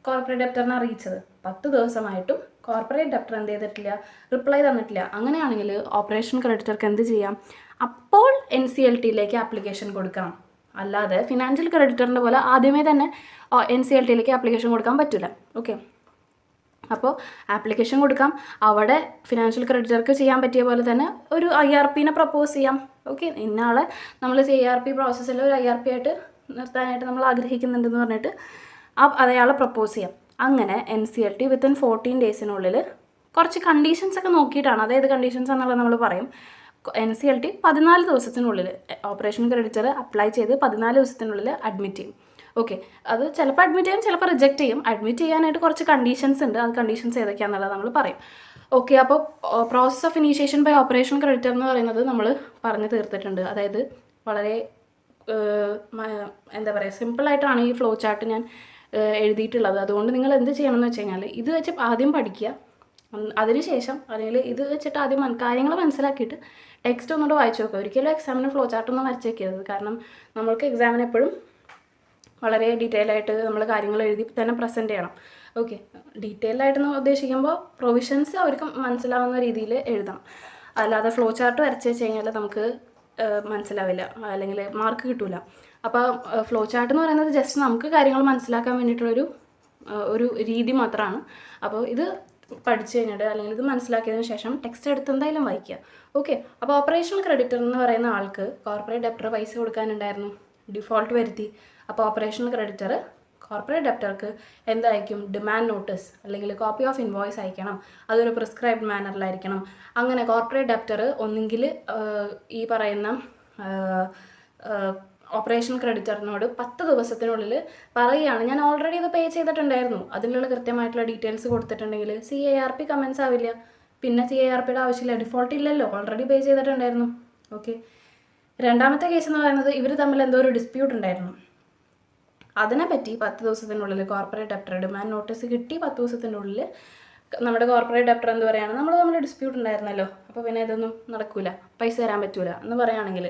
കോർപ്പറേറ്റ് ഡെപ്റ്ററിനെ അറിയിച്ചത്. 10 ദിവസമായിട്ടും കോർപ്പറേറ്റ് ഡെപ്റ്റർ എന്ത് ചെയ്തിട്ടില്ല? റിപ്ലൈ തന്നിട്ടില്ല. അങ്ങനെയാണെങ്കിൽ ഓപ്പറേഷണൽ ക്രെഡിറ്റർക്ക് എന്ത് ചെയ്യാം? അപ്പോൾ NCLT-യിലേക്ക് ആപ്ലിക്കേഷൻ കൊടുക്കണം. അല്ലാതെ ഫിനാൻഷ്യൽ ക്രെഡിറ്ററിൻ്റെ പോലെ ആദ്യമേ തന്നെ NCLT-യിലേക്ക് ആപ്ലിക്കേഷൻ കൊടുക്കാൻ പറ്റില്ല. ഓക്കെ, അപ്പോൾ ആപ്ലിക്കേഷൻ കൊടുക്കാം. അവിടെ ഫിനാൻഷ്യൽ ക്രെഡിറ്റർക്ക് ചെയ്യാൻ പറ്റിയ പോലെ തന്നെ ഒരു IRP-നെ പ്രപ്പോസ് ചെയ്യാം. ഓക്കെ, ഇന്നാളെ നമ്മൾ CARP പ്രോസസ്സിൽ ഒരു IRP ആയിട്ട് നിർത്താനായിട്ട് നമ്മൾ ആഗ്രഹിക്കുന്നുണ്ടെന്ന് പറഞ്ഞിട്ട് അയാളെ പ്രപ്പോസ് ചെയ്യാം. അങ്ങനെ NCLT വിത്തിൻ 14 ഡേയ്സിനുള്ളിൽ കുറച്ച് കണ്ടീഷൻസ് ഒക്കെ നോക്കിയിട്ടാണ്, അതായത് കണ്ടീഷൻസ് എന്നുള്ളത് നമ്മൾ പറയും. NCLT 14 ദിവസത്തിനുള്ളിൽ ഓപ്പറേഷൻ ക്രെഡിറ്റർ അപ്ലൈ ചെയ്ത് 14 ദിവസത്തിനുള്ളിൽ അഡ്മിറ്റ് ചെയ്യും. ഓക്കെ, അത് ചിലപ്പോൾ അഡ്മിറ്റ് ചെയ്യും, ചിലപ്പോൾ റിജക്റ്റ് ചെയ്യും. അഡ്മിറ്റ് ചെയ്യാനായിട്ട് കുറച്ച് കണ്ടീഷൻസ് ഉണ്ട്, അത് കണ്ടീഷൻസ് ഏതൊക്കെയാണെന്നുള്ളത് നമ്മൾ പറയും. ഓക്കെ, അപ്പോൾ process of initiation by operation creditor എന്ന് പറയുന്നത് നമ്മൾ പറഞ്ഞു തീർത്തിട്ടുണ്ട്. അതായത് വളരെ എന്താ പറയുക, സിമ്പിളായിട്ടാണ് ഈ ഫ്ലോ ചാർട്ട് ഞാൻ എഴുതിയിട്ടുള്ളത്. അതുകൊണ്ട് നിങ്ങൾ എന്ത് ചെയ്യണമെന്ന് വെച്ച് കഴിഞ്ഞാൽ ഇത് വെച്ച് ആദ്യം പഠിക്കുക, അതിനുശേഷം അല്ലെങ്കിൽ ഇത് വെച്ചിട്ട് ആദ്യം കാര്യങ്ങൾ മനസ്സിലാക്കിയിട്ട് ടെക്സ്റ്റ് ഒന്നുകൂടെ വായിച്ചു നോക്കുക. ഒരിക്കലും എക്സാമിന് ഫ്ലോ ചാർട്ടൊന്നും വരച്ച് വയ്ക്കരുത്. കാരണം നമ്മൾക്ക് എക്സാമിന് എപ്പോഴും വളരെ ഡീറ്റെയിൽ ആയിട്ട് നമ്മൾ കാര്യങ്ങൾ എഴുതി തന്നെ പ്രസൻറ്റ് ചെയ്യണം. ഓക്കെ, ഡീറ്റെയിൽ ആയിട്ടെന്ന് ഉദ്ദേശിക്കുമ്പോൾ പ്രൊവിഷൻസ് അവർക്ക് മനസ്സിലാവുന്ന രീതിയിൽ എഴുതണം. അല്ലാതെ ഫ്ലോ ചാർട്ട് വരച്ച് വെച്ച് കഴിഞ്ഞാൽ നമുക്ക് മനസ്സിലാവില്ല, അല്ലെങ്കിൽ മാർക്ക് കിട്ടില്ല. അപ്പോൾ ഫ്ലോ ചാർട്ട് എന്ന് പറയുന്നത് ജസ്റ്റ് നമുക്ക് കാര്യങ്ങൾ മനസ്സിലാക്കാൻ വേണ്ടിയിട്ടുള്ളൊരു രീതി മാത്രമാണ്. അപ്പോൾ ഇത് പഠിച്ചു കഴിഞ്ഞിട്ട് അല്ലെങ്കിൽ ഇത് മനസ്സിലാക്കിയതിന് ശേഷം ടെക്സ്റ്റ് എടുത്ത് എന്തായാലും വായിക്കുക. ഓക്കെ, അപ്പോൾ ഓപ്പറേഷണൽ ക്രെഡിറ്റർ എന്ന് പറയുന്ന ആൾക്ക് കോർപ്പറേറ്റ് ഡെപ്റ്റർ പൈസ കൊടുക്കാനുണ്ടായിരുന്നു, ഡിഫോൾട്ട് വരുത്തി. അപ്പോൾ ഓപ്പറേഷണൽ ക്രെഡിറ്റർ കോർപ്പറേറ്റ് ഡെപ്റ്റർക്ക് എന്തായിരിക്കും? ഡിമാൻഡ് നോട്ടീസ് അല്ലെങ്കിൽ കോപ്പി ഓഫ് ഇൻവോയ്സ് അയക്കണം. അതൊരു പ്രിസ്ക്രൈബ്ഡ് മാനറിലായിരിക്കണം. അങ്ങനെ കോർപ്പറേറ്റ് ഡെപ്റ്റർ ഒന്നെങ്കിൽ ഈ പറയുന്ന ഓപ്പറേഷൻ ക്രെഡിറ്ററിനോട് 10 ദിവസത്തിനുള്ളിൽ പറയുകയാണ്, ഞാൻ ഓൾറെഡി ഇത് പേ ചെയ്തിട്ടുണ്ടായിരുന്നു, അതിനുള്ള കൃത്യമായിട്ടുള്ള ഡീറ്റെയിൽസ് കൊടുത്തിട്ടുണ്ടെങ്കിൽ CARP കമൻസ് ആവില്ല, പിന്നെ CARPയുടെ ആവശ്യമില്ല, ഡിഫോൾട്ട് ഇല്ലല്ലോ, ഓൾറെഡി പേ ചെയ്തിട്ടുണ്ടായിരുന്നു. ഓക്കെ, രണ്ടാമത്തെ കേസ് എന്ന് പറയുന്നത് ഇവർ തമ്മിൽ എന്തോ ഒരു ഡിസ്പ്യൂട്ട് ഉണ്ടായിരുന്നു. അതിനെപ്പറ്റി 10 ദിവസത്തിനുള്ളിൽ കോർപ്പറേറ്റ് ഡെപ്റ്റർ ഡിമാൻഡ് നോട്ടീസ് കിട്ടി 10 ദിവസത്തിനുള്ളിൽ നമ്മുടെ കോർപ്പറേറ്റ് ഡെപ്റ്റർ എന്ത് പറയുകയാണ്, നമ്മൾ തമ്മിൽ ഡിസ്പ്യൂട്ട് ഉണ്ടായിരുന്നല്ലോ, അപ്പോൾ പിന്നെ ഇതൊന്നും നടക്കില്ല, പൈസ തരാൻ പറ്റൂല എന്ന് പറയുകയാണെങ്കിൽ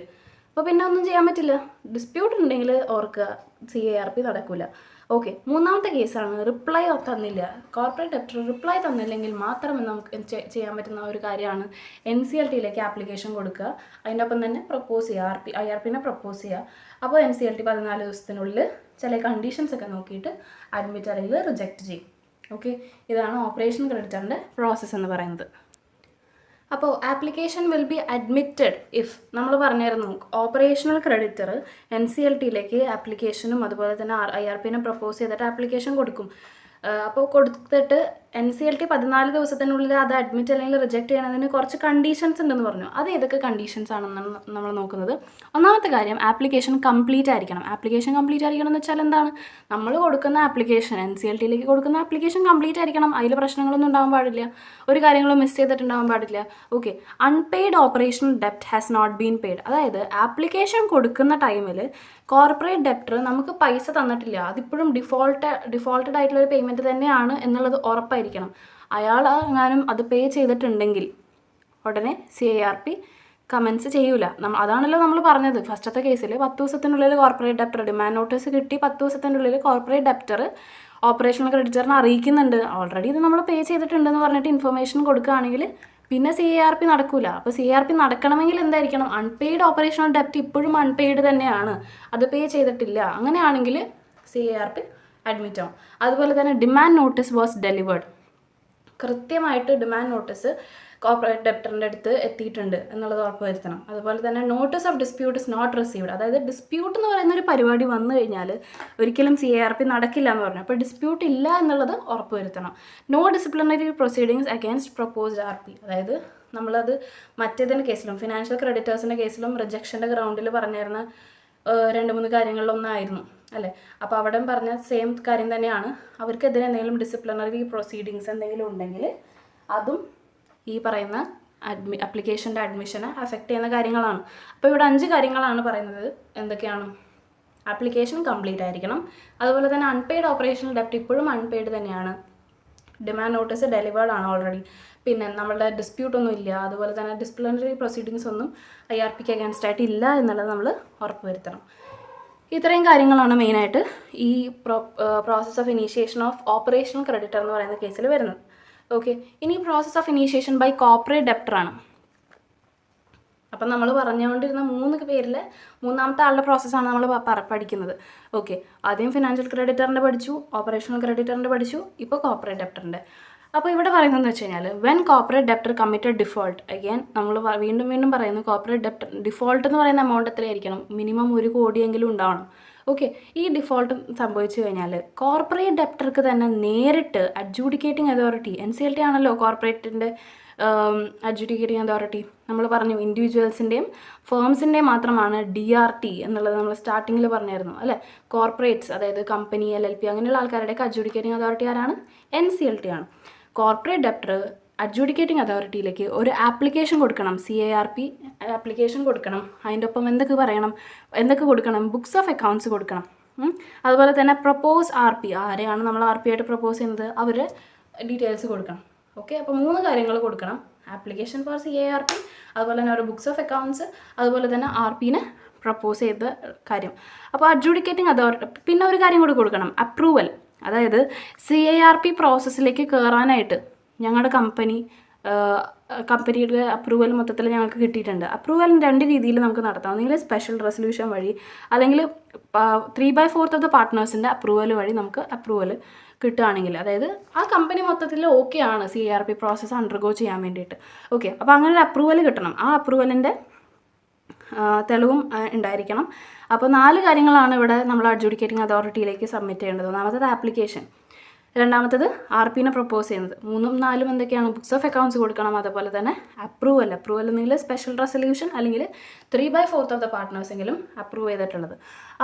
അപ്പോൾ പിന്നെ ഒന്നും ചെയ്യാൻ പറ്റില്ല. ഡിസ്പ്യൂട്ട് ഉണ്ടെങ്കിൽ ഓർക്കുക CARP നടക്കില്ല. ഓക്കെ, മൂന്നാമത്തെ കേസാണ് റിപ്ലൈ തന്നില്ല. കോർപ്പറേറ്റ് ഡെപ്റ്റർ റിപ്ലൈ തന്നില്ലെങ്കിൽ മാത്രം നമുക്ക് ചെയ്യാൻ പറ്റുന്ന ഒരു കാര്യമാണ് NCLTയിലേക്ക് ആപ്ലിക്കേഷൻ കൊടുക്കുക. അതിൻ്റെ ഒപ്പം തന്നെ പ്രപ്പോസ് ചെയ്യുക, IRPനെ പ്രപ്പോസ് ചെയ്യുക. അപ്പോൾ NCLT 14 ദിവസത്തിനുള്ളിൽ ചില കണ്ടീഷൻസ് ഒക്കെ നോക്കിയിട്ട് അഡ്മിറ്റ് അല്ലെങ്കിൽ റിജക്റ്റ് ചെയ്യും. ഓക്കെ, ഇതാണ് ഓപ്പറേഷൻ ക്രെഡിറ്ററിൻ്റെ പ്രോസസ്സ് എന്ന് പറയുന്നത്. അപ്പോൾ application will be admitted if നമ്മൾ പറഞ്ഞായിരുന്നു ഓപ്പറേഷണൽ ക്രെഡിറ്റർ NCLTയിലേക്ക് ആപ്ലിക്കേഷനും അതുപോലെ തന്നെ IRPനെ പ്രപ്പോസ് ചെയ്തിട്ട് ആപ്ലിക്കേഷൻ കൊടുക്കും. അപ്പോൾ കൊടുത്തിട്ട് NCLT 14 ദിവസത്തിനുള്ളിൽ അത് അഡ്മിറ്റ് അല്ലെങ്കിൽ റിജക്റ്റ് ചെയ്യണതിന് കുറച്ച് കണ്ടീഷൻസ് ഉണ്ടെന്ന് പറഞ്ഞു. അത് ഏതൊക്കെ കണ്ടീഷൻസ് ആണെന്നാണ് നമ്മൾ നോക്കുന്നത്. ഒന്നാമത്തെ കാര്യം ആപ്ലിക്കേഷൻ കംപ്ലീറ്റ് ആയിരിക്കണം. ആപ്ലിക്കേഷൻ കംപ്ലീറ്റ് ആയിരിക്കണം എന്ന് വെച്ചാൽ എന്താണ്? നമ്മൾ കൊടുക്കുന്ന ആപ്ലിക്കേഷൻ NCLTയിലേക്ക് കൊടുക്കുന്ന ആപ്ലിക്കേഷൻ കംപ്ലീറ്റ് ആയിരിക്കണം. അതിൽ പ്രശ്നങ്ങളൊന്നും ഉണ്ടാകാൻ പാടില്ല, ഒരു കാര്യങ്ങളും മിസ് ചെയ്തിട്ടുണ്ടാകാൻ പാടില്ല. ഓക്കെ, അൺപെയ്ഡ് ഓപ്പറേഷണൽ ഡെപ്റ്റ് ഹാസ് നോട്ട് ബീൻ പെയ്ഡ്. അതായത് ആപ്ലിക്കേഷൻ കൊടുക്കുന്ന ടൈമിൽ കോർപ്പറേറ്റ് ഡെപ്റ്റർ നമുക്ക് പൈസ തന്നിട്ടില്ല, അതിപ്പോഴും ഡിഫോൾട്ടഡ് ആയിട്ടുള്ള ഒരു പേയ്മെൻറ്റ് തന്നെയാണ് എന്നുള്ളത് ഉറപ്പായിരിക്കണം. അയാൾ എങ്ങാനും അത് പേ ചെയ്തിട്ടുണ്ടെങ്കിൽ ഉടനെ CARP കമൻസ് ചെയ്യൂല. അതാണല്ലോ നമ്മൾ പറഞ്ഞത് ഫസ്റ്റത്തെ കേസിൽ. 10 ദിവസത്തിനുള്ളിൽ കോർപ്പറേറ്റ് ഡെപ്റ്റർ ഡിമാൻഡ് നോട്ടീസ് കിട്ടി, 10 ദിവസത്തിനുള്ളിൽ കോർപ്പറേറ്റ് ഡെപ്റ്റർ ഓപ്പറേഷണൽ ക്രെഡിറ്ററിനെ അറിയിക്കുന്നുണ്ട് ഓൾറെഡി ഇത് നമ്മൾ പേ ചെയ്തിട്ടുണ്ടെന്ന് പറഞ്ഞിട്ട് ഇൻഫർമേഷൻ കൊടുക്കുകയാണെങ്കിൽ പിന്നെ CARP നടക്കില്ല. അപ്പോൾ CARP നടക്കണമെങ്കിൽ എന്തായിരിക്കണം? അൺപെയ്ഡ് ഓപ്പറേഷണൽ ഡെപ്റ്റ് ഇപ്പോഴും അൺപെയ്ഡ് തന്നെയാണ്, അത് പേ ചെയ്തിട്ടില്ല. അങ്ങനെയാണെങ്കിൽ CARP അഡ്മിറ്റ് ആവും. അതുപോലെ തന്നെ ഡിമാൻഡ് നോട്ടീസ് വാസ് ഡെലിവേർഡ്. കൃത്യമായിട്ട് ഡിമാൻഡ് നോട്ടീസ് കോർപ്പറേറ്റ് ഡെപ്റ്ററിൻ്റെ അടുത്ത് എത്തിയിട്ടുണ്ട് എന്നുള്ളത് ഉറപ്പ് വരുത്തണം. അതുപോലെ തന്നെ notice of dispute is not received. അതായത് ഡിസ്പ്യൂട്ട് എന്ന് പറയുന്ന ഒരു പരിപാടി വന്നു കഴിഞ്ഞാൽ ഒരിക്കലും CARP നടക്കില്ല എന്ന് പറഞ്ഞു. അപ്പോൾ ഡിസ്പ്യൂട്ട് ഇല്ല എന്നുള്ളത് ഉറപ്പ് വരുത്തണം. No disciplinary proceedings against proposed RP. അതായത് നമ്മളത് മറ്റേതിൻ്റെ കേസിലും ഫിനാൻഷ്യൽ ക്രെഡിറ്റേഴ്സിൻ്റെ കേസിലും റിജക്ഷൻ്റെ ഗ്രൗണ്ടിൽ പറഞ്ഞിരുന്ന 2-3 കാര്യങ്ങളിലൊന്നായിരുന്നു അല്ലേ. അപ്പോൾ അവിടെ പറഞ്ഞ സെയിം കാര്യം തന്നെയാണ്. അവർക്കെതിരെ എന്തെങ്കിലും ഡിസിപ്ലിനറി പ്രൊസീഡിങ്സ് എന്തെങ്കിലും ഉണ്ടെങ്കിൽ അതും ഈ പറയുന്ന ആപ്ലിക്കേഷൻ്റെ അഡ്മിഷനെ അഫക്റ്റ് ചെയ്യുന്ന കാര്യങ്ങളാണ്. അപ്പോൾ ഇവിടെ 5 കാര്യങ്ങളാണ് പറയുന്നത്. എന്തൊക്കെയാണ്? ആപ്ലിക്കേഷൻ കംപ്ലീറ്റ് ആയിരിക്കണം, അതുപോലെ തന്നെ അൺപെയ്ഡ് ഓപ്പറേഷണൽ ഡെപ്റ്റ് ഇപ്പോഴും അൺപെയ്ഡ് തന്നെയാണ്, ഡിമാൻഡ് നോട്ടീസ് ഡെലിവേർഡ് ആണ് ഓൾറെഡി, പിന്നെ നമ്മളുടെ ഡിസ്പ്യൂട്ടൊന്നും ഇല്ല, അതുപോലെ തന്നെ ഡിസിപ്ലിനറി പ്രൊസീഡിങ്സ് ഒന്നും IRPക്ക് അഗേൻസ്റ്റ് ആയിട്ട് ഇല്ല എന്നുള്ളത് നമ്മൾ ഉറപ്പ് വരുത്തണം. ഇത്രയും കാര്യങ്ങളാണ് മെയിനായിട്ട് ഈ process of initiation of operational creditor എന്ന് പറയുന്ന കേസിൽ വരുന്നത്. ഓക്കെ, ഇനി process of initiation by corporate ഡെപ്റ്ററാണ്. അപ്പം നമ്മൾ പറഞ്ഞുകൊണ്ടിരുന്ന 3 പേരിൽ മൂന്നാമത്തെ ആളുടെ പ്രോസസ്സാണ് നമ്മൾ പഠിക്കുന്നത്. ഓക്കെ, ആദ്യം ഫിനാൻഷ്യൽ ക്രെഡിറ്ററിൻ്റെ പഠിച്ചു, ഓപ്പറേഷണൽ ക്രെഡിറ്ററിൻ്റെ പഠിച്ചു, ഇപ്പോൾ കോർപ്പറേറ്റ് ഡെപ്റ്ററിൻ്റെ. അപ്പോൾ ഇവിടെ പറയുന്നതെന്ന് വെച്ച് കഴിഞ്ഞാൽ when corporate debtor committed default, again നമ്മൾ വീണ്ടും പറയുന്നു കോർപ്പറേറ്റ് ഡെപ്റ്റർ ഡിഫോൾട്ട് എന്ന് പറയുന്ന എമൗണ്ട് എത്രയായിരിക്കണം? മിനിമം 1 കോടിയെങ്കിലും ഉണ്ടാവണം. ഓക്കെ, ഈ ഡിഫോൾട്ട് സംഭവിച്ചു കഴിഞ്ഞാൽ കോർപ്പറേറ്റ് ഡെപ്റ്റർക്ക് തന്നെ നേരിട്ട് അഡ്ജൂഡിക്കേറ്റിംഗ് അതോറിറ്റി, NCLT ആണല്ലോ കോർപ്പറേറ്റിൻ്റെ അഡ്ജുഡിക്കേറ്റിംഗ് അതോറിറ്റി. നമ്മൾ പറഞ്ഞു ഇൻഡിവിജ്വൽസിൻ്റെയും ഫേംസിൻ്റെയും മാത്രമാണ് DRT എന്നുള്ളത് നമ്മൾ സ്റ്റാർട്ടിങ്ങിൽ പറഞ്ഞായിരുന്നു അല്ലേ. കോർപ്പറേറ്റ്സ് അതായത് കമ്പനി, LLP അങ്ങനെയുള്ള ആൾക്കാരുടെയൊക്കെ അഡ്ജുഡിക്കേറ്റിംഗ് അതോറിറ്റി ആരാണ്? NCLT ആണ്. കോർപ്പറേറ്റ് ഡെപ്റ്റർ അഡ്ജുഡിക്കേറ്റിംഗ് അതോറിറ്റിയിലേക്ക് ഒരു ആപ്ലിക്കേഷൻ കൊടുക്കണം, CARP ആപ്ലിക്കേഷൻ കൊടുക്കണം. അതിൻ്റെ ഒപ്പം എന്തൊക്കെ കൊടുക്കണം? ബുക്സ് ഓഫ് അക്കൗണ്ട്സ് കൊടുക്കണം. അതുപോലെ തന്നെ പ്രപ്പോസ് RP, ആരെയാണ് നമ്മൾ RP ആയിട്ട് പ്രപ്പോസ് ചെയ്യുന്നത് അവരുടെ ഡീറ്റെയിൽസ് കൊടുക്കണം. ഓക്കെ, അപ്പോൾ 3 കാര്യങ്ങൾ കൊടുക്കണം. ആപ്ലിക്കേഷൻ ഫോർ CARP, അതുപോലെ തന്നെ ഒരു ബുക്സ് ഓഫ് അക്കൗണ്ട്സ്, അതുപോലെ തന്നെ RPനെ പ്രപ്പോസ് ചെയ്ത കാര്യം. അപ്പോൾ അഡ്ജുഡിക്കേറ്റിംഗ് അതോറിറ്റി പിന്നെ ഒരു കാര്യം കൂടി കൊടുക്കണം, അപ്രൂവൽ. അതായത് CARP പ്രോസസ്സിലേക്ക് കയറാനായിട്ട് ഞങ്ങളുടെ കമ്പനിയുടെ അപ്രൂവൽ മൊത്തത്തിൽ ഞങ്ങൾക്ക് കിട്ടിയിട്ടുണ്ട്. അപ്രൂവൽ 2 രീതിയിൽ നമുക്ക് നടത്താം. ഒന്നുകിൽ സ്പെഷ്യൽ റെസൊല്യൂഷൻ വഴി, അല്ലെങ്കിൽ 3/4 ഓഫ് ദ പാർട്ട്നേഴ്സിൻ്റെ അപ്രൂവൽ വഴി നമുക്ക് അപ്രൂവൽ കിട്ടുകയാണെങ്കിൽ, അതായത് ആ കമ്പനി മൊത്തത്തിൽ ഓക്കെ ആണ് CARP പ്രോസസ്സ് അണ്ടർഗോ ചെയ്യാൻ വേണ്ടിയിട്ട്. ഓക്കെ, അപ്പോൾ അങ്ങനെ ഒരു അപ്രൂവൽ കിട്ടണം. ആ അപ്രൂവലിൻ്റെ തെളിവും ഉണ്ടായിരിക്കണം. അപ്പോൾ 4 കാര്യങ്ങളാണ് ഇവിടെ നമ്മൾ അഡ്ജുഡിക്കേറ്റിംഗ് അതോറിറ്റിയിലേക്ക് സബ്മിറ്റ് ചെയ്യേണ്ടത്. ഒന്നാമത്തത് ആപ്ലിക്കേഷൻ, രണ്ടാമത്തത് RPനെ പ്രപ്പോസ് ചെയ്യുന്നത്, 3ഉം 4ഉം എന്തൊക്കെയാണ്? ബുക്സ് ഓഫ് അക്കൗണ്ട്സ് കൊടുക്കണം, അതുപോലെ തന്നെ അപ്രൂവൽ എന്നെങ്കിൽ സ്പെഷ്യൽ റെസൊല്യൂഷൻ, അല്ലെങ്കിൽ 3/4 ഓഫ് ദ പാർട്ട്നേഴ്സെങ്കിലും അപ്രൂവ് ചെയ്തിട്ടുള്ളത്.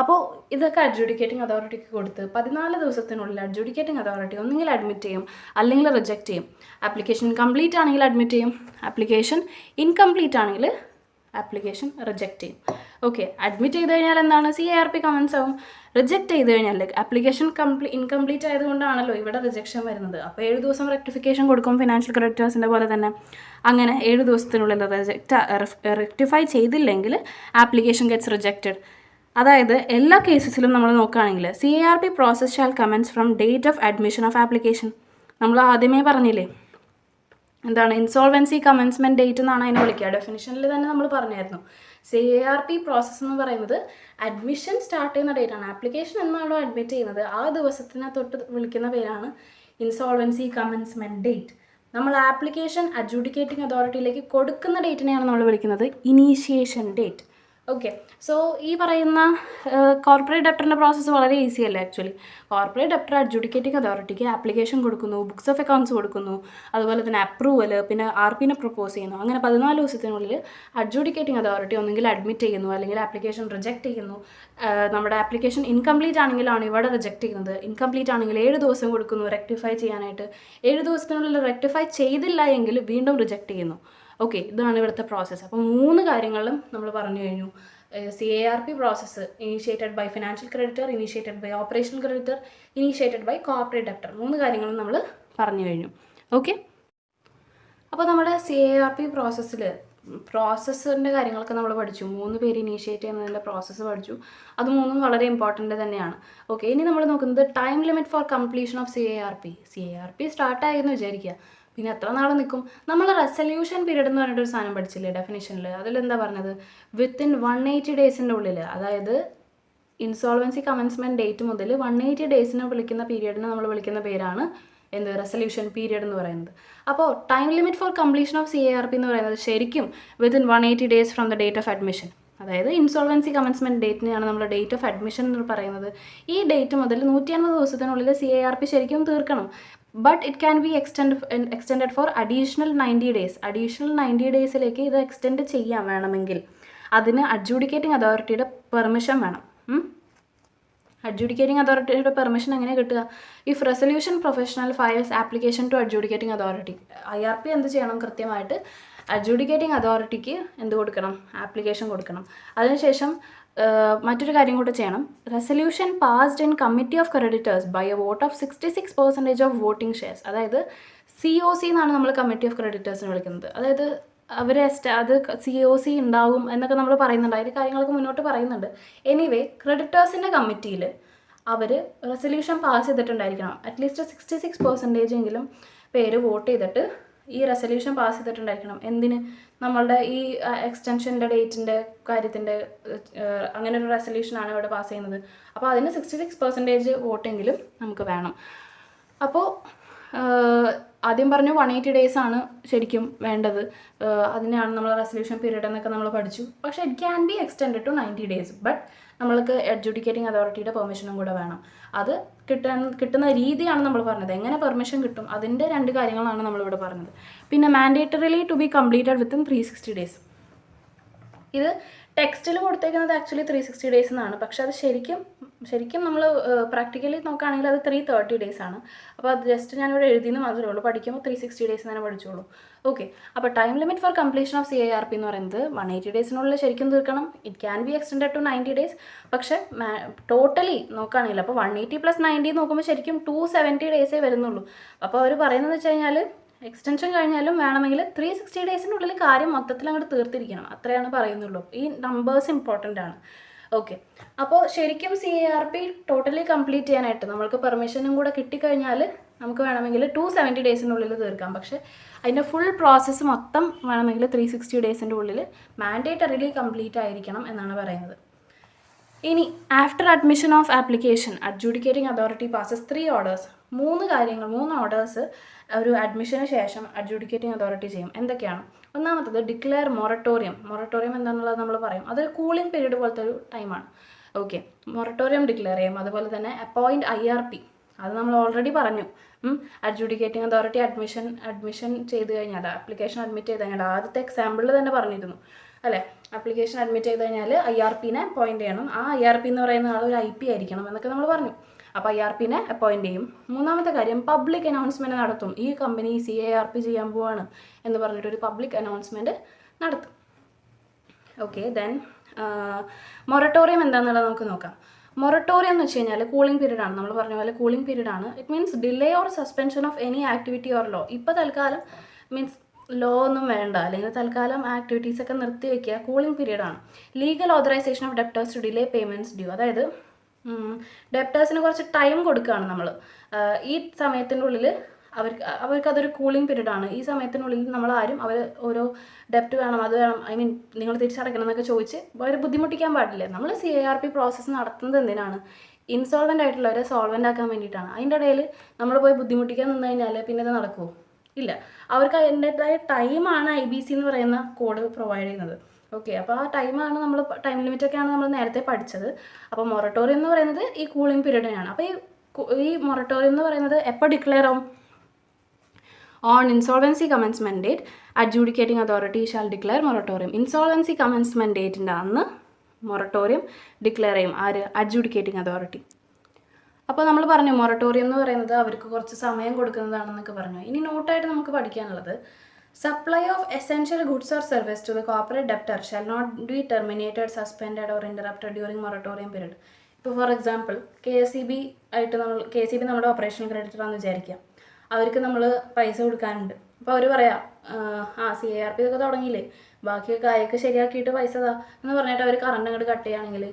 അപ്പോൾ ഇതൊക്കെ അഡ്ജുഡിക്കേറ്റിംഗ് അതോറിറ്റിക്ക് കൊടുത്ത് 14 ദിവസത്തിനുള്ളിൽ അഡ്ജുഡിക്കേറ്റിംഗ് അതോറിറ്റി ഒന്നുകിൽ അഡ്മിറ്റ് ചെയ്യും അല്ലെങ്കിൽ റിജക്റ്റ് ചെയ്യും. ആപ്ലിക്കേഷൻ കംപ്ലീറ്റ് ആണെങ്കിൽ അഡ്മിറ്റ് ചെയ്യും, ആപ്ലിക്കേഷൻ ഇൻകംപ്ലീറ്റ് ആണെങ്കിൽ ആപ്ലിക്കേഷൻ റിജക്റ്റ് ചെയ്യും. ഓക്കെ, അഡ്മിറ്റ് ചെയ്ത് കഴിഞ്ഞാൽ എന്താണ്? CARP കമൻസ് ആവും, റിജക്റ്റ് ചെയ്ത് കഴിഞ്ഞാൽ ആപ്ലിക്കേഷൻ ഇൻകംപ്ലീറ്റ് ആയതുകൊണ്ടാണല്ലോ ഇവിടെ റിജക്ഷൻ വരുന്നത്. അപ്പോൾ 7 ദിവസം റെക്ടിഫിക്കേഷൻ കൊടുക്കും ഫിനാൻഷ്യൽ ക്രെഡിറ്റേഴ്സിൻ്റെ പോലെ തന്നെ. അങ്ങനെ 7 ദിവസത്തിനുള്ളിൽ റെക്ടിഫൈ ചെയ്തില്ലെങ്കിൽ ആപ്ലിക്കേഷൻ ഗെറ്റ്സ് റിജക്റ്റഡ്. അതായത് എല്ലാ കേസസിലും നമ്മൾ നോക്കുകയാണെങ്കിൽ CARP process shall comments from date of admission of application. നമ്മൾ ആദ്യമേ പറഞ്ഞില്ലേ എന്താണ് ഇൻസോൾവൻസി കമൻസ്മെൻറ്റ് ഡേറ്റ് എന്നാണ് അതിനെ വിളിക്കുക. ഡെഫിനിഷനിൽ തന്നെ നമ്മൾ പറഞ്ഞായിരുന്നു CARP പ്രോസസ്സ് എന്ന് പറയുന്നത് അഡ്മിഷൻ സ്റ്റാർട്ട് ചെയ്യുന്ന ഡേറ്റാണ്. ആപ്ലിക്കേഷൻ എന്നാണോ അഡ്മിറ്റ് ചെയ്യുന്നത് ആ ദിവസത്തിനെ തൊട്ട് വിളിക്കുന്ന പേരാണ് ഇൻസോൾവൻസി കമൻസ്മെൻറ്റ് ഡേറ്റ്. നമ്മൾ ആപ്ലിക്കേഷൻ അഡ്ജുഡിക്കേറ്റിംഗ് അതോറിറ്റിയിലേക്ക് കൊടുക്കുന്ന ഡേറ്റിനെയാണ് നമ്മൾ വിളിക്കുന്നത് ഇനീഷ്യേഷൻ ഡേറ്റ്. ഓക്കെ, സോ ഈ പറയുന്ന കോർപ്പറേറ്റ് ഡെപ്റ്ററിൻ്റെ പ്രോസസ്സ് വളരെ ഈസി അല്ലേ ആക്ച്വലി. കോർപ്പറേറ്റ് ഡെപ്റ്റർ അഡ്ജുഡിക്കേറ്റിംഗ് അതോറിറ്റിക്ക് ആപ്ലിക്കേഷൻ കൊടുക്കുന്നു, ബുക്സ് ഓഫ് അക്കൗണ്ട്സ് കൊടുക്കുന്നു, അതുപോലെ തന്നെ അപ്രൂവൽ, പിന്നെ RPനെ പ്രപ്പോസ് ചെയ്യുന്നു. അങ്ങനെ 14 ദിവസത്തിനുള്ളിൽ അഡ്ജുഡിക്കേറ്റിംഗ് അതോറിറ്റി ഒന്നെങ്കിൽ അഡ്മിറ്റ് ചെയ്യുന്നു അല്ലെങ്കിൽ ആപ്ലിക്കേഷൻ റിജക്റ്റ് ചെയ്യുന്നു. നമ്മുടെ ആപ്ലിക്കേഷൻ ഇൻകംപ്ലീറ്റ് ആണെങ്കിലാണ് ഇവിടെ റിജക്റ്റ് ചെയ്യുന്നത്. ഇൻകംപ്ലീറ്റ് ആണെങ്കിൽ 7 ദിവസം കൊടുക്കുന്നു റെക്ടിഫൈ ചെയ്യാനായിട്ട്. 7 ദിവസത്തിനുള്ളിൽ റെക്ടിഫൈ ചെയ്തില്ല എങ്കിൽ വീണ്ടും റിജക്റ്റ് ചെയ്യുന്നു. ഓക്കെ, ഇതാണ് ഇവിടുത്തെ പ്രോസസ്സ്. അപ്പോൾ 3 കാര്യങ്ങളും നമ്മൾ പറഞ്ഞു കഴിഞ്ഞു. CARP process initiated by financial creditor, initiated by operational creditor, initiated by corporate debtor. 3 കാര്യങ്ങളും നമ്മൾ പറഞ്ഞു കഴിഞ്ഞു. ഓക്കെ, അപ്പോൾ നമ്മുടെ CARP പ്രോസസ്സിൻ്റെ കാര്യങ്ങളൊക്കെ നമ്മൾ പഠിച്ചു. 3 പേര് ഇനീഷ്യേറ്റ് ചെയ്യുന്നതിൻ്റെ പ്രോസസ്സ് പഠിച്ചു. അത് 3ഉം വളരെ ഇമ്പോർട്ടൻ്റ് തന്നെയാണ്. ഓക്കെ, ഇനി നമ്മൾ നോക്കുന്നത് time limit for completion of CARP സ്റ്റാർട്ടായെന്ന് വിചാരിക്കുക. പിന്നെ എത്ര നാൾ നിൽക്കും? നമ്മൾ റെസല്യൂഷൻ പീരീഡ് എന്ന് പറഞ്ഞിട്ടൊരു സാധനം പഠിച്ചില്ലേ ഡെഫിനിഷനിൽ? അതിലെന്താ പറഞ്ഞത്? വിത്തിൻ 180 ഡേയ്സിൻ്റെ ഉള്ളിൽ, അതായത് ഇൻസോൾവൻസി കമൻസ്മെൻറ്റ് ഡേറ്റ് മുതൽ 180 ഡേയ്സിനെ വിളിക്കുന്ന പീരീഡിനെ നമ്മൾ വിളിക്കുന്ന പേരാണ് എന്ത്? റെസല്യൂഷൻ പീരീഡ് എന്ന് പറയുന്നത്. അപ്പോൾ time limit for completion of CARP എന്ന് പറയുന്നത് ശരിക്കും within 180 days from the date of admission. അതായത് ഇൻസോൾവൻസി കമൻസ്മെൻറ്റ് ഡേറ്റിനെയാണ് നമ്മൾ ഡേറ്റ് ഓഫ് അഡ്മിഷൻ എന്ന് പറയുന്നത്. ഈ ഡേറ്റ് മുതൽ 150 ദിവസത്തിനുള്ളിൽ CARP ശരിക്കും തീർക്കണം. But it can be extended for additional 90 days. Additional 90 ഡേയ്സിലേക്ക് ഇത് എക്സ്റ്റെൻഡ് ചെയ്യാൻ വേണമെങ്കിൽ അതിന് അഡ്ജുഡിക്കേറ്റിംഗ് അതോറിറ്റിയുടെ പെർമിഷൻ വേണം. അഡ്ജുഡിക്കേറ്റിംഗ് അതോറിറ്റിയുടെ പെർമിഷൻ എങ്ങനെ കിട്ടുക? If resolution professional files application to adjudicating authority, IRP എന്ത് ചെയ്യണം? കൃത്യമായിട്ട് അഡ്ജുഡിക്കേറ്റിംഗ് അതോറിറ്റിക്ക് എന്ത് കൊടുക്കണം? ആപ്ലിക്കേഷൻ കൊടുക്കണം. അതിനുശേഷം മറ്റൊരു കാര്യം കൂടെ ചെയ്യണം. Resolution passed in committee of creditors by a vote of 66% of voting shares. അതായത് COC എന്നാണ് നമ്മൾ കമ്മിറ്റി ഓഫ് ക്രെഡിറ്റേഴ്സിനെ വിളിക്കുന്നത്. അതായത് അവർ അത് COC ഉണ്ടാവും എന്നൊക്കെ നമ്മൾ പറയുന്നുണ്ട്. അതിൻ്റെ കാര്യങ്ങളൊക്കെ മുന്നോട്ട് പറയുന്നുണ്ട്. എനിവേ, ക്രെഡിറ്റേഴ്സിൻ്റെ കമ്മിറ്റിയിൽ അവർ റെസല്യൂഷൻ പാസ് ചെയ്തിട്ടുണ്ടായിരിക്കണം. അറ്റ്ലീസ്റ്റ് 66% എങ്കിലും പേര് വോട്ട് ചെയ്തിട്ട് ഈ റെസല്യൂഷൻ പാസ് ചെയ്തിട്ടുണ്ടായിരിക്കണം. എന്തിന്? നമ്മളുടെ ഈ എക്സ്റ്റൻഷൻ്റെ ഡേറ്റിൻ്റെ കാര്യത്തിൻ്റെ അങ്ങനെ ഒരു റെസല്യൂഷനാണ് ഇവിടെ പാസ് ചെയ്യുന്നത്. അപ്പോൾ അതിന് 66% വോട്ടെങ്കിലും നമുക്ക് വേണം. അപ്പോൾ ആദ്യം പറഞ്ഞു 180 ഡേയ്സ് ആണ് ശരിക്കും വേണ്ടത്. അതിനാണ് നമ്മൾ റെസല്യൂഷൻ പീരീഡ് എന്നൊക്കെ നമ്മൾ പഠിച്ചു. പക്ഷേ it can be extend to 90 days. But നമ്മൾക്ക് അഡ്ജുഡിക്കേറ്റിംഗ് അതോറിറ്റിയുടെ പെർമിഷനും കൂടെ വേണം. അത് കിട്ടുന്ന രീതിയാണ് നമ്മൾ പറഞ്ഞത്. എങ്ങനെ പെർമിഷൻ കിട്ടും അതിൻ്റെ 2 കാര്യങ്ങളാണ് നമ്മളിവിടെ പറഞ്ഞത്. പിന്നെ mandatorily to be completed within 360 days. ഇത് ടെക്സ്റ്റിൽ കൊടുത്തേക്കുന്നത് ആക്ച്വലി 360 ഡേയ്സ് എന്നാണ്. പക്ഷെ അത് ശരിക്കും നമ്മൾ പ്രാക്ടിക്കലി നോക്കുകയാണെങ്കിൽ അത് 330 ഡേയ്സ് ആണ്. അപ്പോൾ അത് ജസ്റ്റ് ഞാനിവിടെ എഴുതിയെന്ന് മാത്രമേ ഉള്ളൂ. പഠിക്കുമ്പോൾ 360 ഡേയ്സ് തന്നെ പഠിച്ചോളൂ. ഓക്കെ, അപ്പോൾ time limit for completion of CARP എന്ന് പറയുന്നത് 180 ഡേയ്സിനുള്ളിൽ ശരിക്കും തീർക്കണം. It can be extended to 90 days. പക്ഷേ ടോട്ടലി നോക്കുകയാണെങ്കിൽ അപ്പോൾ 180 + 90 നോക്കുമ്പോൾ ശരിക്കും 270 ഡേയ്സേ വരുന്നുള്ളൂ. അപ്പോൾ അവർ പറയുന്നത് വെച്ച് കഴിഞ്ഞാൽ എക്സ്റ്റൻഷൻ കഴിഞ്ഞാലും വേണമെങ്കിൽ 360 ഡേയ്സിനുള്ളിൽ കാര്യം മൊത്തത്തിൽ അങ്ങോട്ട് തീർത്തിരിക്കണം. അത്രയാണ് പറയുന്നുള്ളൂ. ഈ നമ്പേഴ്സ് ഇമ്പോർട്ടൻ്റ് ആണ്. ഓക്കെ, അപ്പോൾ ശരിക്കും CARP ടോട്ടലി കംപ്ലീറ്റ് ചെയ്യാനായിട്ട് നമ്മൾക്ക് പെർമിഷനും കൂടെ കിട്ടിക്കഴിഞ്ഞാൽ നമുക്ക് വേണമെങ്കിൽ 270 ഡേയ്സിനുള്ളിൽ തീർക്കാം. പക്ഷേ അതിൻ്റെ ഫുൾ പ്രോസസ്സ് മൊത്തം വേണമെങ്കിൽ 360 ഡേയ്സിൻ്റെ ഉള്ളിൽ മാൻഡേറ്ററിലി കംപ്ലീറ്റ് ആയിരിക്കണം എന്നാണ് പറയുന്നത്. ഇനി after admission of application adjudicating authority passes 3 orders. 3 orders ഒരു അഡ്മിഷന് ശേഷം അഡ്ജുഡിക്കേറ്റിംഗ് അതോറിറ്റി ചെയ്യും. എന്തൊക്കെയാണ്? ഒന്നാമത്തത് ഡിക്ലെയർ മൊറട്ടോറിയം. മൊറട്ടോറിയം എന്താണെന്നുള്ളത് നമ്മൾ പറയും. അതൊരു കൂളിംഗ് പീരീഡ് പോലത്തെ ഒരു ടൈമാണ്. ഓക്കെ, മൊറട്ടോറിയം ഡിക്ലെയർ ചെയ്യും. അതുപോലെ തന്നെ അപ്പോയിൻറ്റ് IRP. അത് നമ്മൾ ഓൾറെഡി പറഞ്ഞു. അഡ്ജുഡിക്കേറ്റിംഗ് അതോറിറ്റി അഡ്മിഷൻ ചെയ്ത് കഴിഞ്ഞാൽ ആപ്ലിക്കേഷൻ അഡ്മിറ്റ് ചെയ്ത് കഴിഞ്ഞാൽ ആദ്യത്തെ എക്സാമ്പിളിൽ തന്നെ പറഞ്ഞിരുന്നു അല്ലേ? ആപ്ലിക്കേഷൻ അഡ്മിറ്റ് ചെയ്ത് കഴിഞ്ഞാൽ IRPനെ അപ്പോയിൻറ്റ് ചെയ്യണം. ആ IRP എന്ന് പറയുന്ന ആൾ ഒരു IP ആയിരിക്കണം എന്നൊക്കെ നമ്മൾ പറഞ്ഞു. അപ്പോൾ IRPനെ അപ്പോയിൻറ്റ് ചെയ്യും. 3ാമത്തെ കാര്യം പബ്ലിക് അനൗൺസ്മെൻറ്റ് നടത്തും. ഈ കമ്പനി CARP ചെയ്യാൻ പോവാണ് എന്ന് പറഞ്ഞിട്ടൊരു പബ്ലിക് അനൗൺസ്മെൻറ്റ് നടത്തും. ഓക്കെ, ദെൻ മൊറട്ടോറിയം എന്താണെന്നുള്ളത് നമുക്ക് നോക്കാം. മൊറട്ടോറിയം എന്ന് വെച്ച് കഴിഞ്ഞാൽ കൂളിംഗ് പീരീഡ് ആണ്. നമ്മൾ പറഞ്ഞ പോലെ കൂളിംഗ് പീരീഡ് ആണ്. It means delay or suspension of any activity or law. ഇപ്പോൾ തൽക്കാലം മീൻസ് ലോ ഒന്നും വേണ്ട, അല്ലെങ്കിൽ തൽക്കാലം ആക്ടിവിറ്റീസ് ഒക്കെ നിർത്തി വയ്ക്കുക, കൂളിംഗ് പീരീഡ് ആണ്. Legal authorization of debtors to delay payments due. അതായത് ഡെപ്റ്റേഴ്സിന് കുറച്ച് ടൈം കൊടുക്കുകയാണ് നമ്മൾ. ഈ സമയത്തിൻ്റെ ഉള്ളിൽ അവർക്കതൊരു കൂളിംഗ് പീരീഡ് ആണ്. ഈ സമയത്തിനുള്ളിൽ നമ്മൾ ആരും അവർ ഓരോ ഡെപ്റ്റ് വേണം, അത് വേണം, ഐ മീൻ നിങ്ങൾ തിരിച്ചടയ്ക്കണം എന്നൊക്കെ ചോദിച്ച് അവരെ ബുദ്ധിമുട്ടിക്കാൻ പാടില്ല. നമ്മൾ CARP പ്രോസസ്സ് നടത്തുന്നത് എന്തിനാണ്? ഇൻസോൾവൻ്റ് ആയിട്ടുള്ളവരെ സോൾവൻ്റ് ആക്കാൻ വേണ്ടിയിട്ടാണ്. അതിൻ്റെ ഇടയിൽ നമ്മൾ പോയി ബുദ്ധിമുട്ടിക്കാൻ നിന്ന് കഴിഞ്ഞാൽ പിന്നെ ഇത് നടക്കുമോ? ഇല്ല. അവർക്ക് അതിൻ്റെതായ ടൈമാണ് IBC എന്ന് പറയുന്ന കോഡ് പ്രൊവൈഡ് ചെയ്യുന്നത്. ഓക്കെ, അപ്പോൾ ആ ടൈമാണ് നമ്മൾ ടൈം ലിമിറ്റൊക്കെയാണ് നമ്മൾ നേരത്തെ പഠിച്ചത്. അപ്പോൾ മൊറട്ടോറിയം എന്ന് പറയുന്നത് ഈ കൂളിംഗ് പീരീഡിനാണ്. അപ്പോൾ ഈ മൊറട്ടോറിയം എന്ന് പറയുന്നത് എപ്പോൾ ഡിക്ലെയർ ആവും? On insolvency commencement date, adjudicating authority shall declare moratorium. Insolvency commencement date-ൻ്റെ അന്ന് മൊറട്ടോറിയം ഡിക്ലെയർ ചെയ്യും. ആര്? Adjudicating authority. അപ്പോൾ നമ്മൾ പറഞ്ഞു മൊറട്ടോറിയം എന്ന് പറയുന്നത് അവർക്ക് കുറച്ച് സമയം കൊടുക്കുന്നതാണെന്നൊക്കെ പറഞ്ഞു. ഇനി നോട്ടായിട്ട് നമുക്ക് പഠിക്കാനുള്ളത്, supply of essential goods or service to the corporate debtor shall not be terminated, suspended or interrupted during moratorium period. ഇപ്പോൾ ഫോർ എക്സാമ്പിൾ KSEB ആയിട്ട് KSEB നമ്മുടെ ഓപ്പറേഷണൽ ക്രെഡിറ്ററാണെന്ന് വിചാരിക്കാം. അവർക്ക് നമ്മൾ പൈസ കൊടുക്കാനുണ്ട്. അപ്പോൾ അവർ പറയാം CARP ഇതൊക്കെ തുടങ്ങിയില്ലേ, ബാക്കിയൊക്കെ അയക്ക് ശരിയാക്കിയിട്ട് പൈസ എന്ന് പറഞ്ഞിട്ട് അവർ കറണ്ട് അങ്ങോട്ട് കട്ട് ചെയ്യുകയാണെങ്കിൽ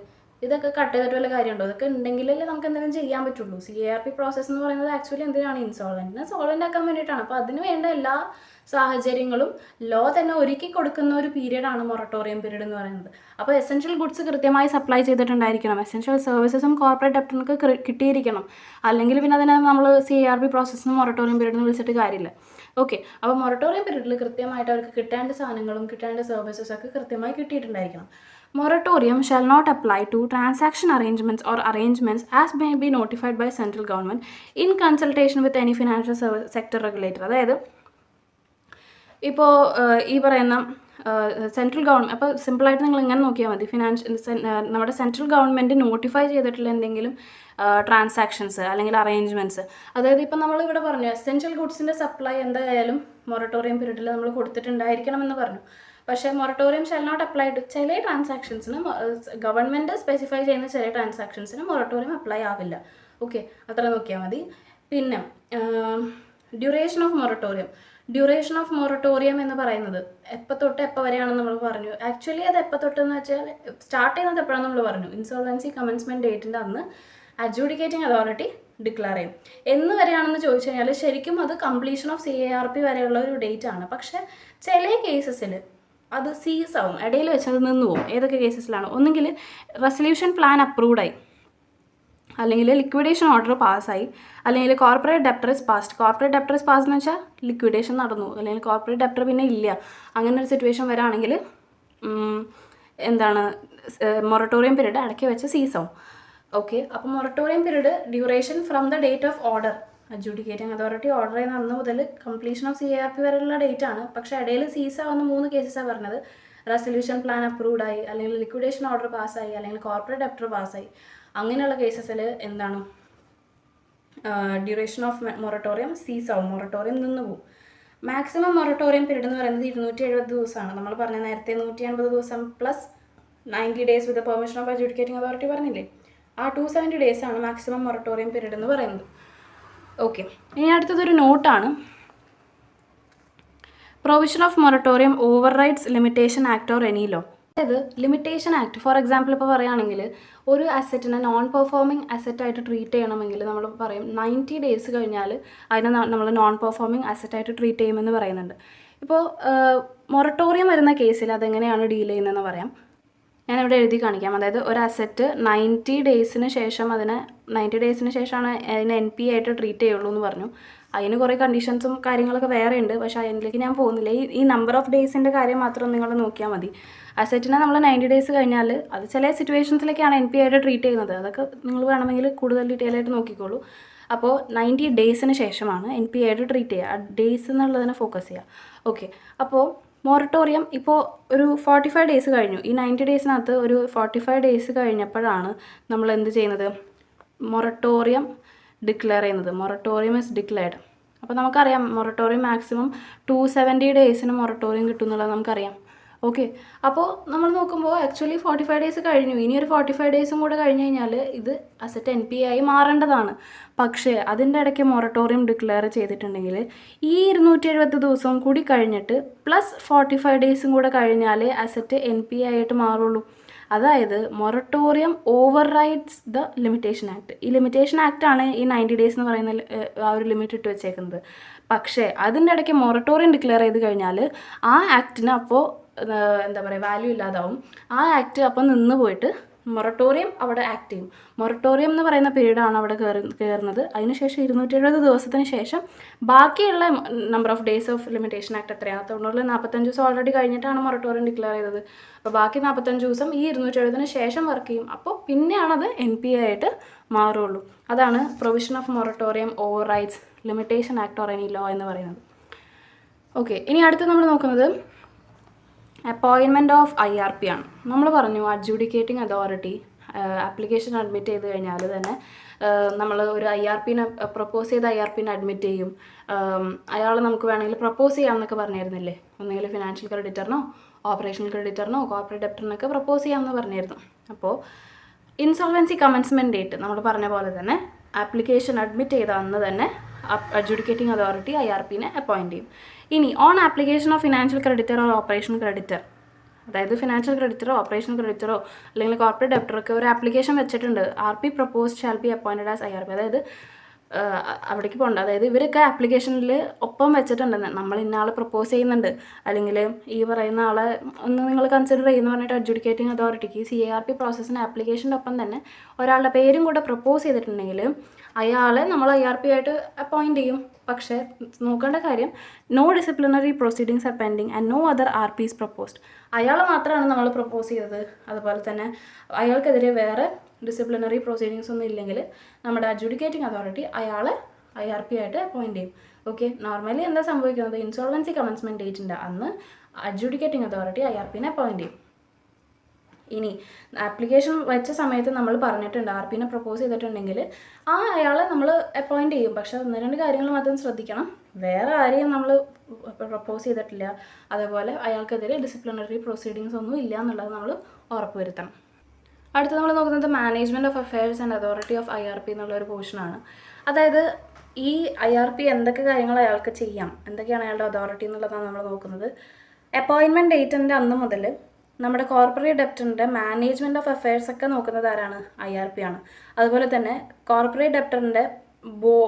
ഇതൊക്കെ കട്ട് ചെയ്തിട്ട് വല്ല കാര്യമുണ്ടോ? ഇതൊക്കെ ഉണ്ടെങ്കിലല്ലേ നമുക്ക് എന്തെങ്കിലും ചെയ്യാൻ പറ്റുള്ളൂ. CARP പ്രോസസ്സ് എന്ന് പറയുന്നത് ആക്ച്വലി എന്തിനാണ്? ഇൻസോൾവെൻറ്റിനെ സോൾവെൻ്റ് ആക്കാൻ വേണ്ടിയിട്ടാണ്. അപ്പോൾ അതിന് വേണ്ട എല്ലാ സാഹചര്യങ്ങളും ലോ തന്നെ ഒരുക്കി കൊടുക്കുന്ന ഒരു പീരീഡാണ് മൊറട്ടോറിയം പീരീഡ് എന്ന് പറയുന്നത്. അപ്പോൾ എസെൻഷ്യൽ ഗുഡ്സ് കൃത്യമായി സപ്ലൈ ചെയ്തിട്ടുണ്ടായിരിക്കണം, എസെൻഷ്യൽ സർവീസസും കോർപ്പറേറ്റ് ഡെപ്റ്റർക്ക് കിട്ടിയിരിക്കണം. അല്ലെങ്കിൽ പിന്നെ അതിനെ നമ്മൾ CARP പ്രോസസ്സിന് മൊറട്ടോറിയം പീരീഡ് എന്ന് വിളിച്ചിട്ട് കാര്യമില്ല. ഓക്കെ, അപ്പോൾ മൊറട്ടോറിയം പീരീഡിൽ കൃത്യമായിട്ട് അവർക്ക് കിട്ടേണ്ട സാധനങ്ങളും കിട്ടേണ്ട സർവീസസൊക്കെ കൃത്യമായി കിട്ടിയിട്ടുണ്ടായിരിക്കണം. Moratorium shall not apply to transaction arrangements or arrangements as may be notified by central government in consultation with any financial sector regulator. അതായത് ഇപ്പോൾ ഈ പറയുന്ന സെൻട്രൽ ഗവൺമെൻറ്, അപ്പോൾ സിമ്പിളായിട്ട് നിങ്ങൾ ഇങ്ങനെ നോക്കിയാൽ മതി, നമ്മുടെ സെൻട്രൽ ഗവൺമെൻറ് നോട്ടിഫൈ ചെയ്തിട്ടുള്ള എന്തെങ്കിലും ട്രാൻസാക്ഷൻസ് അല്ലെങ്കിൽ അറേഞ്ച്മെൻറ്റ്സ്, അതായത് ഇപ്പം നമ്മളിവിടെ പറഞ്ഞു എസെൻഷ്യൽ ഗുഡ്സിൻ്റെ സപ്ലൈ എന്തായാലും മൊറട്ടോറിയം പീരീഡിൽ നമ്മൾ കൊടുത്തിട്ടുണ്ടായിരിക്കണം എന്ന് പറഞ്ഞു. പക്ഷേ moratorium shall not apply to ചില ട്രാൻസാക്ഷൻസിന്, ഗവൺമെൻറ് സ്പെസിഫൈ ചെയ്യുന്ന ചില ട്രാൻസാക്ഷൻസിന് മൊറട്ടോറിയം അപ്ലൈ ആവില്ല. ഓക്കെ, അത്ര നോക്കിയാൽ മതി. പിന്നെ duration of moratorium. Duration of moratorium എന്ന് പറയുന്നത് എപ്പോൾ തൊട്ട് എപ്പോൾ വരെയാണെന്ന് നമ്മൾ പറഞ്ഞു. ആക്ച്വലി അത് എപ്പോൾ തൊട്ടെന്ന് വെച്ചാൽ സ്റ്റാർട്ട് ചെയ്യുന്നത് എപ്പോഴാണെന്ന് നമ്മൾ പറഞ്ഞു, ഇൻസോൾവൻസി കമൻസ്മെൻറ്റ് ഡേറ്റിൻ്റെ അന്ന് അഡ്ജുഡിക്കേറ്റിംഗ് അതോറിറ്റി ഡിക്ലെയർ ചെയ്യും. എന്ന് വരെയാണെന്ന് ചോദിച്ചു കഴിഞ്ഞാൽ ശരിക്കും അത് കംപ്ലീഷൻ ഓഫ് CARP വരെയുള്ള ഒരു ഡേറ്റ് ആണ്. പക്ഷേ ചില കേസസിൽ അത് സീസ് ആവും, ഇടയിൽ വെച്ച് അത് നിന്ന് പോകും. ഏതൊക്കെ കേസസിലാണ്? ഒന്നുകിൽ റെസൊല്യൂഷൻ പ്ലാൻ അപ്രൂവ്ഡായി, അല്ലെങ്കിൽ ലിക്വിഡേഷൻ ഓർഡർ പാസ്സായി, അല്ലെങ്കിൽ corporate debtor is passed. Corporate debtor is pass എന്ന് വെച്ചാൽ ലിക്വിഡേഷൻ നടന്നു, അല്ലെങ്കിൽ കോർപ്പറേറ്റ് ഡെപ്റ്റർ പിന്നെ ഇല്ല. അങ്ങനെ ഒരു സിറ്റുവേഷൻ വരാണെങ്കിൽ എന്താണ്, മൊറട്ടോറിയം പീരീഡ് ഇടയ്ക്ക് വെച്ച് സീസ് ആവും. ഓക്കെ, അപ്പോൾ moratorium period duration from the date of order, adjudicating authority order ചെയ്യുന്ന അന്ന് മുതൽ കംപ്ലീഷൻ ഓഫ് CARP വരെയുള്ള ഡേറ്റ് ആണ്. പക്ഷേ ഇടയിൽ സീസ് ആവുന്ന 3 കേസസാണ് പറഞ്ഞത്. റെസൊല്യൂഷൻ പ്ലാൻ അപ്രൂവ്ഡായി, അല്ലെങ്കിൽ ലിക്വിഡേഷൻ ഓർഡർ പാസ്സായി, അല്ലെങ്കിൽ കോർപ്പറേറ്റ് ഡെപ്റ്റർ പാസ്സായി. അങ്ങനെയുള്ള കേസസിൽ എന്താണ്, ഡ്യൂറേഷൻ ഓഫ് മൊറട്ടോറിയം സീസ് ആവും, മൊറട്ടോറിയം നിന്ന് പോകും. മാക്സിമം മൊറട്ടോറിയം പീരീഡ് എന്ന് പറയുന്നത് 270 ദിവസമാണ്. നമ്മൾ പറഞ്ഞ നേരത്തെ 180 ദിവസം plus 90 days with permission of adjudicating authority പറഞ്ഞില്ലേ, ആ 270 ഡേയ്സ് ആണ് മാക്സിമം മൊറട്ടോറിയം പീരീഡ് എന്ന് പറയുന്നത്. ഓക്കെ, ഇനി അടുത്തതൊരു നോട്ടാണ്, provision of moratorium overrides limitation act or any law. അതായത് ലിമിറ്റേഷൻ ആക്ട്, ഫോർ എക്സാമ്പിൾ ഇപ്പോൾ പറയുകയാണെങ്കിൽ ഒരു അസറ്റിനെ നോൺ പെർഫോമിംഗ് അസറ്റായിട്ട് ട്രീറ്റ് ചെയ്യണമെങ്കിൽ നമ്മൾ പറയും 90 ഡേയ്സ് കഴിഞ്ഞാൽ അതിനെ നമ്മൾ നോൺ പെർഫോമിംഗ് അസറ്റായിട്ട് ട്രീറ്റ് ചെയ്യുമെന്ന് പറയുന്നുണ്ട്. ഇപ്പോൾ മൊറട്ടോറിയം വരുന്ന കേസിൽ അതെങ്ങനെയാണ് ഡീൽ ചെയ്യുന്നതെന്ന് പറയാം. ഞാനിവിടെ എഴുതി കാണിക്കാം. അതായത് ഒരു അസറ്റ് 90 ഡേയ്സിന് ശേഷം 90 ഡേയ്സിന് ശേഷമാണ് അതിനെ NP ആയിട്ട് ട്രീറ്റ് ചെയ്യുള്ളൂ എന്ന് പറഞ്ഞു. അതിന് കുറേ കണ്ടീഷൻസും കാര്യങ്ങളൊക്കെ വേറെ ഉണ്ട്, പക്ഷേ അതിലേക്ക് ഞാൻ പോകുന്നില്ല. ഈ നമ്പർ ഓഫ് ഡേയ്സിൻ്റെ കാര്യം മാത്രം നിങ്ങൾ നോക്കിയാൽ മതി. അസറ്റിനെ നമ്മൾ 90 ഡേയ്സ് കഴിഞ്ഞാൽ അത് ചില സിറ്റുവേഷൻസിലേക്കാണ് NP ആയിട്ട് ട്രീറ്റ് ചെയ്യുന്നത്. അതൊക്കെ നിങ്ങൾ വേണമെങ്കിൽ കൂടുതൽ ഡീറ്റെയിൽ ആയിട്ട് നോക്കിക്കോളൂ. അപ്പോൾ 90 ഡേയ്സിന് ശേഷമാണ് NP ആയിട്ട് ട്രീറ്റ് ചെയ്യുക. ഡേയ്സ് എന്നുള്ളതിനെ ഫോക്കസ് ചെയ്യുക. ഓക്കെ, അപ്പോൾ മൊറട്ടോറിയം ഇപ്പോൾ ഒരു 45 ഡേയ്സ് കഴിഞ്ഞു. ഈ 90 ഡേയ്സിനകത്ത് ഒരു 45 ഡേയ്സ് കഴിഞ്ഞപ്പോഴാണ് നമ്മൾ എന്ത് ചെയ്യുന്നത്, മൊറട്ടോറിയം ഡിക്ലെയർ ചെയ്യുന്നത്. Moratorium is declared. അപ്പോൾ നമുക്കറിയാം മൊറട്ടോറിയം മാക്സിമം 270 ഡേയ്സിന് മൊറട്ടോറിയം കിട്ടും എന്നുള്ളത് നമുക്കറിയാം. ഓക്കെ. അപ്പോൾ നമ്മൾ നോക്കുമ്പോൾ ആക്ച്വലി 45 ഡേയ്സ് കഴിഞ്ഞു. ഇനി ഒരു 45 ഡേയ്സും കൂടെ കഴിഞ്ഞ് കഴിഞ്ഞാൽ ഇത് അസറ്റ് NPA ആയി മാറേണ്ടതാണ്. പക്ഷേ അതിൻ്റെ ഇടയ്ക്ക് മൊറട്ടോറിയം ഡിക്ലെയർ ചെയ്തിട്ടുണ്ടെങ്കിൽ ഈ 270 ദിവസവും കൂടി കഴിഞ്ഞിട്ട് പ്ലസ് 45 ഡേയ്സും കൂടെ കഴിഞ്ഞാലേ അസറ്റ് NPA ആയിട്ട് മാറുള്ളൂ. അതായത് moratorium over rides the limitation act. ഈ ലിമിറ്റേഷൻ ആക്റ്റാണ് ഈ 90 ഡേയ്സ് എന്ന് പറയുന്ന ആ ഒരു ലിമിറ്റ് ഇട്ട് വെച്ചേക്കുന്നത്. പക്ഷേ അതിൻ്റെ ഇടയ്ക്ക് മൊറട്ടോറിയം ഡിക്ലെയർ ചെയ്ത് കഴിഞ്ഞാൽ ആ ആക്ടിന് അപ്പോൾ എന്താ പറയുക, വാല്യൂ ഇല്ലാതാവും. ആ ആക്ട് അപ്പം നിന്ന് പോയിട്ട് മൊറട്ടോറിയം അവിടെ ആക്ട് ചെയ്യും. മൊറട്ടോറിയം എന്ന് പറയുന്ന പീരീഡാണ് അവിടെ കയറുന്നത്. അതിനുശേഷം 270 ദിവസത്തിന് ശേഷം ബാക്കിയുള്ള number of days of limitation act എത്രയാണ്? 45 ദിവസം ഓൾറെഡി കഴിഞ്ഞിട്ടാണ് മൊറട്ടോറിയം ഡിക്ലെയർ ചെയ്തത്. അപ്പോൾ ബാക്കി 45 ദിവസം ഈ 270 ശേഷം വർക്ക് ചെയ്യും. അപ്പോൾ പിന്നെയാണത് NPA ആയിട്ട് മാറുള്ളൂ. അതാണ് provision of moratorium overrides limitation act or any law എന്ന് പറയുന്നത്. ഓക്കെ, ഇനി അടുത്ത് നമ്മൾ നോക്കുന്നത് അപ്പോയിൻമെൻറ്റ് ഓഫ് IRP ആണ്. നമ്മൾ പറഞ്ഞു അഡ്ജുഡിക്കേറ്റിംഗ് അതോറിറ്റി ആപ്ലിക്കേഷൻ അഡ്മിറ്റ് ചെയ്ത് കഴിഞ്ഞാൽ തന്നെ നമ്മൾ ഒരു IRPനെ പ്രപ്പോസ് ചെയ്ത IRPനെ അഡ്മിറ്റ് ചെയ്യും. അയാൾ നമുക്ക് വേണമെങ്കിൽ പ്രപ്പോസ് ചെയ്യാമെന്നൊക്കെ പറഞ്ഞിരുന്നില്ലേ? ഒന്നുകിൽ ഫിനാൻഷ്യൽ ക്രെഡിറ്ററിനോ ഓപ്പറേഷണൽ ക്രെഡിറ്ററിനോ കോർപ്പറേറ്റ് ഡെപ്റ്ററിനൊക്കെ പ്രപ്പോസ് ചെയ്യാമെന്ന് പറഞ്ഞിരുന്നു. അപ്പോൾ ഇൻസോൾവൻസി കമൻസ്മെൻറ്റ് ഡേറ്റ് നമ്മൾ പറഞ്ഞ പോലെ തന്നെ ആപ്ലിക്കേഷൻ അഡ്മിറ്റ് ചെയ്ത അന്ന് തന്നെ അഡ്ജുഡിക്കേറ്റിംഗ് അതോറിറ്റി IRPനെ അപ്പോയിൻറ്റ് ചെയ്യും. ഇനി on application of financial creditor or operational creditor, അതായത് ഫിനാൻഷ്യൽ ക്രെഡിറ്ററോ ഓപ്പറേഷണൽ ക്രെഡിറ്ററോ അല്ലെങ്കിൽ കോർപ്പറേറ്റ് ഡെപ്റ്ററൊക്കെ ഒരു ആപ്ലിക്കേഷൻ വെച്ചിട്ടുണ്ട്. RP proposed shall be appointed as IRP. അതായത് അവിടേക്ക് പോകണ്ട. അതായത് ഇവരൊക്കെ ആപ്ലിക്കേഷനിൽ ഒപ്പം വെച്ചിട്ടുണ്ടെന്ന്, നമ്മൾ ഇന്നയാൾ പ്രപ്പോസ് ചെയ്യുന്നുണ്ട് അല്ലെങ്കിൽ ഈ പറയുന്ന ആളെ ഒന്ന് നിങ്ങൾ കൺസിഡർ ചെയ്യുന്നു പറഞ്ഞിട്ട് അഡ്ജുഡിക്കേറ്റിംഗ് അതോറിറ്റിക്ക് CARP പ്രോസസ്സിന് ആപ്ലിക്കേഷൻ്റെ ഒപ്പം തന്നെ ഒരാളുടെ പേരും കൂടെ പ്രപ്പോസ് ചെയ്തിട്ടുണ്ടെങ്കിൽ അയാളെ നമ്മൾ IRP ആയിട്ട് അപ്പോയിൻറ്റ് ചെയ്യും. പക്ഷേ നോക്കേണ്ട കാര്യം no disciplinary proceedings are pending and no other RP is proposed. അയാൾ മാത്രമാണ് നമ്മൾ പ്രപ്പോസ് ചെയ്തത്. അതുപോലെ തന്നെ അയാൾക്കെതിരെ വേറെ ഡിസിപ്ലിനറി പ്രൊസീഡിങ്സ് ഒന്നും ഇല്ലെങ്കിൽ നമ്മുടെ അഡ്ജുഡിക്കേറ്റിംഗ് അതോറിറ്റി അയാളെ IRP ആയിട്ട് അപ്പോയിൻറ്റ് ചെയ്യും. ഓക്കെ, നോർമലി എന്താ സംഭവിക്കുന്നത്? ഇൻസോൾവൻസി കമൻസ്മെൻറ്റ് ഡേറ്റിൻ്റെ അന്ന് അഡ്ജുഡിക്കേറ്റിംഗ് അതോറിറ്റി IRPനെ അപ്പോയിൻറ്റ് ചെയ്യും. ഇനി ആപ്ലിക്കേഷൻ വെച്ച സമയത്ത് നമ്മൾ പറഞ്ഞിട്ടുണ്ട് RPനെ പ്രപ്പോസ് ചെയ്തിട്ടുണ്ടെങ്കിൽ അയാളെ നമ്മൾ അപ്പോയിൻറ്റ് ചെയ്യും. പക്ഷേ 1-2 കാര്യങ്ങൾ മാത്രം ശ്രദ്ധിക്കണം. വേറെ ആരെയും നമ്മൾ പ്രപ്പോസ് ചെയ്തിട്ടില്ല, അതേപോലെ അയാൾക്കെതിരെ ഡിസിപ്ലിനറി പ്രൊസീഡിങ്സ് ഒന്നും ഇല്ല എന്നുള്ളത് നമ്മൾ ഉറപ്പുവരുത്തണം. അടുത്ത് നമ്മൾ നോക്കുന്നത് management of affairs and authority of IRP എന്നുള്ളൊരു പോർഷനാണ്. അതായത് ഈ IRP എന്തൊക്കെ കാര്യങ്ങൾ അയാൾക്ക് ചെയ്യാം, എന്തൊക്കെയാണ് അയാളുടെ അതോറിറ്റി എന്നുള്ളതാണ് നമ്മൾ നോക്കുന്നത്. അപ്പോയിൻമെൻറ്റ് ഡേറ്റിൻ്റെ അന്ന് മുതൽ നമ്മുടെ കോർപ്പറേറ്റ് ഡെപ്റ്ററിൻ്റെ മാനേജ്മെൻറ്റ് ഓഫ് അഫയേഴ്സ് ഒക്കെ നോക്കുന്നത് ആരാണ്? IRP ആണ്. അതുപോലെ തന്നെ കോർപ്പറേറ്റ് ഡെപ്റ്ററിൻ്റെ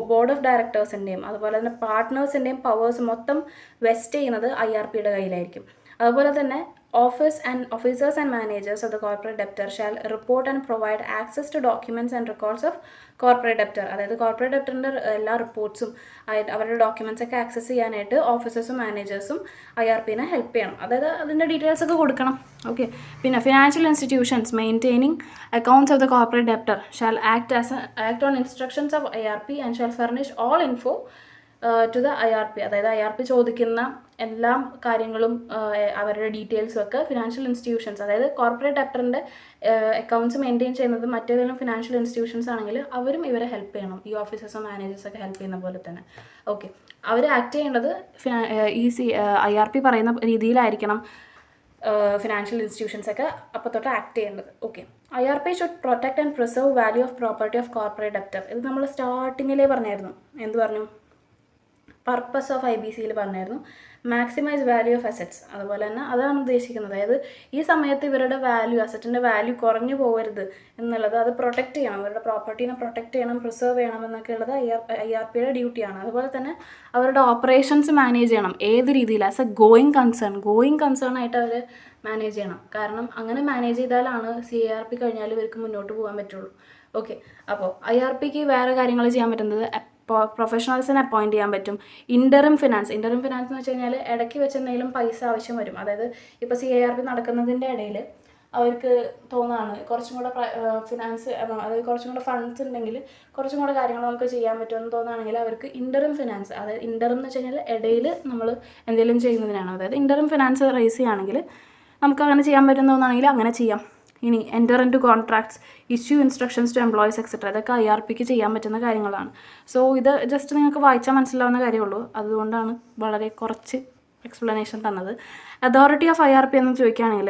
ബോർഡ് ഓഫ് ഡയറക്ടേഴ്സിൻ്റെയും അതുപോലെ തന്നെ പാർട്ട്നേഴ്സിൻ്റെയും പവേഴ്സ് മൊത്തം വെസ്റ്റ് ചെയ്യുന്നത് IRPയുടെ കയ്യിലായിരിക്കും. അതുപോലെ തന്നെ officers and managers of the corporate debtor shall report and provide access to documents and records of corporate debtor. അതായത് കോർപ്പറേറ്റ് ഡെപ്റ്ററിൻ്റെ എല്ലാ റിപ്പോർട്ട്സും അവരുടെ ഡോക്യുമെൻറ്റ്സ് ഒക്കെ ആക്സസ് ചെയ്യാനായിട്ട് ഓഫീസേഴ്സും മാനേജേഴ്സും IRPനെ ഹെൽപ്പ് ചെയ്യണം. അതായത് അതിൻ്റെ ഡീറ്റെയിൽസ് ഒക്കെ കൊടുക്കണം. ഓക്കെ, പിന്നെ financial institutions maintaining accounts of the corporate debtor shall act on instructions of IRP and shall furnish all info to the IRP. അതായത് IRP ചോദിക്കുന്ന എല്ലാ കാര്യങ്ങളും അവരുടെ ഡീറ്റെയിൽസും ഒക്കെ ഫിനാൻഷ്യൽ ഇൻസ്റ്റിറ്റ്യൂഷൻസ്, അതായത് കോർപ്പറേറ്റ് ഡെപ്റ്ററിൻ്റെ അക്കൗണ്ട്സ് മെയിൻറ്റെയിൻ ചെയ്യുന്നത് മറ്റേതെങ്കിലും ഫിനാൻഷ്യൽ ഇൻസ്റ്റിറ്റ്യൂഷൻസ് ആണെങ്കിൽ അവരും ഇവരെ ഹെൽപ്പ് ചെയ്യണം. ഈ ഓഫീസേഴ്സും മാനേജേഴ്സൊക്കെ ഹെൽപ്പ് ചെയ്യുന്ന പോലെ തന്നെ. ഓക്കെ, അവർ ആക്ട് ചെയ്യേണ്ടത് IRP പറയുന്ന രീതിയിലായിരിക്കണം ഫിനാൻഷ്യൽ ഇൻസ്റ്റിറ്റ്യൂഷൻസൊക്കെ അപ്പോൾ തൊട്ട് ആക്ട് ചെയ്യേണ്ടത്. Okay, IRP should protect and preserve value of property of corporate debtor. ഇത് നമ്മൾ സ്റ്റാർട്ടിങ്ങിലേ പറഞ്ഞായിരുന്നു. എന്ത് പറഞ്ഞു? പർപ്പസ് ഓഫ് IBCയിൽ പറഞ്ഞായിരുന്നു മാക്സിമൈസ് വാല്യൂ ഓഫ് അസറ്റ്സ്. അതുപോലെ തന്നെ അതാണ് ഉദ്ദേശിക്കുന്നത്. അതായത് ഈ സമയത്ത് ഇവരുടെ വാല്യൂ, അസറ്റിൻ്റെ വാല്യൂ കുറഞ്ഞു പോകരുത് എന്നുള്ളത്, അത് പ്രൊട്ടക്റ്റ് ചെയ്യണം, അവരുടെ പ്രോപ്പർട്ടീനെ പ്രൊട്ടക്റ്റ് ചെയ്യണം, പ്രിസർവ് ചെയ്യണം എന്നൊക്കെ ഉള്ളത് IRPയുടെ ഡ്യൂട്ടിയാണ്. അതുപോലെ തന്നെ അവരുടെ ഓപ്പറേഷൻസ് മാനേജ് ചെയ്യണം. ഏത് രീതിയിൽ? ആസ് എ ഗോയിങ് കൺസേൺ ആയിട്ട് അവർ മാനേജ് ചെയ്യണം. കാരണം അങ്ങനെ മാനേജ് ചെയ്താലാണ് CARP കഴിഞ്ഞാൽ ഇവർക്ക് മുന്നോട്ട് പോകാൻ പറ്റുള്ളൂ. ഓക്കെ, അപ്പോൾ IRPക്ക് വേറെ കാര്യങ്ങൾ ചെയ്യാൻ പറ്റുന്നത് പ്രൊഫഷണൽസിനെ അപ്പോയിൻറ്റ് ചെയ്യാൻ പറ്റും. ഇൻ്ററിം ഫിനാൻസ് എന്ന് വെച്ച് കഴിഞ്ഞാൽ ഇടയ്ക്ക് വെച്ച് എന്തെങ്കിലും പൈസ ആവശ്യം വരും. അതായത് ഇപ്പോൾ CARP നടക്കുന്നതിൻ്റെ ഇടയിൽ അവർക്ക് തോന്നുകയാണ് കുറച്ചും കൂടെ ഫിനാൻസ്, അതായത് കുറച്ചും കൂടെ ഫണ്ട്സ് ഉണ്ടെങ്കിൽ കുറച്ചും കൂടെ കാര്യങ്ങൾ നമുക്ക് ചെയ്യാൻ പറ്റുമെന്ന് തോന്നുകയാണെങ്കിൽ അവർക്ക് ഇൻ്ററിം ഫിനാൻസ്, അതായത് ഇൻ്ററിം എന്ന് വെച്ച് കഴിഞ്ഞാൽ ഇടയിൽ നമ്മൾ എന്തെങ്കിലും ചെയ്യുന്നതിനാണ്. അതായത് ഇൻ്ററിം ഫിനാൻസ് റേസ് ചെയ്യുകയാണെങ്കിൽ നമുക്ക് അങ്ങനെ ചെയ്യാൻ പറ്റുമെന്ന് തോന്നുകയാണെങ്കിൽ അങ്ങനെ ചെയ്യാം. ഇനി enter into contracts, issue instructions to employees etcetera, ഇതൊക്കെ IRPക്ക് ചെയ്യാൻ പറ്റുന്ന കാര്യങ്ങളാണ്. സോ ഇത് ജസ്റ്റ് നിങ്ങൾക്ക് വായിച്ചാൽ മനസ്സിലാവുന്ന കാര്യമുള്ളൂ. അതുകൊണ്ടാണ് വളരെ കുറച്ച് എക്സ്പ്ലനേഷൻ തന്നത്. അതോറിറ്റി ഓഫ് IRP എന്ന് ചോദിക്കുകയാണെങ്കിൽ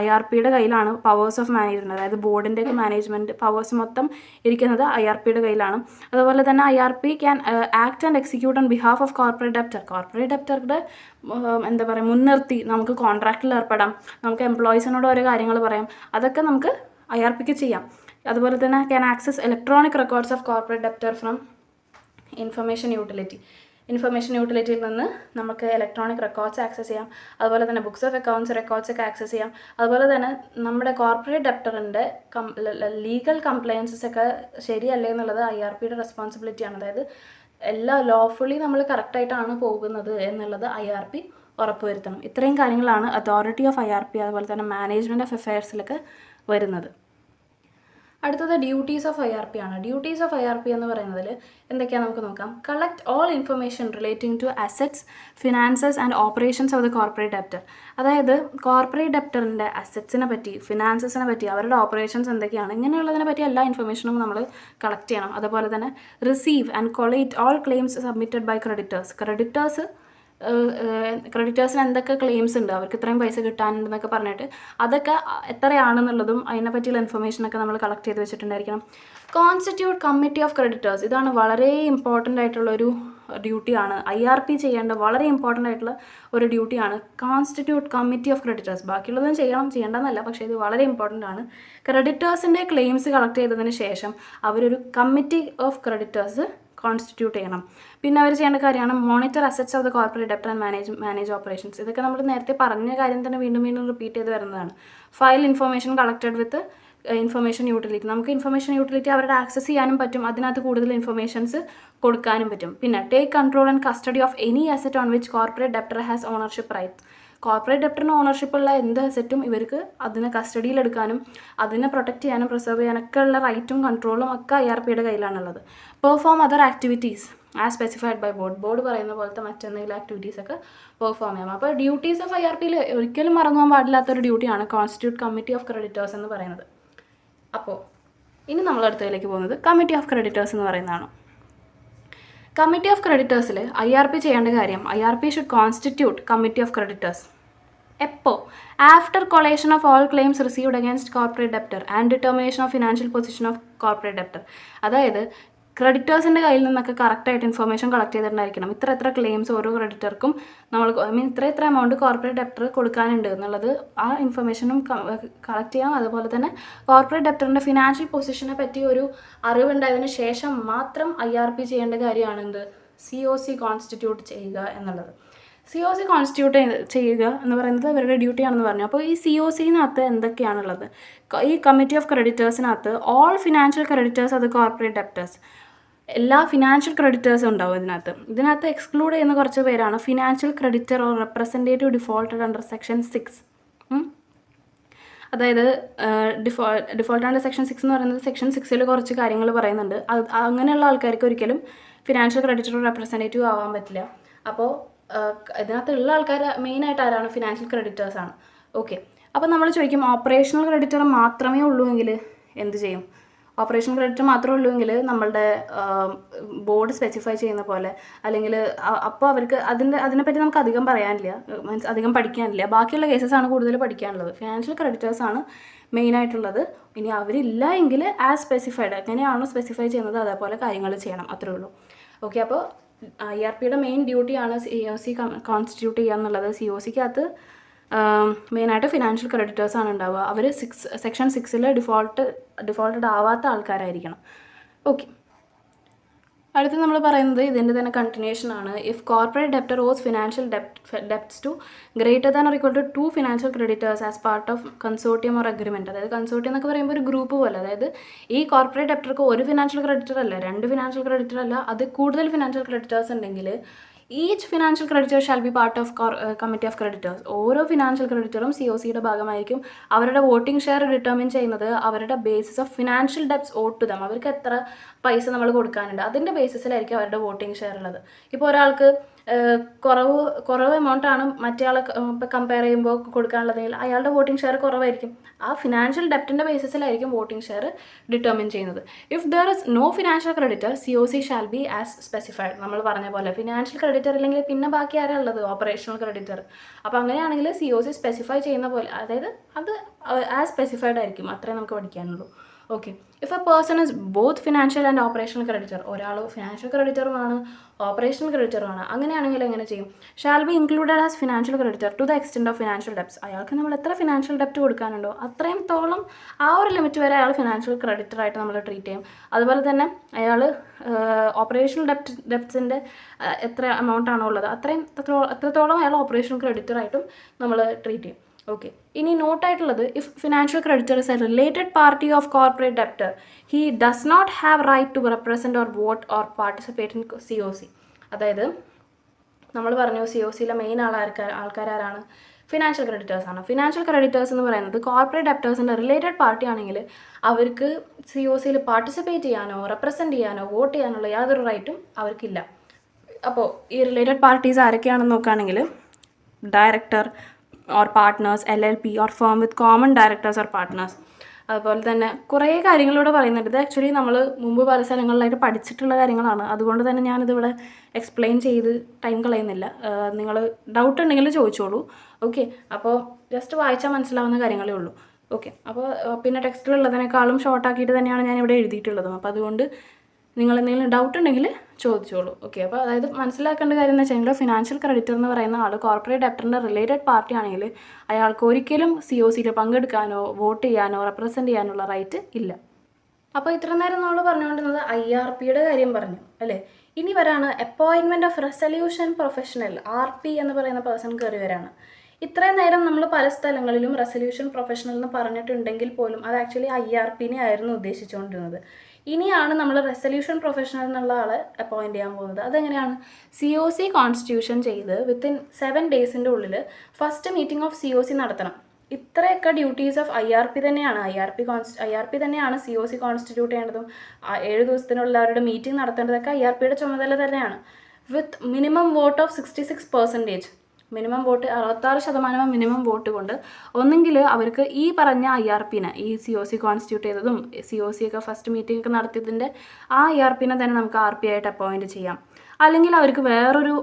IRPയുടെ കയ്യിലാണ് പവേഴ്സ് ഓഫ് മാനേജ്മെൻറ്റ്, അതായത് ബോർഡിൻ്റെയൊക്കെ മാനേജ്മെൻറ്റ് പവേഴ്സ് മൊത്തം ഇരിക്കുന്നത് IRPയുടെ കയ്യിലാണ്. അതുപോലെ തന്നെ IRP can act and execute on behalf of corporate debtor. Corporate ഡെപ്റ്ററുടെ എന്താ പറയുക മുൻനിർത്തി നമുക്ക് കോൺട്രാക്റ്റിൽ ഏർപ്പെടാം, നമുക്ക് എംപ്ലോയീസിനോട് ഓരോ കാര്യങ്ങൾ പറയാം, അതൊക്കെ നമുക്ക് IRPക്ക് ചെയ്യാം. അതുപോലെ തന്നെ can access electronic records of corporate debtor from information യൂട്ടിലിറ്റിയിൽ നിന്ന് നമുക്ക് ഇലക്ട്രോണിക് റെക്കോർഡ്സ് ആക്സസ് ചെയ്യാം. അതുപോലെ തന്നെ ബുക്സ് ഓഫ് അക്കൗണ്ട്സ് റെക്കോർഡ്സ് ഒക്കെ ആക്സസ് ചെയ്യാം. അതുപോലെ തന്നെ നമ്മുടെ കോർപ്പറേറ്റ് ഡെപ്റ്ററിൻ്റെ ലീഗൽ കംപ്ലയൻസസ് ഒക്കെ ശരിയല്ലേ എന്നുള്ളത് IRPയുടെ റെസ്പോൺസിബിലിറ്റിയാണ്. അതായത് എല്ലാ ലോഫുള്ളി നമ്മൾ കറക്റ്റായിട്ടാണ് പോകുന്നത് എന്നുള്ളത് IRP ഉറപ്പുവരുത്തണം. ഇത്രയും കാര്യങ്ങളാണ് അതോറിറ്റി ഓഫ് IRP അതുപോലെ തന്നെ മാനേജ്മെൻറ്റ് ഓഫ് അഫെയർസിലൊക്കെ വരുന്നത്. അടുത്തത് ഡ്യൂട്ടീസ് ഓഫ് IRP ആണ്. ഡ്യൂട്ടീസ് ഓഫ് IRP എന്ന് പറയുന്നതിൽ എന്തൊക്കെയാണെന്ന് നമുക്ക് നോക്കാം. Collect all information relating to assets, finances and operations of the corporate debtor. അതായത് കോർപ്പറേറ്റ് ഡെപ്റ്ററിൻ്റെ അസറ്റ്സിനെ പറ്റി, ഫിനാൻസസിനെ പറ്റി, അവരുടെ ഓപ്പറേഷൻസ് എന്തൊക്കെയാണ്, ഇങ്ങനെയുള്ളതിനെ പറ്റി എല്ലാ ഇൻഫർമേഷനും നമ്മൾ കളക്ട് ചെയ്യണം. അതുപോലെ തന്നെ receive and collate all claims submitted by ക്രെഡിറ്റേഴ്സിന് എന്തൊക്കെ ക്ലെയിംസ് ഉണ്ട്, അവർക്ക് ഇത്രയും പൈസ കിട്ടാനുണ്ടെന്നൊക്കെ പറഞ്ഞിട്ട് അതൊക്കെ എത്രയാണെന്നുള്ളതും അതിനെ പറ്റിയുള്ള ഇൻഫർമേഷനൊക്കെ നമ്മൾ കളക്ട് ചെയ്ത് വെച്ചിട്ടുണ്ടായിരിക്കണം. Constitute committee of creditors. ഇതാണ് വളരെ ഇമ്പോർട്ടൻ്റ് ആയിട്ടുള്ളൊരു ഡ്യൂട്ടിയാണ്. IRP ചെയ്യേണ്ട വളരെ ഇമ്പോർട്ടൻ്റ് ആയിട്ടുള്ള ഒരു ഡ്യൂട്ടിയാണ് കോൺസ്റ്റിറ്റ്യൂട്ട് കമ്മിറ്റി ഓഫ് ക്രെഡിറ്റേഴ്സ്. ബാക്കിയുള്ളതും ചെയ്യേണ്ടെന്നല്ല, പക്ഷേ ഇത് വളരെ ഇമ്പോർട്ടൻ്റ് ആണ്. ക്രെഡിറ്റേഴ്സിൻ്റെ ക്ലെയിംസ് കളക്ട് ചെയ്തതിന് ശേഷം അവരൊരു കമ്മിറ്റി ഓഫ് ക്രെഡിറ്റേഴ്സ് കോൺസ്റ്റിറ്റ്യൂട്ട് ചെയ്യണം. പിന്നെ അവർ ചെയ്യേണ്ട കാര്യമാണ് monitor assets of the corporate debtor and manage operations. ഇതൊക്കെ നമ്മൾ നേരത്തെ പറഞ്ഞ കാര്യം തന്നെ വീണ്ടും റിപ്പീറ്റ് ചെയ്ത് വരുന്നതാണ്. File information collected with information utility. നമുക്ക് ഇൻഫർമേഷൻ യൂട്ടിലിറ്റി അവരുടെ ആക്സസ് ചെയ്യാനും പറ്റും, അതിനകത്ത് കൂടുതൽ ഇൻഫർമേഷൻസ് കൊടുക്കാനും പറ്റും. പിന്നെ take control and custody of any asset on which corporate debtor has ownership rights. Corporate ഡെപ്റ്ററിന് ഓണർഷിപ്പുള്ള എന്ത് അസറ്റും ഇവർക്ക് അതിനെ കസ്റ്റഡിയിലെടുക്കാനും അതിനെ പ്രൊട്ടക്റ്റ് ചെയ്യാനും പ്രിസർവ് ചെയ്യാനൊക്കെ ഉള്ള റൈറ്റും കൺട്രോളും ഒക്കെ IRPയുടെ കയ്യിലാണുള്ളത്. Perform other activities as specified by board പറയുന്ന പോലത്തെ മറ്റെന്തെങ്കിലും ആക്ടിവിറ്റീസ് ഒക്കെ പെർഫോം ചെയ്യാം. അപ്പോൾ ഡ്യൂട്ടീസ് ഓഫ് IRPയിൽ ഒരിക്കലും മറന്നു പോകാൻ പാടില്ലാത്തൊരു ഡ്യൂട്ടിയാണ് കോൺസ്റ്റിറ്റ്യൂട്ട് കമ്മിറ്റി ഓഫ് ക്രെഡിറ്റേഴ്സ് എന്ന് പറയുന്നത്. അപ്പോൾ ഇനി നമ്മൾ അടുത്തതിലേക്ക് പോകുന്നത് കമ്മിറ്റി ഓഫ് ക്രെഡിറ്റേഴ്സ് എന്ന് പറയുന്നതാണ്. കമ്മിറ്റി ഓഫ് ക്രെഡിറ്റേഴ്സിൽ IRP ചെയ്യേണ്ട കാര്യം, IRP should constitute committee of creditors എപ്പോൾ? After collation of all claims received against corporate debtor and determination of financial position of corporate debtor. അതായത് ക്രെഡിറ്റേഴ്സിൻ്റെ കയ്യിൽ നിന്നൊക്കെ കറക്റ്റായിട്ട് ഇൻഫർമേഷൻ കളക്ട് ചെയ്തിട്ടുണ്ടായിരിക്കണം. ഇത്ര ക്ലെയിംസ് ഓരോ ക്രെഡിറ്റർക്കും നമ്മൾ ഇത്ര എമൗണ്ട് കോർപ്പറേറ്റ് ഡെപ്റ്റർ കൊടുക്കാനുണ്ട് എന്നുള്ളത് ആ ഇൻഫർമേഷനും കളക്ട് ചെയ്യാം. അതുപോലെ തന്നെ കോർപ്പറേറ്റ് ഡെപ്റ്ററിൻ്റെ ഫിനാൻഷ്യൽ പൊസിഷനെ പറ്റി ഒരു അറിവുണ്ടായതിന് ശേഷം മാത്രം IRP ചെയ്യേണ്ട കാര്യമാണ് എന്ത്, COC കോൺസ്റ്റിറ്റ്യൂട്ട് ചെയ്യുക എന്നുള്ളത്. COC കോൺസ്റ്റിറ്റ്യൂട്ട് ചെയ്യുക എന്ന് പറയുന്നത് ഇവരുടെ ഡ്യൂട്ടിയാണെന്ന് പറഞ്ഞു. അപ്പോൾ ഈ COCനകത്ത് എന്തൊക്കെയാണുള്ളത്? ഈ കമ്മിറ്റി ഓഫ് ക്രെഡിറ്റേഴ്സിനകത്ത് ഓൾ ഫിനാൻഷ്യൽ ക്രെഡിറ്റേഴ്സ് അത് കോർപ്പറേറ്റ് ഡെപ്റ്റേഴ്സ്, എല്ലാ ഫിനാൻഷ്യൽ ക്രെഡിറ്റേഴ്സും ഉണ്ടാവും ഇതിനകത്ത് എക്സ്ക്ലൂഡ് ചെയ്യുന്ന കുറച്ച് പേരാണ് financial creditor or representative defaulted under section 6. അതായത് ഡിഫോൾട്ട് അണ്ടർ സെക്ഷൻ 6 എന്ന് പറയുന്നത് സെക്ഷൻ 6ൽ കുറച്ച് കാര്യങ്ങൾ പറയുന്നുണ്ട്. അങ്ങനെയുള്ള ആൾക്കാർക്ക് ഒരിക്കലും ഫിനാൻഷ്യൽ ക്രെഡിറ്റർ റെപ്രസെൻറ്റേറ്റീവ് ആവാൻ പറ്റില്ല. അപ്പോൾ ഇതിനകത്തുള്ള ആൾക്കാർ മെയിനായിട്ട് ആരാണ്? ഫിനാൻഷ്യൽ ക്രെഡിറ്റേഴ്സാണ്. ഓക്കെ, അപ്പോൾ നമ്മൾ ചോദിക്കും ഓപ്പറേഷണൽ ക്രെഡിറ്റർ മാത്രമേ ഉള്ളൂ എങ്കിൽ എന്ത് ചെയ്യും? ഓപ്പറേഷണൽ ക്രെഡിറ്റർ മാത്രമേ ഉള്ളൂ എങ്കിൽ നമ്മളുടെ ബോർഡ് സ്പെസിഫൈ ചെയ്യുന്ന പോലെ അല്ലെങ്കിൽ അപ്പോൾ അവർക്ക് അതിനെപ്പറ്റി നമുക്ക് അധികം പറയാനില്ല, മീൻസ് അധികം പഠിക്കാനില്ല. ബാക്കിയുള്ള കേസസാണ് കൂടുതൽ പഠിക്കാനുള്ളത്. ഫിനാൻഷ്യൽ ക്രെഡിറ്റേഴ്സാണ് മെയിനായിട്ടുള്ളത്. ഇനി അവരില്ല എങ്കിൽ ആസ് സ്പെസിഫൈഡ് എങ്ങനെയാണോ സ്പെസിഫൈ ചെയ്യുന്നത് അതേപോലെ കാര്യങ്ങൾ ചെയ്യണം, അത്രേ ഉള്ളൂ. ഓക്കെ, അപ്പോൾ IRPയുടെ മെയിൻ ഡ്യൂട്ടിയാണ് COC കോൺസ്റ്റിറ്റ്യൂട്ട് ചെയ്യുക എന്നുള്ളത്. COCക്കകത്ത് മെയിനായിട്ട് ഫിനാൻഷ്യൽ ക്രെഡിറ്റേഴ്സാണ് ഉണ്ടാവുക. അവർ സെക്ഷൻ 6ൽ ഡിഫോൾട്ടഡ് ആവാത്ത ആൾക്കാരായിരിക്കണം. ഓക്കെ, അടുത്ത് നമ്മൾ പറയുന്നത് ഇതിൻ്റെ തന്നെ കണ്ടിന്യൂഷൻ ആണ്. If corporate debtor owes financial debts to greater than or equal to 2 financial creditors as part of consortium or agreement. അതായത് കൺസോർട്ടിയം എന്നൊക്കെ പറയുമ്പോൾ ഒരു ഗ്രൂപ്പ് പോലെ, അതായത് ഈ കോർപ്പറേറ്റ് ഡെപ്റ്റർക്ക് ഒരു ഫിനാൻഷ്യൽ ക്രെഡിറ്റർ അല്ല, 2 ഫിനാൻഷ്യൽ ക്രെഡിറ്റർ അല്ല, അത് കൂടുതൽ ഫിനാൻഷ്യൽ ക്രെഡിറ്റേഴ്സ് ഉണ്ടെങ്കിൽ each financial creditor shall be part of committee of creditors. ഓരോ ഫിനാൻഷ്യൽ ക്രെഡിറ്ററും COCയുടെ ഭാഗമായിരിക്കും. അവരുടെ വോട്ടിംഗ് ഷെയർ ഡിറ്റർമിൻ ചെയ്യുന്നത് അവരുടെ basis of financial debts owed to them. അവർക്ക് എത്ര പൈസ നമ്മൾ കൊടുക്കാനുണ്ട് അതിൻ്റെ ബേസിസിലായിരിക്കും അവരുടെ വോട്ടിംഗ് ഷെയർ ഉള്ളത്. ഇപ്പോൾ ഒരാൾക്ക് കുറവ് എമൗണ്ടാണ് മറ്റേ ആളെ ഇപ്പോൾ കമ്പയർ ചെയ്യുമ്പോൾ കൊടുക്കാനുള്ളതെങ്കിൽ അയാളുടെ വോട്ടിംഗ് ഷെയർ കുറവായിരിക്കും. ആ ഫിനാൻഷ്യൽ ഡെപ്റ്റിൻ്റെ ബേസിസിലായിരിക്കും വോട്ടിംഗ് ഷെയർ ഡിറ്റർമിൻ ചെയ്യുന്നത്. If there is no financial creditor COC shall be as specified. നമ്മൾ പറഞ്ഞ പോലെ ഫിനാൻഷ്യൽ ക്രെഡിറ്റർ ഇല്ലെങ്കിൽ പിന്നെ ബാക്കി ആരാ ഉള്ളത്? Operational creditor. അപ്പോൾ അങ്ങനെയാണെങ്കിൽ COC സ്പെസിഫൈ ചെയ്യുന്ന പോലെ, അതായത് അത് ആസ് സ്പെസിഫൈഡ് ആയിരിക്കും. അത്രേ നമുക്ക് പഠിക്കാനുള്ളൂ. Okay. If a person is both financial and operational creditor, ഒരാൾ ഫിനാൻഷ്യൽ ക്രെഡിറ്ററുമാണ് ഓപ്പറേഷണൽ ക്രെഡിറ്ററുമാണ്, അങ്ങനെയാണെങ്കിൽ എങ്ങനെ ചെയ്യും? Shall be included as financial creditor to the extent of financial debts. അയാൾക്ക് നമ്മൾ എത്ര ഫിനാൻഷ്യൽ ഡെപ്റ്റ് കൊടുക്കാനുണ്ടോ അത്രയും തോളം ആ ഒരു ലിമിറ്റ് വരെ അയാൾ ഫിനാൻഷ്യൽ ക്രെഡിറ്ററായിട്ട് നമ്മൾ ട്രീറ്റ് ചെയ്യും. അതുപോലെ തന്നെ അയാൾ ഓപ്പറേഷണൽ ഡെപ്റ്റ്സിൻ്റെ എത്ര എമൗണ്ട് ആണോ ഉള്ളത് അത്രത്തോളം അയാൾ ഓപ്പറേഷണൽ ക്രെഡിറ്ററായിട്ടും നമ്മൾ ട്രീറ്റ് ചെയ്യും. ഓക്കെ. ഇനി നോട്ടായിട്ടുള്ളത്, if financial creditor is a related party of corporate debtor he does not have right to represent or vote or participate in COC. അതായത് നമ്മൾ പറഞ്ഞു COCയിലെ മെയിൻ ആൾക്കാരാണ്? ഫിനാൻഷ്യൽ ക്രെഡിറ്റേഴ്സാണ്. ഫിനാൻഷ്യൽ ക്രെഡിറ്റേഴ്സ് എന്ന് പറയുന്നത് കോർപ്പറേറ്റ് ഡെപ്റ്റേഴ്സിൻ്റെ റിലേറ്റഡ് പാർട്ടി ആണെങ്കിൽ അവർക്ക് COCയിൽ പാർട്ടിസിപ്പേറ്റ് ചെയ്യാനോ റെപ്രസെൻറ്റ് ചെയ്യാനോ വോട്ട് ചെയ്യാനുള്ള യാതൊരു റൈറ്റും അവർക്കില്ല. അപ്പോൾ ഈ റിലേറ്റഡ് പാർട്ടീസ് ആരൊക്കെയാണെന്ന് നോക്കുകയാണെങ്കിൽ director or partners, LLP or firm with common directors or partners. അതുപോലെ തന്നെ കുറേ കാര്യങ്ങളിലൂടെ പറയുന്നുണ്ട്. ഇത് ആക്ച്വലി നമ്മൾ മുമ്പ് പല സ്ഥലങ്ങളിലായിട്ട് പഠിച്ചിട്ടുള്ള കാര്യങ്ങളാണ്. അതുകൊണ്ട് തന്നെ ഞാനിതിവിടെ എക്സ്പ്ലെയിൻ ചെയ്ത് ടൈം കളയുന്നില്ല. നിങ്ങൾ ഡൗട്ട് ഉണ്ടെങ്കിൽ ചോദിച്ചോളൂ. ഓക്കെ. അപ്പോൾ ജസ്റ്റ് വായിച്ചാൽ മനസ്സിലാവുന്ന കാര്യങ്ങളേ ഉള്ളൂ. ഓക്കെ. അപ്പോൾ പിന്നെ ടെക്സ്റ്റിലുള്ളതിനേക്കാളും ഷോർട്ടാക്കിയിട്ട് തന്നെയാണ് ഞാനിവിടെ എഴുതിയിട്ടുള്ളത്. അപ്പോൾ അതുകൊണ്ട് നിങ്ങൾ എന്തെങ്കിലും ഡൗട്ട് ഉണ്ടെങ്കിൽ ചോദിച്ചോളൂ. ഓക്കെ. അപ്പോൾ അതായത് മനസ്സിലാക്കേണ്ട കാര്യം എന്ന് വെച്ചാൽ ഫിനാൻഷ്യൽ ക്രെഡിറ്റർ എന്ന് പറയുന്ന ആൾ കോർപ്പറേറ്റ് ഡെപ്റ്ററിൻ്റെ റിലേറ്റഡ് പാർട്ടി ആണെങ്കിൽ അയാൾക്ക് ഒരിക്കലും COCയിൽ പങ്കെടുക്കാനോ വോട്ട് ചെയ്യാനോ റെപ്രസെൻറ്റ് ചെയ്യാനുള്ള റൈറ്റ് ഇല്ല. അപ്പോൾ ഇത്ര നേരം നമ്മൾ പറഞ്ഞുകൊണ്ടിരുന്നത് IRPയുടെ കാര്യം പറഞ്ഞു അല്ലേ. ഇനി വരാണ് appointment of resolution professional, RP എന്ന് പറയുന്ന പേഴ്സൺ കയറി വരാണ്. ഇത്രയും നേരം നമ്മൾ പല സ്ഥലങ്ങളിലും റെസൊല്യൂഷൻ പ്രൊഫഷണൽ എന്ന് പറഞ്ഞിട്ടുണ്ടെങ്കിൽ പോലും അത് ആക്ച്വലി IRPനെ ആയിരുന്നു ഉദ്ദേശിച്ചുകൊണ്ടിരുന്നത്. ഇനിയാണ് നമ്മൾ റെസൊല്യൂഷൻ പ്രൊഫഷണൽ എന്നുള്ള ആളെ അപ്പോയിൻറ്റ് ചെയ്യാൻ പോകുന്നത്. അതെങ്ങനെയാണ്? COC കോൺസ്റ്റിറ്റ്യൂഷൻ ചെയ്ത് വിത്തിൻ 7 ഡേയ്സിൻ്റെ ഉള്ളിൽ ഫസ്റ്റ് മീറ്റിംഗ് ഓഫ് COC നടത്തണം. ഇത്രയൊക്കെ ഡ്യൂട്ടീസ് ഓഫ് IRP തന്നെയാണ്. IRP തന്നെയാണ് COC കോൺസ്റ്റിറ്റ്യൂട്ട് ചെയ്യേണ്ടതും 7 ദിവസത്തിനുള്ള അവരുടെ മീറ്റിംഗ് നടത്തേണ്ടതൊക്കെ IRPയുടെ ചുമതല തന്നെയാണ്. With minimum vote of 66%. Minimum vote 66% minimum vote കൊണ്ട് ഒന്നെങ്കിൽ അവർക്ക് ഈ പറഞ്ഞ IRPനെ, ഈ COC കോൺസ്റ്റിറ്റ്യൂട്ട് ചെയ്തതും COC ഒക്കെ ഫസ്റ്റ് മീറ്റിംഗ് ഒക്കെ നടത്തിയതിൻ്റെ ആ IRPനെ തന്നെ നമുക്ക് RP ആയിട്ട് അപ്പോയിൻറ്റ് ചെയ്യാം. അല്ലെങ്കിൽ അവർക്ക് വേറൊരു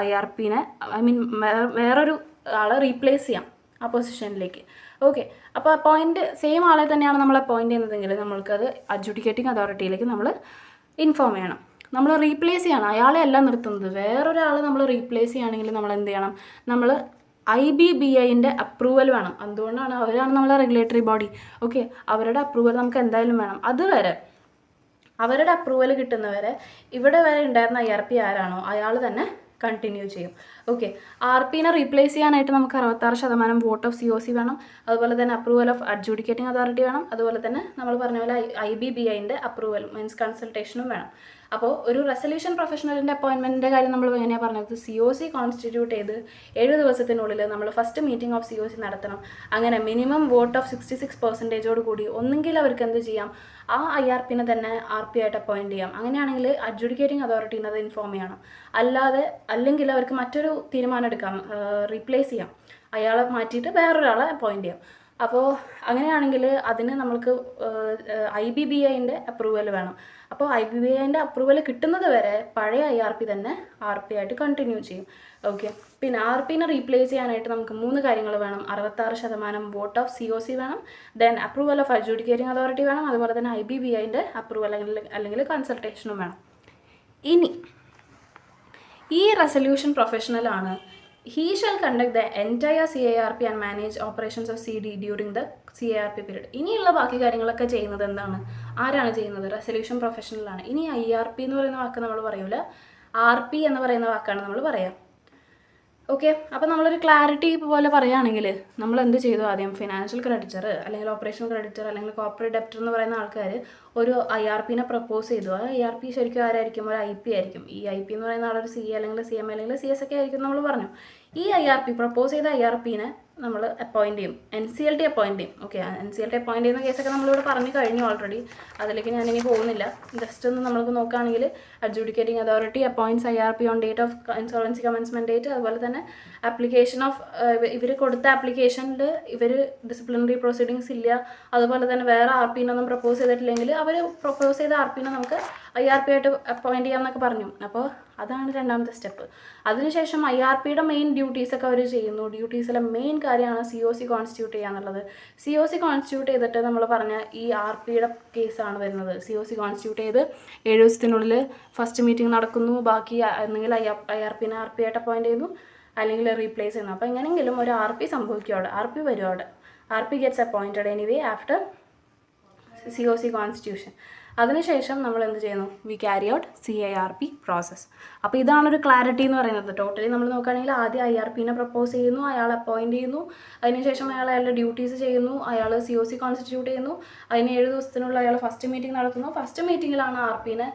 IRPനെ വേറൊരു ആളെ റീപ്ലേസ് ചെയ്യാം ആ പൊസിഷനിലേക്ക്. ഓക്കെ. അപ്പോൾ അപ്പോയിൻറ്റ് സെയിം ആളെ തന്നെയാണ് നമ്മൾ അപ്പോയിൻറ്റ് ചെയ്യുന്നതെങ്കിൽ നമ്മൾക്കത് അഡ്ജുഡിക്കേറ്റിംഗ് അതോറിറ്റിയിലേക്ക് നമ്മൾ ഇൻഫോം ചെയ്യണം. നമ്മൾ റീപ്ലേസ് ചെയ്യണം. അയാളെ അല്ല നിർത്തുന്നത്, വേറൊരാളെ നമ്മൾ റീപ്ലേസ് ചെയ്യുകയാണെങ്കിൽ നമ്മൾ എന്ത് ചെയ്യണം? നമ്മൾ IBBIൻ്റെ അപ്രൂവൽ വേണം. അതുകൊണ്ടാണ് അവരാണ് നമ്മളെ റെഗുലേറ്ററി ബോഡി. ഓക്കെ. അവരുടെ അപ്രൂവൽ നമുക്ക് എന്തായാലും വേണം. അതുവരെ അവരുടെ അപ്രൂവൽ കിട്ടുന്നവരെ ഇവിടെ വരെ ഉണ്ടായിരുന്ന IRP ആരാണോ അയാൾ തന്നെ കണ്ടിന്യൂ ചെയ്യും. ഓക്കെ. RPനെ റീപ്ലേസ് ചെയ്യാനായിട്ട് നമുക്ക് 66% വോട്ട് ഓഫ് COC വേണം. അതുപോലെ തന്നെ അപ്രൂവൽ ഓഫ് അഡ്ജുഡിക്കേറ്റിംഗ് അതോറിറ്റി വേണം. അതുപോലെ തന്നെ നമ്മൾ പറഞ്ഞ പോലെ IBBIൻ്റെ അപ്രൂവൽ മീൻസ് കൺസൾട്ടേഷനും വേണം. അപ്പോൾ ഒരു റെസൊല്യൂഷൻ പ്രൊഫഷണലിൻ്റെ അപ്പോയിൻമെൻറ്റിൻ്റെ കാര്യം നമ്മൾ എങ്ങനെയാണ് പറഞ്ഞത്? COC കോൺസ്റ്റിറ്റ്യൂട്ട് ചെയ്ത് 7 ദിവസത്തിനുള്ളിൽ നമ്മൾ ഫസ്റ്റ് മീറ്റിംഗ് ഓഫ് COC നടത്തണം. അങ്ങനെ മിനിമം വോട്ട് ഓഫ് 66% കൂടി ഒന്നെങ്കിൽ അവർക്ക് എന്ത് ചെയ്യാം? ആ IRPനെ തന്നെ RP ആയിട്ട് അപ്പോയിൻറ്റ് ചെയ്യാം. അങ്ങനെയാണെങ്കിൽ അഡ്ജുഡിക്കേറ്റിംഗ് അതോറിറ്റീനെ അത് ഇൻഫോം ചെയ്യണം. അല്ലെങ്കിൽ അവർക്ക് മറ്റൊരു തീരുമാനം എടുക്കാം, റീപ്ലേസ് ചെയ്യാം. അയാളെ മാറ്റിയിട്ട് വേറൊരാളെ അപ്പോയിൻറ്റ് ചെയ്യാം. അപ്പോൾ അങ്ങനെയാണെങ്കിൽ അതിന് നമുക്ക് IBBIൻ്റെ അപ്രൂവൽ വേണം. അപ്പോൾ IBBIൻ്റെ അപ്രൂവൽ കിട്ടുന്നത് വരെ പഴയ IRP തന്നെ RP ആയിട്ട് കണ്ടിന്യൂ ചെയ്യും. ഓക്കെ. പിന്നെ RPനെ റീപ്ലേസ് ചെയ്യാനായിട്ട് നമുക്ക് 3 കാര്യങ്ങൾ വേണം. 66% വോട്ട് ഓഫ് COC വേണം, then approval of adjudicating authority വേണം, അതുപോലെ തന്നെ IBBIൻ്റെ അപ്രൂവൽ അല്ലെങ്കിൽ കൺസൾട്ടേഷനും വേണം. ഇനി ഈ resolution പ്രൊഫഷണലാണ് he shall conduct the entire CIRP and manage operations of CD during the CIRP period. ഇനിയുള്ള ബാക്കി കാര്യങ്ങളൊക്കെ ചെയ്യുന്നത് എന്താണ്? ആരാണ് ചെയ്യുന്നത്? റെസൊല്യൂഷൻ പ്രൊഫഷണലാണ്. ഇനി IRP എന്ന് പറയുന്ന വാക്ക് നമ്മൾ പറയൂല, RP എന്ന് പറയുന്ന വാക്കാണ് നമ്മൾ പറയാം. ഓക്കെ. അപ്പോൾ നമ്മളൊരു ക്ലാരിറ്റി പോലെ പറയുകയാണെങ്കിൽ നമ്മൾ എന്ത് ചെയ്തു? ആദ്യം ഫിനാൻഷ്യൽ ക്രെഡിറ്റർ അല്ലെങ്കിൽ ഓപ്പറേഷണൽ ക്രെഡിറ്റർ അല്ലെങ്കിൽ കോർപ്പറേറ്റ് ഡെപ്റ്റർ എന്ന് പറയുന്ന ആൾക്കാർ ഒരു IRPനെ പ്രപ്പോസ് ചെയ്തു. ആ IRP ശരിക്കും ആരായിരിക്കും? ഒരു IP ആയിരിക്കും. ഈ IP എന്ന് പറയുന്ന ആളൊരു CA അല്ലെങ്കിൽ CMA അല്ലെങ്കിൽ CS ഒക്കെ ആയിരിക്കും നമ്മൾ പറഞ്ഞു. ഈ IRP പ്രപ്പോസ് ചെയ്ത IRPനെ നമ്മൾ അപ്പോയിൻറ്റ് ചെയ്യും. NCLT അപ്പോയിൻറ്റ് ചെയ്യും. ഓക്കെ, NCLT അപ്പോയിൻറ്റ് ചെയ്യുന്ന കേസൊക്കെ നമ്മളിവിടെ പറഞ്ഞു കഴിഞ്ഞു ഓൾറെഡി. അതിലേക്ക് ഞാനിനി പോകുന്നില്ല. ജസ്റ്റ് ഒന്ന് നമ്മൾക്ക് നോക്കുകയാണെങ്കിൽ adjudicating authority appoints IRP on date of insolvency commencement date. അതുപോലെ തന്നെ ആപ്ലിക്കേഷൻ ഓഫ് ഇവർ കൊടുത്ത ആപ്ലിക്കേഷനിൽ ഇവർ ഡിസിപ്ലിനറി പ്രൊസീഡിങ്സ് ഇല്ല, അതുപോലെ തന്നെ വേറെ RPനൊന്നും പ്രപ്പോസ് ചെയ്തിട്ടില്ലെങ്കിൽ അവർ പ്രപ്പോസ് ചെയ്ത RPനെ നമുക്ക് IRP ആയിട്ട് അപ്പോയിൻറ്റ് ചെയ്യാമെന്നൊക്കെ പറഞ്ഞു. അപ്പോൾ അതാണ് രണ്ടാമത്തെ സ്റ്റെപ്പ്. അതിനുശേഷം IRPയുടെ മെയിൻ ഡ്യൂട്ടീസൊക്കെ അവർ ചെയ്യുന്നു. ഡ്യൂട്ടീസിലെ മെയിൻ കാര്യമാണ് COC കോൺസ്റ്റിറ്റ്യൂട്ട് ചെയ്യുക എന്നുള്ളത്. COC കോൺസ്റ്റിറ്റ്യൂട്ട് ചെയ്തിട്ട് നമ്മൾ പറഞ്ഞ ഈ RPയുടെ കേസാണ് വരുന്നത്. COC കോൺസ്റ്റിറ്റ്യൂട്ട് ചെയ്ത് 7 ദിവസത്തിനുള്ളിൽ ഫസ്റ്റ് മീറ്റിംഗ് നടക്കുന്നു. ബാക്കി എന്തെങ്കിലും IRPനെ RP ആയിട്ട് അപ്പോയിൻറ്റ് ചെയ്യുന്നു, അല്ലെങ്കിൽ റീപ്ലേസ് ചെയ്യുന്നു. അപ്പോൾ എങ്ങനെയെങ്കിലും ഒരു RP സംഭവിക്കും അവിടെ, RP വരും അവിടെ. RP gets appointed anyway after COC constitution. അതിനുശേഷം നമ്മൾ എന്ത് ചെയ്യുന്നു? V carry out CIRP process. അപ്പോൾ ഇതാണൊരു ക്ലാരിറ്റി എന്ന് പറയുന്നത്. ടോട്ടലി നമ്മൾ നോക്കുകയാണെങ്കിൽ ആദ്യം IRPനെ പ്രപ്പോസ് ചെയ്യുന്നു, അയാൾ അപ്പോയിൻറ്റ് ചെയ്യുന്നു, അതിനുശേഷം അയാളുടെ ഡ്യൂട്ടീസ് ചെയ്യുന്നു, അയാൾ COC കോൺസ്റ്റിറ്റ്യൂട്ട് ചെയ്യുന്നു, അതിന് 7 ദിവസത്തിനുള്ള അയാൾ ഫസ്റ്റ് മീറ്റിംഗ് നടത്തുന്നു. ഫസ്റ്റ് മീറ്റിങ്ങിലാണ് RPനെ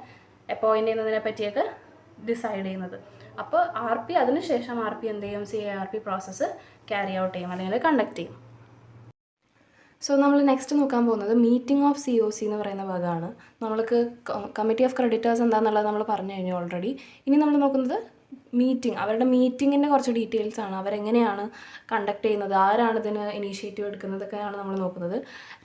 അപ്പോയിൻറ്റ് ചെയ്യുന്നതിനെ പറ്റിയൊക്കെ ഡിസൈഡ് ചെയ്യുന്നത്. അപ്പോൾ RP അതിനുശേഷം RP എന്ത് ചെയ്യും? CIRP പ്രോസസ്സ് ക്യാരി ഔട്ട് ചെയ്യും, അല്ലെങ്കിൽ കണ്ടക്ട് ചെയ്യും. സോ നമ്മൾ നെക്സ്റ്റ് നോക്കാൻ പോകുന്നത് മീറ്റിംഗ് ഓഫ് COC എന്ന് പറയുന്ന ഭാഗമാണ്. നമ്മൾക്ക് കമ്മിറ്റി ഓഫ് ക്രെഡിറ്റേഴ്സ് എന്താണെന്നുള്ളത് നമ്മൾ പറഞ്ഞു കഴിഞ്ഞു ഓൾറെഡി. ഇനി നമ്മൾ നോക്കുന്നത് മീറ്റിംഗ്, അവരുടെ മീറ്റിങ്ങിൻ്റെ കുറച്ച് ഡീറ്റെയിൽസ് ആണ്. അവരെങ്ങനെയാണ് കണ്ടക്ട് ചെയ്യുന്നത്, ആരാണ് ഇതിന് ഇനീഷ്യേറ്റീവ് എടുക്കുന്നതൊക്കെയാണ് നമ്മൾ നോക്കുന്നത്.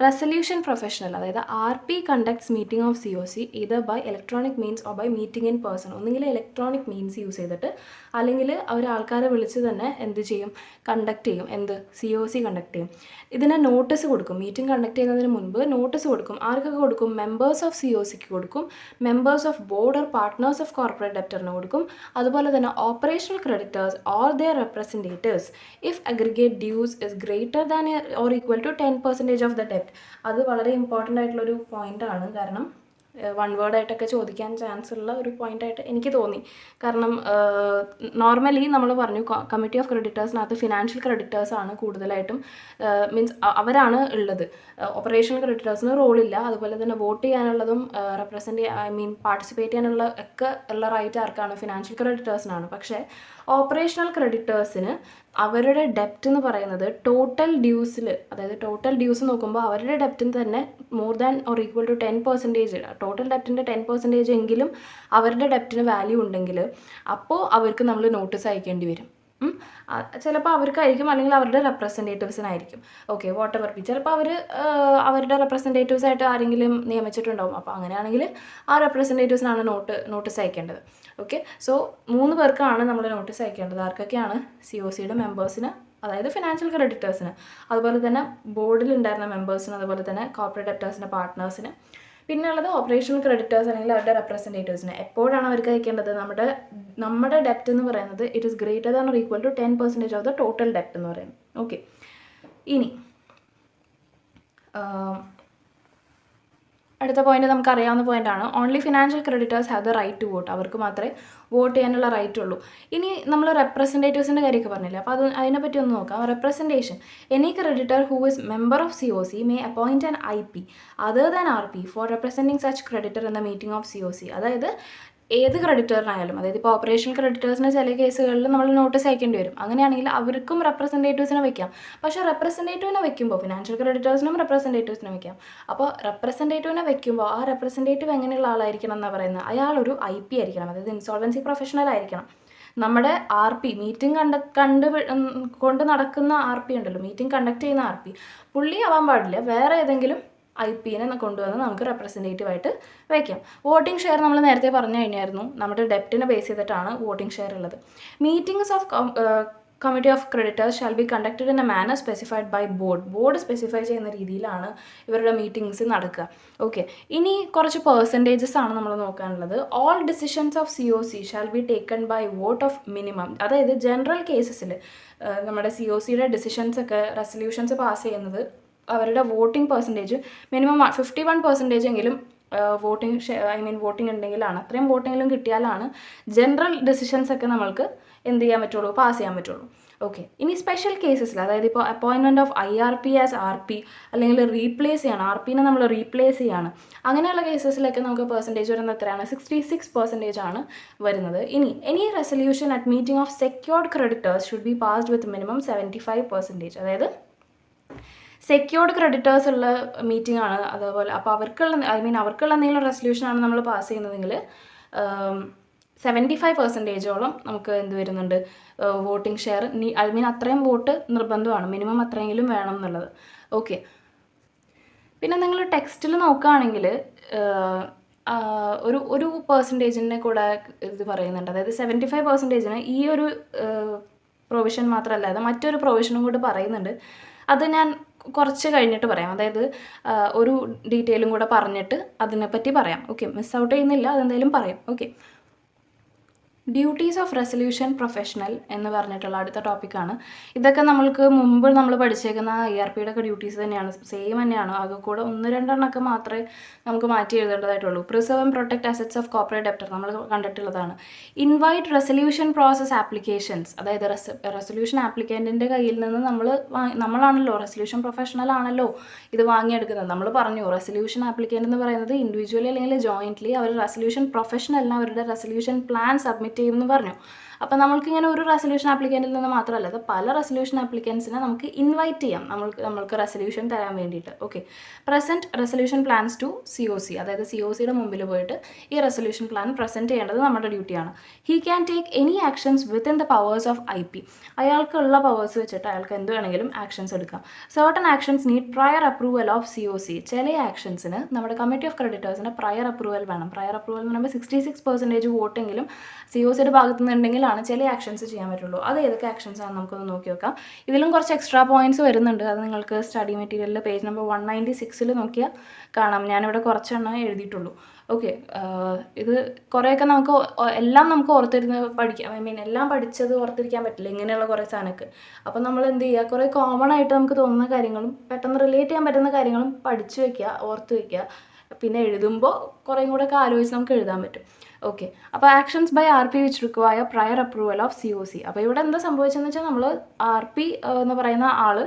റെസൊല്യൂഷൻ പ്രൊഫഷണൽ, അതായത് RP conducts meeting of COC either by electronic means or by meeting in person. ഒന്നുകിൽ ഇലക്ട്രോണിക് മീൻസ് യൂസ് ചെയ്തിട്ട്, അല്ലെങ്കിൽ അവർ ആൾക്കാരെ വിളിച്ച് തന്നെ എന്ത് ചെയ്യും? കണ്ടക്ട് ചെയ്യും. എന്ത്? COC കണ്ടക്ട് ചെയ്യും. ഇതിന് നോട്ടീസ് കൊടുക്കും. മീറ്റിംഗ് കണ്ടക്ട് ചെയ്യുന്നതിന് മുൻപ് നോട്ടീസ് കൊടുക്കും. ആർക്കൊക്കെ കൊടുക്കും? മെമ്പേഴ്സ് ഓഫ് COCക്ക് കൊടുക്കും, members of board or partners of corporate ഡെപ്റ്ററിന് കൊടുക്കും, അതുപോലെ തന്നെ operational creditors or their representatives if aggregate dues is greater than or equal to 10% of the debt. അത് വളരെ ഇമ്പോർട്ടൻ്റ് ആയിട്ടുള്ളൊരു പോയിൻ്റാണ്. കാരണം വൺ വേർഡായിട്ടൊക്കെ ചോദിക്കാൻ ചാൻസ് ഉള്ള ഒരു പോയിൻ്റായിട്ട് എനിക്ക് തോന്നി. കാരണം നോർമലി നമ്മൾ പറഞ്ഞു കമ്മിറ്റി ഓഫ് ക്രെഡിറ്റേഴ്സിനകത്ത് ഫിനാൻഷ്യൽ ക്രെഡിറ്റേഴ്സാണ് കൂടുതലായിട്ടും, മീൻസ് അവരാണ് ഉള്ളത്. ഓപ്പറേഷണൽ ക്രെഡിറ്റേഴ്സിന് റോളില്ല. അതുപോലെ തന്നെ വോട്ട് ചെയ്യാനുള്ളതും പാർട്ടിസിപ്പേറ്റ് ചെയ്യാനുള്ള ഒക്കെ ഉള്ള റൈറ്റ് ആർക്കാണ്? ഫിനാൻഷ്യൽ ക്രെഡിറ്റേഴ്സിനാണ്. പക്ഷേ ഓപ്പറേഷണൽ ക്രെഡിറ്റേഴ്സിന് അവരുടെ ഡെപ്റ്റ് എന്ന് പറയുന്നത് ടോട്ടൽ ഡ്യൂസിൽ, അതായത് ടോട്ടൽ ഡ്യൂസ് നോക്കുമ്പോൾ അവരുടെ ഡെപ്റ്റിന് തന്നെ more than or equal to 10%, total ഡെപ്റ്റിൻ്റെ 10% എങ്കിലും അവരുടെ ഡെപ്റ്റിന് വാല്യൂ ഉണ്ടെങ്കിൽ അപ്പോൾ അവർക്ക് നമ്മൾ നോട്ടീസ് അയക്കേണ്ടി വരും. ചിലപ്പോൾ അവർക്കായിരിക്കും, അല്ലെങ്കിൽ അവരുടെ റെപ്രസെൻറ്റേറ്റീവ്സിനായിരിക്കും. Okay, whatever be. ചിലപ്പോൾ അവർ അവരുടെ റെപ്രസെൻറ്റേറ്റീവ്സായിട്ട് ആരെങ്കിലും നിയമിച്ചിട്ടുണ്ടാവും. അപ്പോൾ അങ്ങനെയാണെങ്കിൽ ആ റെപ്രസെൻറ്റേറ്റീവ്സിനാണ് നോട്ടീസ് അയക്കേണ്ടത്. ഓക്കെ, സോ 3 പേർക്കാണ് നമ്മൾ നോട്ടീസ് അയക്കേണ്ടത്. ആർക്കൊക്കെയാണ്? COCയുടെ മെമ്പേഴ്സിന്, അതായത് ഫിനാൻഷ്യൽ ക്രെഡിറ്റേഴ്സിന്, അതുപോലെ തന്നെ ബോർഡിലുണ്ടായിരുന്ന മെമ്പേഴ്സിന്, അതുപോലെ തന്നെ കോർപ്പറേറ്റ് ഡെപ്റ്റേഴ്സിൻ്റെ പാർട്ട്നേഴ്സിന്, പിന്നെ ഉള്ളത് ഓപ്പറേഷണൽ ക്രെഡിറ്റേഴ്സ് അല്ലെങ്കിൽ അവരുടെ റെപ്രസെൻറ്റേറ്റീവ്സിന്. എപ്പോഴാണ് അവർക്ക് അയക്കേണ്ടത്? നമ്മുടെ ഡെപ്റ്റ് എന്ന് പറയുന്നത് it is greater than or equal to 10% of the total ഡെപ്റ്റ് എന്ന് പറയുന്നത്. ഓക്കെ, ഇനി അടുത്ത പോയിന്റ് നമുക്ക് അറിയാവുന്ന പോയിന്റാണ്. Only financial creditors have the right to vote. അവർക്ക് മാത്രമേ വോട്ട് ചെയ്യാനുള്ള റൈറ്റ് ഉള്ളൂ. ഇനി നമ്മൾ റെപ്രസെൻറ്റേറ്റീവ്സിൻ്റെ കാര്യമൊക്കെ പറഞ്ഞില്ലേ, അപ്പോൾ അതിനെപ്പറ്റി ഒന്ന് നോക്കാം. Representation: any creditor who is member of COC may appoint an IP other than RP for representing such creditor in the meeting of COC. അതായത് ഏത് ക്രെഡിറ്ററിനായാലും, അതായത് ഇപ്പോൾ ഓപ്പറേഷണൽ ക്രെഡിറ്റേഴ്സിന് ചില കേസുകളിൽ നമ്മൾ നോട്ടീസ് അയക്കേണ്ടി വരും. അങ്ങനെയാണെങ്കിൽ അവർക്കും റെപ്രസെൻറ്റേറ്റീവ്സിനെ വെക്കാം. പക്ഷേ റെപ്രസെൻറ്റേറ്റീവിനെ വെക്കുമ്പോൾ ഫിനാൻഷ്യൽ ക്രെഡിറ്റേഴ്സിനും റെപ്രസെൻറ്റേറ്റീവ്സിനും വെക്കാം. അപ്പോൾ റെപ്രസെൻറ്റേറ്റീവിനെ വെക്കുമ്പോൾ ആ റെപ്രസെൻറ്റേറ്റീവ് എങ്ങനെയുള്ള ആളായിരിക്കണം എന്നാണ് പറയുന്നത്? അയാളൊരു IP ആയിരിക്കണം, അതായത് ഇൻസോൾവൻസി പ്രൊഫഷണൽ ആയിരിക്കണം. നമ്മുടെ RP മീറ്റിംഗ് കൊണ്ട് നടക്കുന്ന RP ഉണ്ടല്ലോ, മീറ്റിംഗ് കണ്ടക്ട് ചെയ്യുന്ന RP, പുള്ളി ആവാൻ പാടില്ല. വേറെ ഏതെങ്കിലും IPനെ കൊണ്ടുവന്ന് നമുക്ക് റെപ്രസെൻറ്റേറ്റീവായിട്ട് വയ്ക്കാം. വോട്ടിംഗ് ഷെയർ നമ്മൾ നേരത്തെ പറഞ്ഞു കഴിഞ്ഞായിരുന്നു. നമ്മുടെ ഡെപ്റ്റിനെ ബേസ് ചെയ്തിട്ടാണ് വോട്ടിംഗ് ഷെയർ ഉള്ളത്. Meetings of committee of creditors shall be conducted in a manner specified by board specify ചെയ്യുന്ന രീതിയിലാണ് ഇവരുടെ മീറ്റിംഗ്സ് നടക്കുക. ഓക്കെ, ഇനി കുറച്ച് പെർസെൻറ്റേജസ് ആണ് നമ്മൾ നോക്കാനുള്ളത്. All decisions of COC shall be taken by vote of minimum. അതായത് ജനറൽ കേസസിൽ നമ്മുടെ COCയുടെ ഡിസിഷൻസൊക്കെ റെസൊല്യൂഷൻസ് പാസ് ചെയ്യുന്നത് അവരുടെ വോട്ടിംഗ് പെർസെൻറ്റേജ് മിനിമം 51% എങ്കിലും വോട്ടിംഗ് ഉണ്ടെങ്കിലാണ്, അത്രയും വോട്ടിങ്ങിലും കിട്ടിയാലാണ് ജനറൽ ഡിസിഷൻസ് ഒക്കെ നമ്മൾക്ക് എന്ത് ചെയ്യാൻ പറ്റുള്ളൂ? പാസ് ചെയ്യാൻ പറ്റുള്ളൂ. ഓക്കെ, ഇനി സ്പെഷ്യൽ കേസസിൽ, അതായത് ഇപ്പോൾ appointment of IRP as RP, അല്ലെങ്കിൽ റീപ്ലേസ് ചെയ്യാണ്, RPനെ നമ്മൾ റീപ്ലേസ് ചെയ്യാണ്, അങ്ങനെയുള്ള കേസസിലൊക്കെ നമുക്ക് പെർസെൻറ്റേജ് വരുന്നത് എത്രയാണ്? 66% ആണ് വരുന്നത്. ഇനി any resolution at meeting of secured creditors should be passed with minimum 75%. അതായത് സെക്യൂർഡ് ക്രെഡിറ്റേഴ്സ് ഉള്ള മീറ്റിംഗ് ആണ്, അതേപോലെ അപ്പോൾ അവർക്കുള്ള എന്തെങ്കിലും റെസൊല്യൂഷനാണ് നമ്മൾ പാസ് ചെയ്യുന്നതെങ്കിൽ 75%ഓളം നമുക്ക് എന്ത് വരുന്നുണ്ട്, വോട്ടിംഗ് ഷെയർ, അത്രയും വോട്ട് നിർബന്ധമാണ്, മിനിമം അത്രയെങ്കിലും വേണം എന്നുള്ളത്. ഓക്കെ, പിന്നെ നിങ്ങൾ ടെക്സ്റ്റിൽ നോക്കുകയാണെങ്കിൽ ഒരു പെർസെൻറ്റേജിനെ കൂടെ ഇത് പറയുന്നുണ്ട്. അതായത് 75%-ന് ഈ ഒരു പ്രൊവിഷൻ മാത്രമല്ലാതെ മറ്റൊരു പ്രൊവിഷനും കൂടി പറയുന്നുണ്ട്. അത് ഞാൻ കുറച്ച് കഴിഞ്ഞിട്ട് പറയാം. അതായത് ഒരു ഡീറ്റെയിലും കൂടെ പറഞ്ഞിട്ട് അതിനെപ്പറ്റി പറയാം. ഓക്കെ, മിസ് ഔട്ട് ചെയ്യുന്നില്ല, അതെന്തായാലും പറയാം. Okay, duties of resolution professional എന്ന് പറഞ്ഞിട്ടുള്ള അടുത്ത ടോപ്പിക്കാണ്. ഇതൊക്കെ നമ്മൾക്ക് മുമ്പ് നമ്മൾ പഠിച്ചേക്കുന്ന IRPയുടെ ഒക്കെ ഡ്യൂട്ടീസ് തന്നെയാണ്, സെയിം തന്നെയാണ്. അത് കൂടെ 1-2 മാത്രമേ നമുക്ക് മാറ്റി എഴുതേണ്ടതായിട്ടുള്ളൂ. Preserve and protect assets of corporate debtor നമ്മൾ കണ്ടിട്ടുള്ളതാണ്. ഇൻവൈറ്റ് റെസൊല്യൂഷൻ പ്രോസസ് ആപ്ലിക്കേഷൻസ്, അതായത് റെസൊല്യൂഷൻ ആപ്ലിക്കൻറ്റിൻ്റെ കയ്യിൽ നിന്ന് നമ്മളാണല്ലോ, റെസൊല്യൂഷൻ പ്രൊഫഷണൽ ആണല്ലോ ഇത് വാങ്ങിയെടുക്കുന്നത്. നമ്മൾ പറഞ്ഞു റെസൊല്യൂഷൻ ആപ്ലിക്കൻ്റ് എന്ന് പറയുന്നത് ഇൻഡിവിജ്വലി അല്ലെങ്കിൽ ജോയിൻ്റ്ലി അവർ റെസൊല്യൂഷൻ പ്രൊഫഷണലിന് അവരുടെ റെസൊല്യൂഷൻ പ്ലാൻ സബ്മിറ്റ് ചെയ്യുമെന്ന് പറഞ്ഞു. അപ്പോൾ നമ്മൾക്കിങ്ങനെ ഒരു റെസൊല്യൂഷൻ ആപ്ലിക്കൻറ്റിൽ നിന്ന് മാത്രമല്ല, അത് പല റെസൊല്യൂഷൻ ആപ്ലിക്കൻസിനെ നമുക്ക് ഇൻവൈറ്റ് ചെയ്യാം നമ്മൾക്ക് റെസൊല്യൂഷൻ തരാൻ വേണ്ടിയിട്ട്. Okay, present resolution plans to COC, അതായത് COCയുടെ മുമ്പിൽ പോയിട്ട് ഈ റെസൊല്യൂഷൻ പ്ലാൻ പ്രസൻറ്റ് ചെയ്യേണ്ടത് നമ്മുടെ ഡ്യൂട്ടിയാണ്. He can take any actions within the powers of IP, അയാൾക്കുള്ള പവേഴ്സ് വെച്ചിട്ട് അയാൾക്ക് എന്ത് വേണമെങ്കിലും ആക്ഷൻസ് എടുക്കാം. Certain actions need prior approval of COC, ചില ആക്ഷൻസിന് നമ്മുടെ കമ്മിറ്റി ഓഫ് ക്രെഡിറ്റേഴ്സിൻ്റെ പ്രയർ അപ്രൂവൽ വേണം. പ്രയർ അപ്രൂവൽ എന്ന് പറയുമ്പോൾ 66% വോട്ടെങ്കിലും COCയുടെ ഭാഗത്തു നിന്നുണ്ടെങ്കിലാണ് ചില ആക്ഷൻസ് ചെയ്യാൻ പറ്റുള്ളൂ. അത് ഏതൊക്കെ ആക്ഷൻസ് ആണ് നമുക്കൊന്ന് നോക്കി നോക്കാം. ഇതിലും കുറച്ച് എക്സ്ട്രാ പോയിന്റ്സ് വരുന്നുണ്ട്. അത് നിങ്ങൾക്ക് സ്റ്റഡി മെറ്റീരിയലിൽ പേജ് നമ്പർ 196 നോക്കിയാൽ കാണാം. ഞാനിവിടെ കുറച്ചെണ്ണം എഴുതിയിട്ടുള്ളൂ. ഓക്കെ, ഇത് കുറേയൊക്കെ എല്ലാം നമുക്ക് ഓർത്തിരുന്ന് പഠിക്കാം. എല്ലാം പഠിച്ചത് ഓർത്തിരിക്കാൻ പറ്റില്ല ഇങ്ങനെയുള്ള കുറേ സാധനമൊക്കെ. അപ്പം നമ്മൾ എന്ത് ചെയ്യുക, കുറേ കോമൺ ആയിട്ട് നമുക്ക് തോന്നുന്ന കാര്യങ്ങളും പെട്ടെന്ന് റിലേറ്റ് ചെയ്യാൻ പറ്റുന്ന കാര്യങ്ങളും പഠിച്ചു വയ്ക്കുക, ഓർത്ത് വയ്ക്കുക. പിന്നെ എഴുതുമ്പോൾ കുറേയും കൂടെ ഒക്കെ ആലോചിച്ച് നമുക്ക് എഴുതാൻ പറ്റും. ഓക്കെ, അപ്പോൾ actions by RP which require prior approval of COC. അപ്പോൾ ഇവിടെ എന്താ സംഭവിച്ചതെന്ന് വെച്ചാൽ നമ്മൾ RP എന്ന് പറയുന്ന ആൾ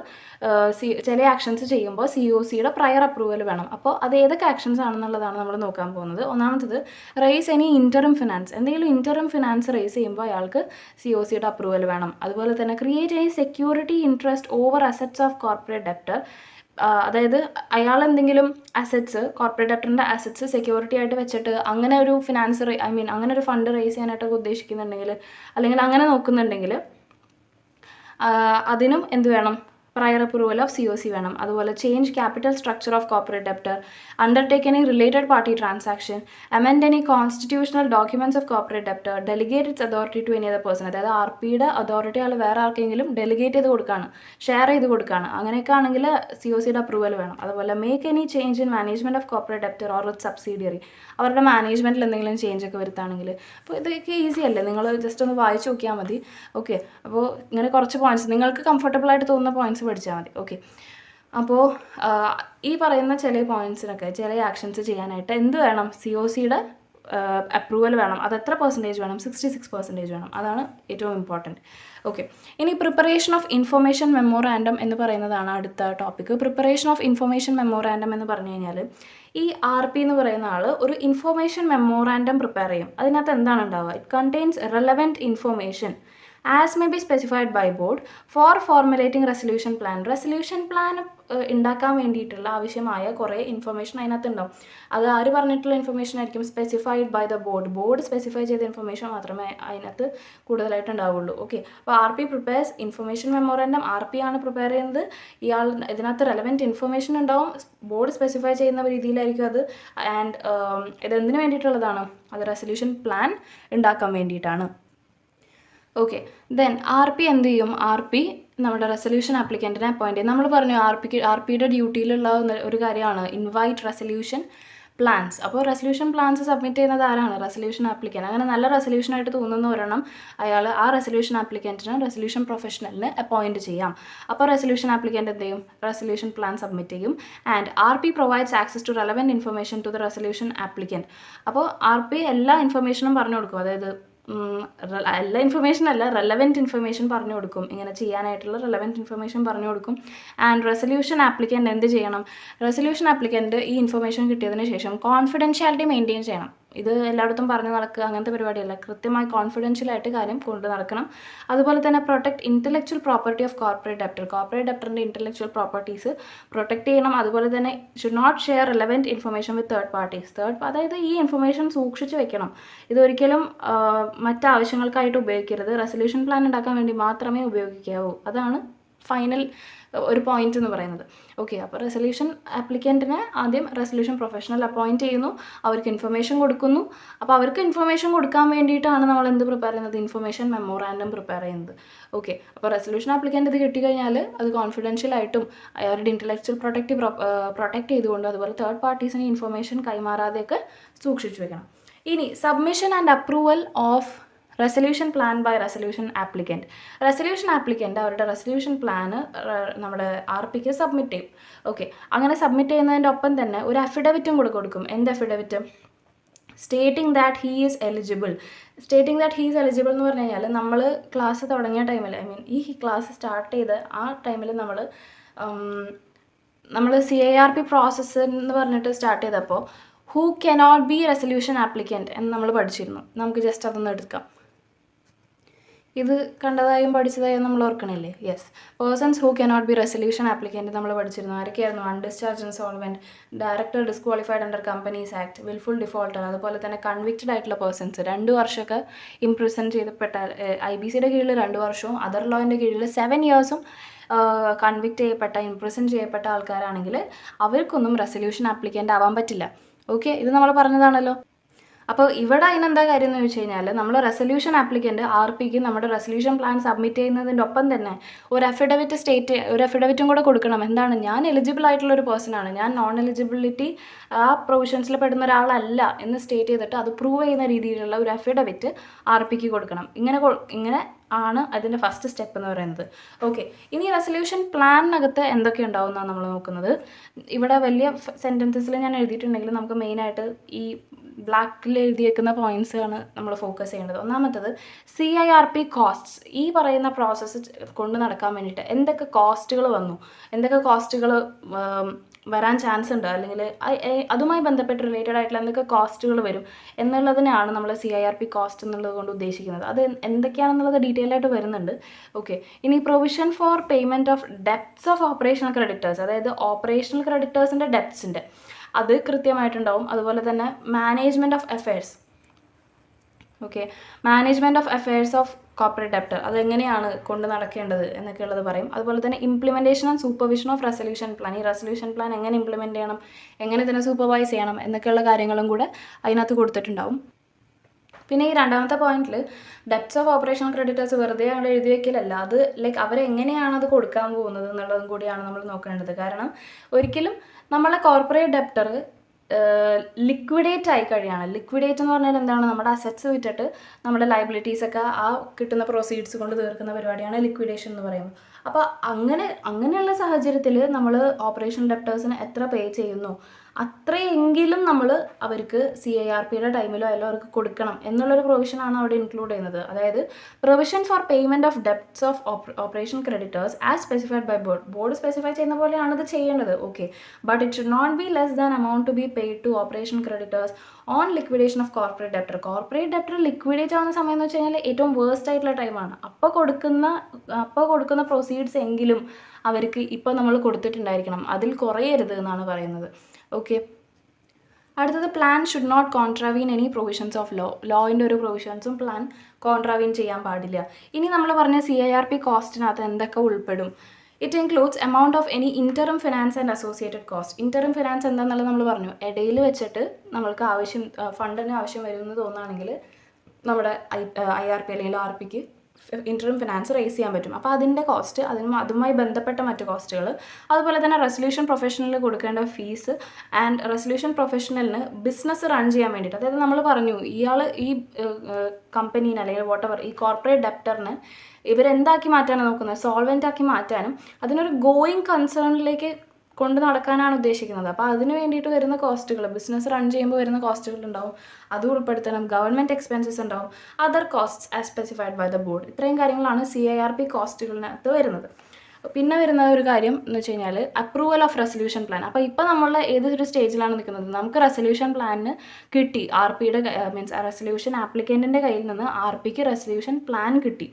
ചില ആക്ഷൻസ് ചെയ്യുമ്പോൾ COCയുടെ പ്രയർ അപ്രൂവൽ വേണം. അപ്പോൾ അത് ഏതൊക്കെ ആക്ഷൻസ് ആണെന്നുള്ളതാണ് നമ്മൾ നോക്കാൻ പോകുന്നത്. ഒന്നാമത്തത് റേസ് എനി ഇൻറ്ററിം ഫിനാൻസ്, എന്തെങ്കിലും ഇൻറ്ററിം ഫിനാൻസ് റേസ് ചെയ്യുമ്പോൾ അയാൾക്ക് COCയുടെ അപ്രൂവൽ വേണം. അതുപോലെ തന്നെ create any security interest over assets of corporate debtor, അതായത് അയാൾ എന്തെങ്കിലും അസറ്റ്സ്, കോർപ്പറേറ്റ് ഡെപ്റ്ററിൻ്റെ അസറ്റ്സ് സെക്യൂരിറ്റി ആയിട്ട് വെച്ചിട്ട് അങ്ങനെ ഒരു ഫിനാൻസ് അങ്ങനെ ഒരു ഫണ്ട് റേസ് ചെയ്യാനായിട്ടൊക്കെ ഉദ്ദേശിക്കുന്നുണ്ടെങ്കിൽ, അല്ലെങ്കിൽ അങ്ങനെ നോക്കുന്നുണ്ടെങ്കിൽ അതിനും എന്ത് വേണം, പ്രയർ അപ്രൂവൽ ഓഫ് COC വേണം. അതുപോലെ change capital structure of corporate debtor, undertake any related party transaction, amend any constitutional documents of corporate debtor, delegate its authority to any other person, അതായത് RPയുടെ അതോറിറ്റി ആൾ വേറെ ആർക്കെങ്കിലും ഡെലിഗേറ്റ് ചെയ്ത് കൊടുക്കുകയാണ്, ഷെയർ ചെയ്ത് കൊടുക്കുകയാണ്, അങ്ങനെയൊക്കെ ആണെങ്കിൽ COCയുടെ അപ്രൂവൽ വേണം. അതുപോലെ make any change in management of corporate debtor or it subsidiary, അവരുടെ മാനേജ്മെൻറ്റിൽ എന്തെങ്കിലും ചേഞ്ച് ഒക്കെ വരുത്താണെങ്കിൽ. അപ്പോൾ ഇതൊക്കെ ഈസി അല്ലേ, നിങ്ങൾ ജസ്റ്റ് ഒന്ന് വായിച്ച് നോക്കിയാൽ മതി. ഓക്കെ, അപ്പോൾ ഇങ്ങനെ കുറച്ച് പോയിന്റ്സ് നിങ്ങൾക്ക് കംഫർട്ടബിൾ ആയിട്ട് തോന്നുന്ന പോയിന്റ്സ് പഠിച്ചാൽ മതി. ഓക്കെ, അപ്പോൾ ഈ പറയുന്ന ചില പോയിന്റ്സിനൊക്കെ, ചില ആക്ഷൻസ് ചെയ്യാനായിട്ട് എന്ത് വേണം, COCയുടെ അപ്രൂവൽ വേണം. അത് എത്ര പെർസെൻറ്റേജ് വേണം, 66% വേണം. അതാണ് ഏറ്റവും ഇമ്പോർട്ടൻറ്റ്. ഓക്കെ, ഇനി പ്രിപ്പറേഷൻ ഓഫ് ഇൻഫർമേഷൻ മെമ്മോറാൻഡം എന്ന് പറയുന്നതാണ് അടുത്ത topic. Preparation of information memorandum എന്ന് പറഞ്ഞു കഴിഞ്ഞാൽ ഈ RP എന്ന് പറയുന്ന ആൾ ഒരു ഇൻഫർമേഷൻ മെമ്മോറാൻഡം പ്രിപ്പയർ ചെയ്യും. അതിനകത്ത് എന്താണ് ഉണ്ടാവുക, it contains relevant information as may be specified by board for formulating resolution plan. Resolution plan ഉണ്ടാക്കാൻ വേണ്ടിയിട്ടുള്ള ആവശ്യമായ കുറേ ഇൻഫർമേഷൻ അതിനകത്ത് ഉണ്ടാവും. അത് ആര് പറഞ്ഞിട്ടുള്ള ഇൻഫർമേഷൻ ആയിരിക്കും, specified by the board. Board specify ചെയ്ത ഇൻഫർമേഷൻ മാത്രമേ അതിനകത്ത് കൂടുതലായിട്ട് ഉണ്ടാവുള്ളൂ. ഓക്കെ, അപ്പോൾ RP prepares information memorandum. RP ആണ് പ്രിപ്പയർ ചെയ്യുന്നത്. ഇയാൾ ഇതിനകത്ത് റെലവൻറ്റ് ഇൻഫർമേഷൻ ഉണ്ടാവും, ബോർഡ് സ്പെസിഫൈ ചെയ്യുന്ന രീതിയിലായിരിക്കും അത്. ആൻഡ് ഇതെന്തിനു വേണ്ടിയിട്ടുള്ളതാണ്, അത് റെസൊല്യൂഷൻ പ്ലാൻ ഉണ്ടാക്കാൻ വേണ്ടിയിട്ടാണ്. ഓക്കെ, ദെൻ RP എന്ത് ചെയ്യും, RP നമ്മുടെ റെസൊല്യൂഷൻ ആപ്ലിക്കൻറ്റിനെ അപ്പോയിൻറ്റ് ചെയ്യും. നമ്മൾ പറഞ്ഞു RPയുടെ ഡ്യൂട്ടിയിലുള്ള ഒരു കാര്യമാണ് ഇൻവൈറ്റ് റെസൊല്യൂഷൻ പ്ലാൻസ്. അപ്പോൾ റെസൊല്യൂഷൻ പ്ലാൻസ് സബ്മിറ്റ് ചെയ്യുന്നത് ആരാണ്, റെസൊല്യൂഷൻ ആപ്ലിക്കൻറ്റ്. അങ്ങനെ നല്ല റെസൊല്യൂഷനായിട്ട് തോന്നുന്ന ഒരെണ്ണം അയാൾ ആ റെസൊല്യൂഷൻ ആപ്ലിക്കൻറ്റിന് റെസൊല്യൂഷൻ പ്രൊഫഷണലിന് അപ്പോയിൻറ്റ് ചെയ്യാം. അപ്പോൾ റെസൊല്യൂഷൻ ആപ്ലിക്കൻറ്റ് എന്ത് ചെയ്യും, റെസൊല്യൂഷൻ പ്ലാൻ സബ്മിറ്റ് ചെയ്യും. And RP provides access to relevant information to the resolution applicant. അപ്പോൾ RP എല്ലാ ഇൻഫർമേഷനും പറഞ്ഞു കൊടുക്കും. അതായത് എല്ലാ ഇൻഫർമേഷൻ അല്ല, റെലവൻറ്റ് ഇൻഫർമേഷൻ പറഞ്ഞു കൊടുക്കും, ഇങ്ങനെ ചെയ്യാനായിട്ടുള്ള റെലവൻറ്റ് ഇൻഫർമേഷൻ പറഞ്ഞു കൊടുക്കും. ആൻഡ് റെസൊല്യൂഷൻ ആപ്ലിക്കൻ്റ് എന്ത് ചെയ്യണം? റെസൊല്യൂഷൻ ആപ്ലിക്കൻ്റ് ഈ ഇൻഫർമേഷൻ കിട്ടിയതിന് ശേഷം കോൺഫിഡൻഷ്യാലിറ്റി മെയിൻറ്റെയിൻ ചെയ്യണം. ഇത് എല്ലായിടത്തും പറഞ്ഞു നടക്കുക അങ്ങനത്തെ പരിപാടിയല്ല, കൃത്യമായി കോൺഫിഡൻഷ്യലായിട്ട് കാര്യം കൊണ്ട് നടക്കണം. അതുപോലെ തന്നെ protect intellectual property of corporate debtor. Corporate ഡെപ്റ്ററിൻ്റെ ഇൻ്റലക്ച്വൽ പ്രോപ്പർട്ടീസ് പ്രൊട്ടക്ട് ചെയ്യണം. അതുപോലെ തന്നെ should not share relevant information with third parties. അതായത് ഈ ഇൻഫർമേഷൻ സൂക്ഷിച്ച് വെക്കണം. ഇതൊരിക്കലും മറ്റാവശ്യങ്ങൾക്കായിട്ട് ഉപയോഗിക്കരുത്. റെസൊല്യൂഷൻ പ്ലാൻ ഉണ്ടാക്കാൻ വേണ്ടി മാത്രമേ ഉപയോഗിക്കാവൂ. അതാണ് ഫൈനൽ ഒരു പോയിന്റ് എന്ന് പറയുന്നത്. ഓക്കെ, അപ്പോൾ റെസൊല്യൂഷൻ ആപ്ലിക്കൻറ്റിനെ ആദ്യം റെസൊല്യൂഷൻ പ്രൊഫഷണൽ അപ്പോയിൻറ്റ് ചെയ്യുന്നു, അവർക്ക് ഇൻഫർമേഷൻ കൊടുക്കുന്നു. അപ്പോൾ അവർക്ക് ഇൻഫർമേഷൻ കൊടുക്കാൻ വേണ്ടിയിട്ടാണ് നമ്മൾ എന്ത് പ്രിപ്പയർ ചെയ്യുന്നത്? ഇൻഫർമേഷൻ മെമ്മോറാൻഡം പ്രിപ്പയർ ചെയ്യുന്നത്. ഓക്കെ, അപ്പോൾ റെസൊല്യൂഷൻ ആപ്ലിക്കൻ്റ് ഇത് കിട്ടിക്കഴിഞ്ഞാൽ അത് കോൺഫിഡൻഷ്യലായിട്ടും അവരുടെ ഇൻ്റലക്ച്വൽ പ്രൊട്ടക്റ്റ് ചെയ്തുകൊണ്ട് അതുപോലെ തേർഡ് പാർട്ടീസിന് ഇൻഫർമേഷൻ കൈമാറാതെയൊക്കെ സൂക്ഷിച്ചു വെക്കണം. ഇനി submission and approval of resolution plan by resolution applicant. Resolution applicant അവരുടെ റെസൊല്യൂഷൻ പ്ലാന് നമ്മുടെ RPക്ക് സബ്മിറ്റ് ചെയ്യും. ഓക്കെ, അങ്ങനെ സബ്മിറ്റ് ചെയ്യുന്നതിൻ്റെ ഒപ്പം തന്നെ ഒരു അഫിഡവിറ്റും കൂടെ കൊടുക്കും. എന്ത് affidavit? Stating that he is eligible. Stating that he is eligible എന്ന് പറഞ്ഞു കഴിഞ്ഞാൽ നമ്മൾ ക്ലാസ് തുടങ്ങിയ ടൈമിൽ, ഈ ക്ലാസ് സ്റ്റാർട്ട് ചെയ്ത് ആ ടൈമിൽ നമ്മൾ CIRP പ്രോസസ്സ് എന്ന് പറഞ്ഞിട്ട് സ്റ്റാർട്ട് ചെയ്തപ്പോൾ who cannot be resolution applicant എന്ന് നമ്മൾ പഠിച്ചിരുന്നു. നമുക്ക് ജസ്റ്റ് അതൊന്ന് എടുക്കാം. ഇത് കണ്ടതായും പഠിച്ചതായും നമ്മൾ ഓർക്കണില്ലേ? Yes, persons who cannot be resolution applicant നമ്മൾ പഠിച്ചിരുന്നു. ആരൊക്കെയായിരുന്നു? Undischarged insolvent, director disqualified under companies act, wilful defaulter, അതുപോലെ തന്നെ കൺവിക്റ്റഡ് ആയിട്ടുള്ള പേഴ്സൺസ്, 2 വർഷമൊക്കെ ഇംപ്രിസൺ ചെയ്യപ്പെട്ട IBCയുടെ കീഴിൽ 2 വർഷവും അതർ ലോയിൻ്റെ കീഴിൽ 7 ഇയേഴ്സും കൺവിക്റ്റ് ചെയ്യപ്പെട്ട ഇംപ്രിസൺ ചെയ്യപ്പെട്ട ആൾക്കാരാണെങ്കിൽ അവർക്കൊന്നും റെസൊല്യൂഷൻ ആപ്ലിക്കൻ്റ് ആവാൻ പറ്റില്ല. ഓക്കെ, ഇത് നമ്മൾ പറഞ്ഞതാണല്ലോ. അപ്പോൾ ഇവിടെ അതിനെന്താ കാര്യം എന്ന് ചോദിച്ചു കഴിഞ്ഞാൽ നമ്മൾ റെസൊല്യൂഷൻ ആപ്ലിക്കൻ്റ് RPക്ക് നമ്മുടെ റെസൊല്യൂഷൻ പ്ലാൻ സബ്മിറ്റ് ചെയ്യുന്നതിൻ്റെ ഒപ്പം തന്നെ ഒരു അഫിഡവിറ്റും കൂടെ കൊടുക്കണം. എന്താണ്? ഞാൻ എലിജിബിൾ ആയിട്ടുള്ള ഒരു പേഴ്സൺ ആണ്, ഞാൻ നോൺ എലിജിബിലിറ്റി ആ പ്രൊവിഷൻസിൽ പെടുന്ന ഒരാളല്ല എന്ന് സ്റ്റേറ്റ് ചെയ്തിട്ട് അത് പ്രൂവ് ചെയ്യുന്ന രീതിയിലുള്ള ഒരു അഫിഡവിറ്റ് RPക്ക് കൊടുക്കണം. ഇങ്ങനെ ആണ് അതിൻ്റെ ഫസ്റ്റ് സ്റ്റെപ്പ് എന്ന് പറയുന്നത്. ഓക്കെ, ഇനി റെസൊല്യൂഷൻ പ്ലാനിനകത്ത് എന്തൊക്കെ ഉണ്ടാവും എന്നാണ് നമ്മൾ നോക്കുന്നത്. ഇവിടെ വലിയ സെൻറ്റൻസസിൽ ഞാൻ എഴുതിയിട്ടുണ്ടെങ്കിൽ നമുക്ക് മെയിനായിട്ട് ഈ ബ്ലാക്കിൽ എഴുതിയേക്കുന്ന പോയിൻറ്റ്സാണ് നമ്മൾ ഫോക്കസ് ചെയ്യേണ്ടത്. ഒന്നാമത്തത് CIRP കോസ്റ്റ്സ്. ഈ പറയുന്ന പ്രോസസ്സ് കൊണ്ട് നടക്കാൻ വേണ്ടിയിട്ട് എന്തൊക്കെ കോസ്റ്റുകൾ വന്നു, എന്തൊക്കെ കോസ്റ്റുകൾ വരാൻ ചാൻസ് ഉണ്ട്, അല്ലെങ്കിൽ അതുമായി ബന്ധപ്പെട്ട് റിലേറ്റഡ് ആയിട്ടുള്ള എന്തൊക്കെ കോസ്റ്റുകൾ വരും എന്നുള്ളതിനാണ് നമ്മൾ CIRP കോസ്റ്റ് എന്നുള്ളത് കൊണ്ട് ഉദ്ദേശിക്കുന്നത്. അത് എന്തൊക്കെയാണെന്നുള്ളത് ഡീറ്റെയിൽ ആയിട്ട് വരുന്നുണ്ട്. ഓക്കെ, ഇനി provision for payment of debts of operational creditors, അതായത് ഓപ്പറേഷണൽ ക്രെഡിറ്റേഴ്സിൻ്റെ ഡെപ്റ്റ്സിൻ്റെ അത് കൃത്യമായിട്ടുണ്ടാവും. അതുപോലെ തന്നെ management of affairs. Okay, management of affairs of corporate debtor, അതെങ്ങനെയാണ് കൊണ്ട് നടക്കേണ്ടത് എന്നൊക്കെ ഉള്ളത് പറയും. അതുപോലെ തന്നെ implementation and supervision of resolution plan. ഈ റെസൊല്യൂഷൻ പ്ലാൻ എങ്ങനെ ഇംപ്ലിമെൻറ്റ് ചെയ്യണം, എങ്ങനെ ഇതിനെ സൂപ്പർവൈസ് ചെയ്യണം എന്നൊക്കെയുള്ള കാര്യങ്ങളും കൂടെ അതിനകത്ത് കൊടുത്തിട്ടുണ്ടാവും. പിന്നെ ഈ രണ്ടാമത്തെ പോയിന്റിൽ ഡെപ്റ്റ്സ് ഓഫ് ഓപ്പറേഷണൽ ക്രെഡിറ്റേഴ്സ് വെറുതെ ഞങ്ങൾ എഴുതി വയ്ക്കലല്ല, അത് അവരെങ്ങനെയാണ് അത് കൊടുക്കാൻ പോകുന്നത് എന്നുള്ളതും കൂടിയാണ് നമ്മൾ നോക്കേണ്ടത്. കാരണം ഒരിക്കലും നമ്മളെ കോർപ്പറേറ്റ് ഡെപ്റ്റർ ലിക്വിഡേറ്റ് ആയി കഴിയാണ്. ലിക്വിഡേറ്റ് എന്ന് പറഞ്ഞാൽ എന്താണ്? നമ്മുടെ അസറ്റ്സ് വിറ്റിട്ട് നമ്മുടെ ലയബിലിറ്റീസൊക്കെ ആ കിട്ടുന്ന പ്രൊസീഡ്സ് കൊണ്ട് തീർക്കുന്ന പരിപാടിയാണ് ലിക്വിഡേഷൻ എന്ന് പറയുന്നത്. അപ്പോൾ അങ്ങനെയുള്ള സാഹചര്യത്തിൽ നമ്മൾ ഓപ്പറേഷൻ ഡെപ്റ്റേഴ്സിന് എത്ര പേ ചെയ്യുന്നു അത്രയെങ്കിലും നമ്മൾ അവർക്ക് CIRPയുടെ ടൈമിലോ എല്ലാം അവർക്ക് കൊടുക്കണം എന്നുള്ളൊരു പ്രൊവിഷനാണ് അവിടെ ഇൻക്ലൂഡ് ചെയ്യുന്നത്. അതായത് provision for payment of debts of operation creditors as specified by board specify ചെയ്യുന്ന പോലെയാണ് ഇത് ചെയ്യേണ്ടത്. Okay, but it should not be less than amount to be paid to operation creditors on liquidation of corporate debtor. Corporate debtor liquidate ആവുന്ന സമയം എന്ന് വെച്ച് കഴിഞ്ഞാൽ ഏറ്റവും വേഴ്സ്റ്റ് ആയിട്ടുള്ള ടൈമാണ്. അപ്പോൾ കൊടുക്കുന്ന പ്രൊസീഡ്സ് എങ്കിലും അവർക്ക് ഇപ്പോൾ നമ്മൾ കൊടുത്തിട്ടുണ്ടായിരിക്കണം, അതിൽ കുറയരുത് എന്നാണ് പറയുന്നത്. ഓക്കെ, അടുത്തത് plan should not contravene any provisions of ലോയിൻ്റെ ഒരു പ്രൊവിഷൻസും പ്ലാൻ കോൺട്രാവീൻ ചെയ്യാൻ പാടില്ല. ഇനി നമ്മൾ പറഞ്ഞ CIRP കോസ്റ്റിനകത്ത് എന്തൊക്കെ ഉൾപ്പെടും? It includes amount of any interim finance and associated cost. Interim finance എന്താണെന്നുള്ളത് നമ്മൾ പറഞ്ഞു. ഇടയിൽ വെച്ചിട്ട് നമ്മൾക്ക് ഫണ്ടിന് ആവശ്യം വരുമെന്ന് തോന്നുകയാണെങ്കിൽ നമ്മുടെ IRP അല്ലെങ്കിൽ RPക്ക് ഇൻറ്ററിം ഫിനാൻസ് റേസ് ചെയ്യാൻ പറ്റും. അപ്പോൾ അതിൻ്റെ കോസ്റ്റ്, അതുമായി ബന്ധപ്പെട്ട മറ്റ് കോസ്റ്റുകൾ, അതുപോലെ തന്നെ റെസൊല്യൂഷൻ പ്രൊഫഷണലിന് കൊടുക്കേണ്ട ഫീസ് ആൻഡ് റെസൊല്യൂഷൻ പ്രൊഫഷണലിന് ബിസിനസ് റൺ ചെയ്യാൻ വേണ്ടിയിട്ട്, അതായത് നമ്മൾ പറഞ്ഞു ഇയാൾ ഈ കമ്പനീനെ അല്ലെങ്കിൽ വോട്ടെവർ ഈ കോർപ്പറേറ്റ് ഡെപ്റ്ററിന് ഇവരെന്താക്കി മാറ്റാനാണ് നോക്കുന്നത്? സോൾവെൻ്റ് ആക്കി മാറ്റാനും അതിനൊരു ഗോയിങ് കൺസേണിലേക്ക് കൊണ്ട് നടക്കാനാണ് ഉദ്ദേശിക്കുന്നത്. അപ്പോൾ അതിന് വേണ്ടിയിട്ട് വരുന്ന കോസ്റ്റുകൾ, ബിസിനസ് റൺ ചെയ്യുമ്പോൾ വരുന്ന കോസ്റ്റുകൾ ഉണ്ടാവും, അത് ഉൾപ്പെടുത്തണം. ഗവൺമെൻറ് എക്സ്പെൻസസ് ഉണ്ടാവും, other costs as specified by the board. ഇത്രയും കാര്യങ്ങളാണ് CIRP കോസ്റ്റുകളിനകത്ത് വരുന്നത്. പിന്നെ വരുന്ന ഒരു കാര്യം എന്ന് വെച്ച് കഴിഞ്ഞാൽ അപ്രൂവൽ ഓഫ് റെസൊല്യൂഷൻ പ്ലാൻ. അപ്പോൾ ഇപ്പോൾ നമ്മൾ ഏതൊരു സ്റ്റേജിലാണ് നിൽക്കുന്നത്? നമുക്ക് റെസൊല്യൂഷൻ പ്ലാനിന് കിട്ടി, RPയുടെ മീൻസ് റെസൊല്യൂഷൻ ആപ്ലിക്കൻറ്റിൻ്റെ കയ്യിൽ നിന്ന് RPക്ക് റെസൊല്യൂഷൻ പ്ലാൻ കിട്ടി.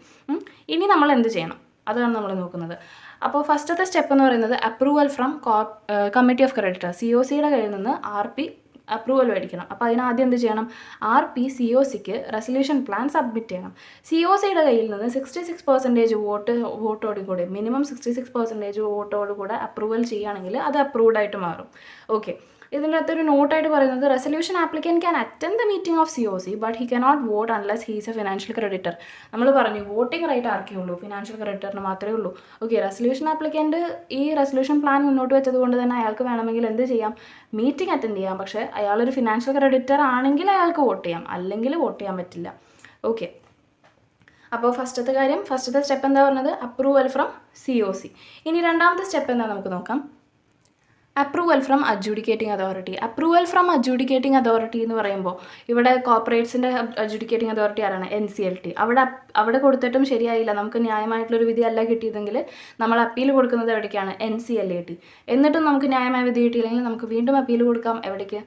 ഇനി നമ്മൾ എന്ത് ചെയ്യണം, അതാണ് നമ്മൾ നോക്കുന്നത്. അപ്പോൾ ഫസ്റ്റത്തെ സ്റ്റെപ്പ് എന്ന് പറയുന്നത് approval from committee of creditors. COCയുടെ കയ്യിൽ നിന്ന് RP അപ്രൂവൽ മേടിക്കണം. അപ്പോൾ അതിനാദ്യം എന്ത് ചെയ്യണം? RP COCക്ക് റെസൊല്യൂഷൻ പ്ലാൻ സബ്മിറ്റ് ചെയ്യണം. COCയുടെ കയ്യിൽ നിന്ന് 66% വോട്ടോട് കൂടി, മിനിമം 66% വോട്ടോട് കൂടെ അപ്രൂവൽ ചെയ്യുകയാണെങ്കിൽ അത് അപ്രൂവ്ഡ് ആയിട്ട് മാറും. ഓക്കെ, ഇതിൻ്റെ അകത്തൊരു നോട്ടായിട്ട് പറയുന്നത് resolution applicant can attend the meeting of COC but he cannot vote unless he is A financial creditor. നമ്മൾ പറഞ്ഞു വോട്ടിംഗ് റൈറ്റ് ആർക്കേ ഉള്ളൂ, ഫിനാൻഷ്യൽ ക്രെഡിറ്ററിന് മാത്രമേ ഉള്ളൂ. ഓക്കെ, റെസൊല്യൂഷൻ ആപ്ലിക്കൻറ്റ് ഈ റെസൊല്യൂഷൻ പ്ലാൻ മുന്നോട്ട് വെച്ചത് കൊണ്ട് തന്നെ അയാൾക്ക് വേണമെങ്കിൽ എന്ത് ചെയ്യാം? മീറ്റിംഗ് അറ്റൻഡ് ചെയ്യാം. പക്ഷേ അയാളൊരു ഫിനാൻഷ്യൽ ക്രെഡിറ്റർ ആണെങ്കിൽ അയാൾക്ക് വോട്ട് ചെയ്യാം, അല്ലെങ്കിൽ വോട്ട് ചെയ്യാൻ പറ്റില്ല. ഓക്കെ, അപ്പോൾ ഫസ്റ്റത്തെ സ്റ്റെപ്പ് എന്താ പറഞ്ഞത്? Approval from COC. ഇനി രണ്ടാമത്തെ സ്റ്റെപ്പ് എന്താ നമുക്ക് നോക്കാം. Approval from adjudicating authority. Approval from adjudicating authority എന്ന് പറയുമ്പോൾ ഇവിടെ കോർപ്പറേറ്റ്സിൻ്റെ അഡ്ജുഡിക്കേറ്റിംഗ് അതോറിറ്റി ആരാണ്? NCLT. അവിടെ കൊടുത്തിട്ടും ശരിയായില്ല, നമുക്ക് ന്യായമായിട്ടുള്ളൊരു വിധി അല്ല കിട്ടിയതെങ്കിൽ നമ്മൾ അപ്പീൽ കൊടുക്കുന്നത് എവിടേക്കാണ്? NCLAT. എന്നിട്ടും നമുക്ക് ന്യായമായ വിധി കിട്ടിയില്ലെങ്കിൽ നമുക്ക് വീണ്ടും അപ്പീൽ കൊടുക്കാം. എവിടേക്ക്?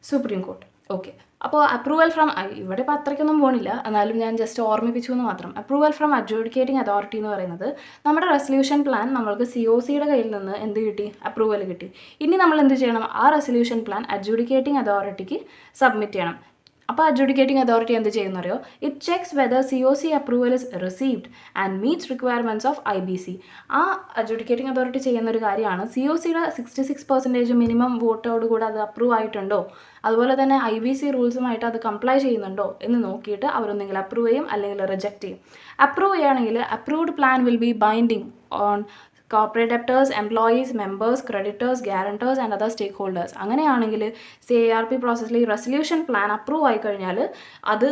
Supreme court. ഓക്കെ, അപ്പോൾ അപ്രൂവൽ ഫ്രം, ഇവിടെ ഇപ്പോൾ അത്രയ്ക്കൊന്നും പോണില്ല, എന്നാലും ഞാൻ ജസ്റ്റ് ഓർമ്മിപ്പിച്ചു എന്ന് മാത്രം. അപ്രൂവൽ ഫ്രം അഡ്ജുഡിക്കേറ്റിംഗ് അതോറിറ്റി എന്ന് പറയുന്നത് നമ്മുടെ റെസൊല്യൂഷൻ പ്ലാൻ നമ്മൾക്ക് COCയുടെ കയ്യിൽ നിന്ന് എന്ത് കിട്ടി? അപ്രൂവൽ കിട്ടി. ഇനി നമ്മൾ എന്ത് ചെയ്യണം? ആ റെസൊല്യൂഷൻ പ്ലാൻ അഡ്ജുഡിക്കേറ്റിംഗ് അതോറിറ്റിക്ക് സബ്മിറ്റ് ചെയ്യണം. അപ്പോൾ അഡ്ജുഡിക്കേറ്റിംഗ് അതോറിറ്റി എന്ത് ചെയ്യുന്നറിയോ? It checks whether COC approval is received and meets requirements of IBC. ആ അഡ്ജുഡിക്കേറ്റിംഗ് അതോറിറ്റി ചെയ്യുന്ന ഒരു കാര്യമാണ് COCയുടെ 66% മിനിമം വോട്ടോട് കൂടെ അത് അപ്രൂവ് ആയിട്ടുണ്ടോ, അതുപോലെ തന്നെ IBC റൂൾസുമായിട്ട് അത് കംപ്ലൈ ചെയ്യുന്നുണ്ടോ എന്ന് നോക്കിയിട്ട് അവരൊന്നെങ്കിൽ അപ്രൂവ് ചെയ്യും അല്ലെങ്കിൽ റിജക്റ്റ് ചെയ്യും. അപ്രൂവ് ചെയ്യുകയാണെങ്കിൽ approved plan will be binding on corporate debtors, employees, members, creditors, guarantors and other stakeholders. അങ്ങനെയാണെങ്കിൽ CIRP പ്രോസസ്സിൽ ഈ റെസൊല്യൂഷൻ പ്ലാൻ അപ്രൂവ് ആയി കഴിഞ്ഞാൽ അത്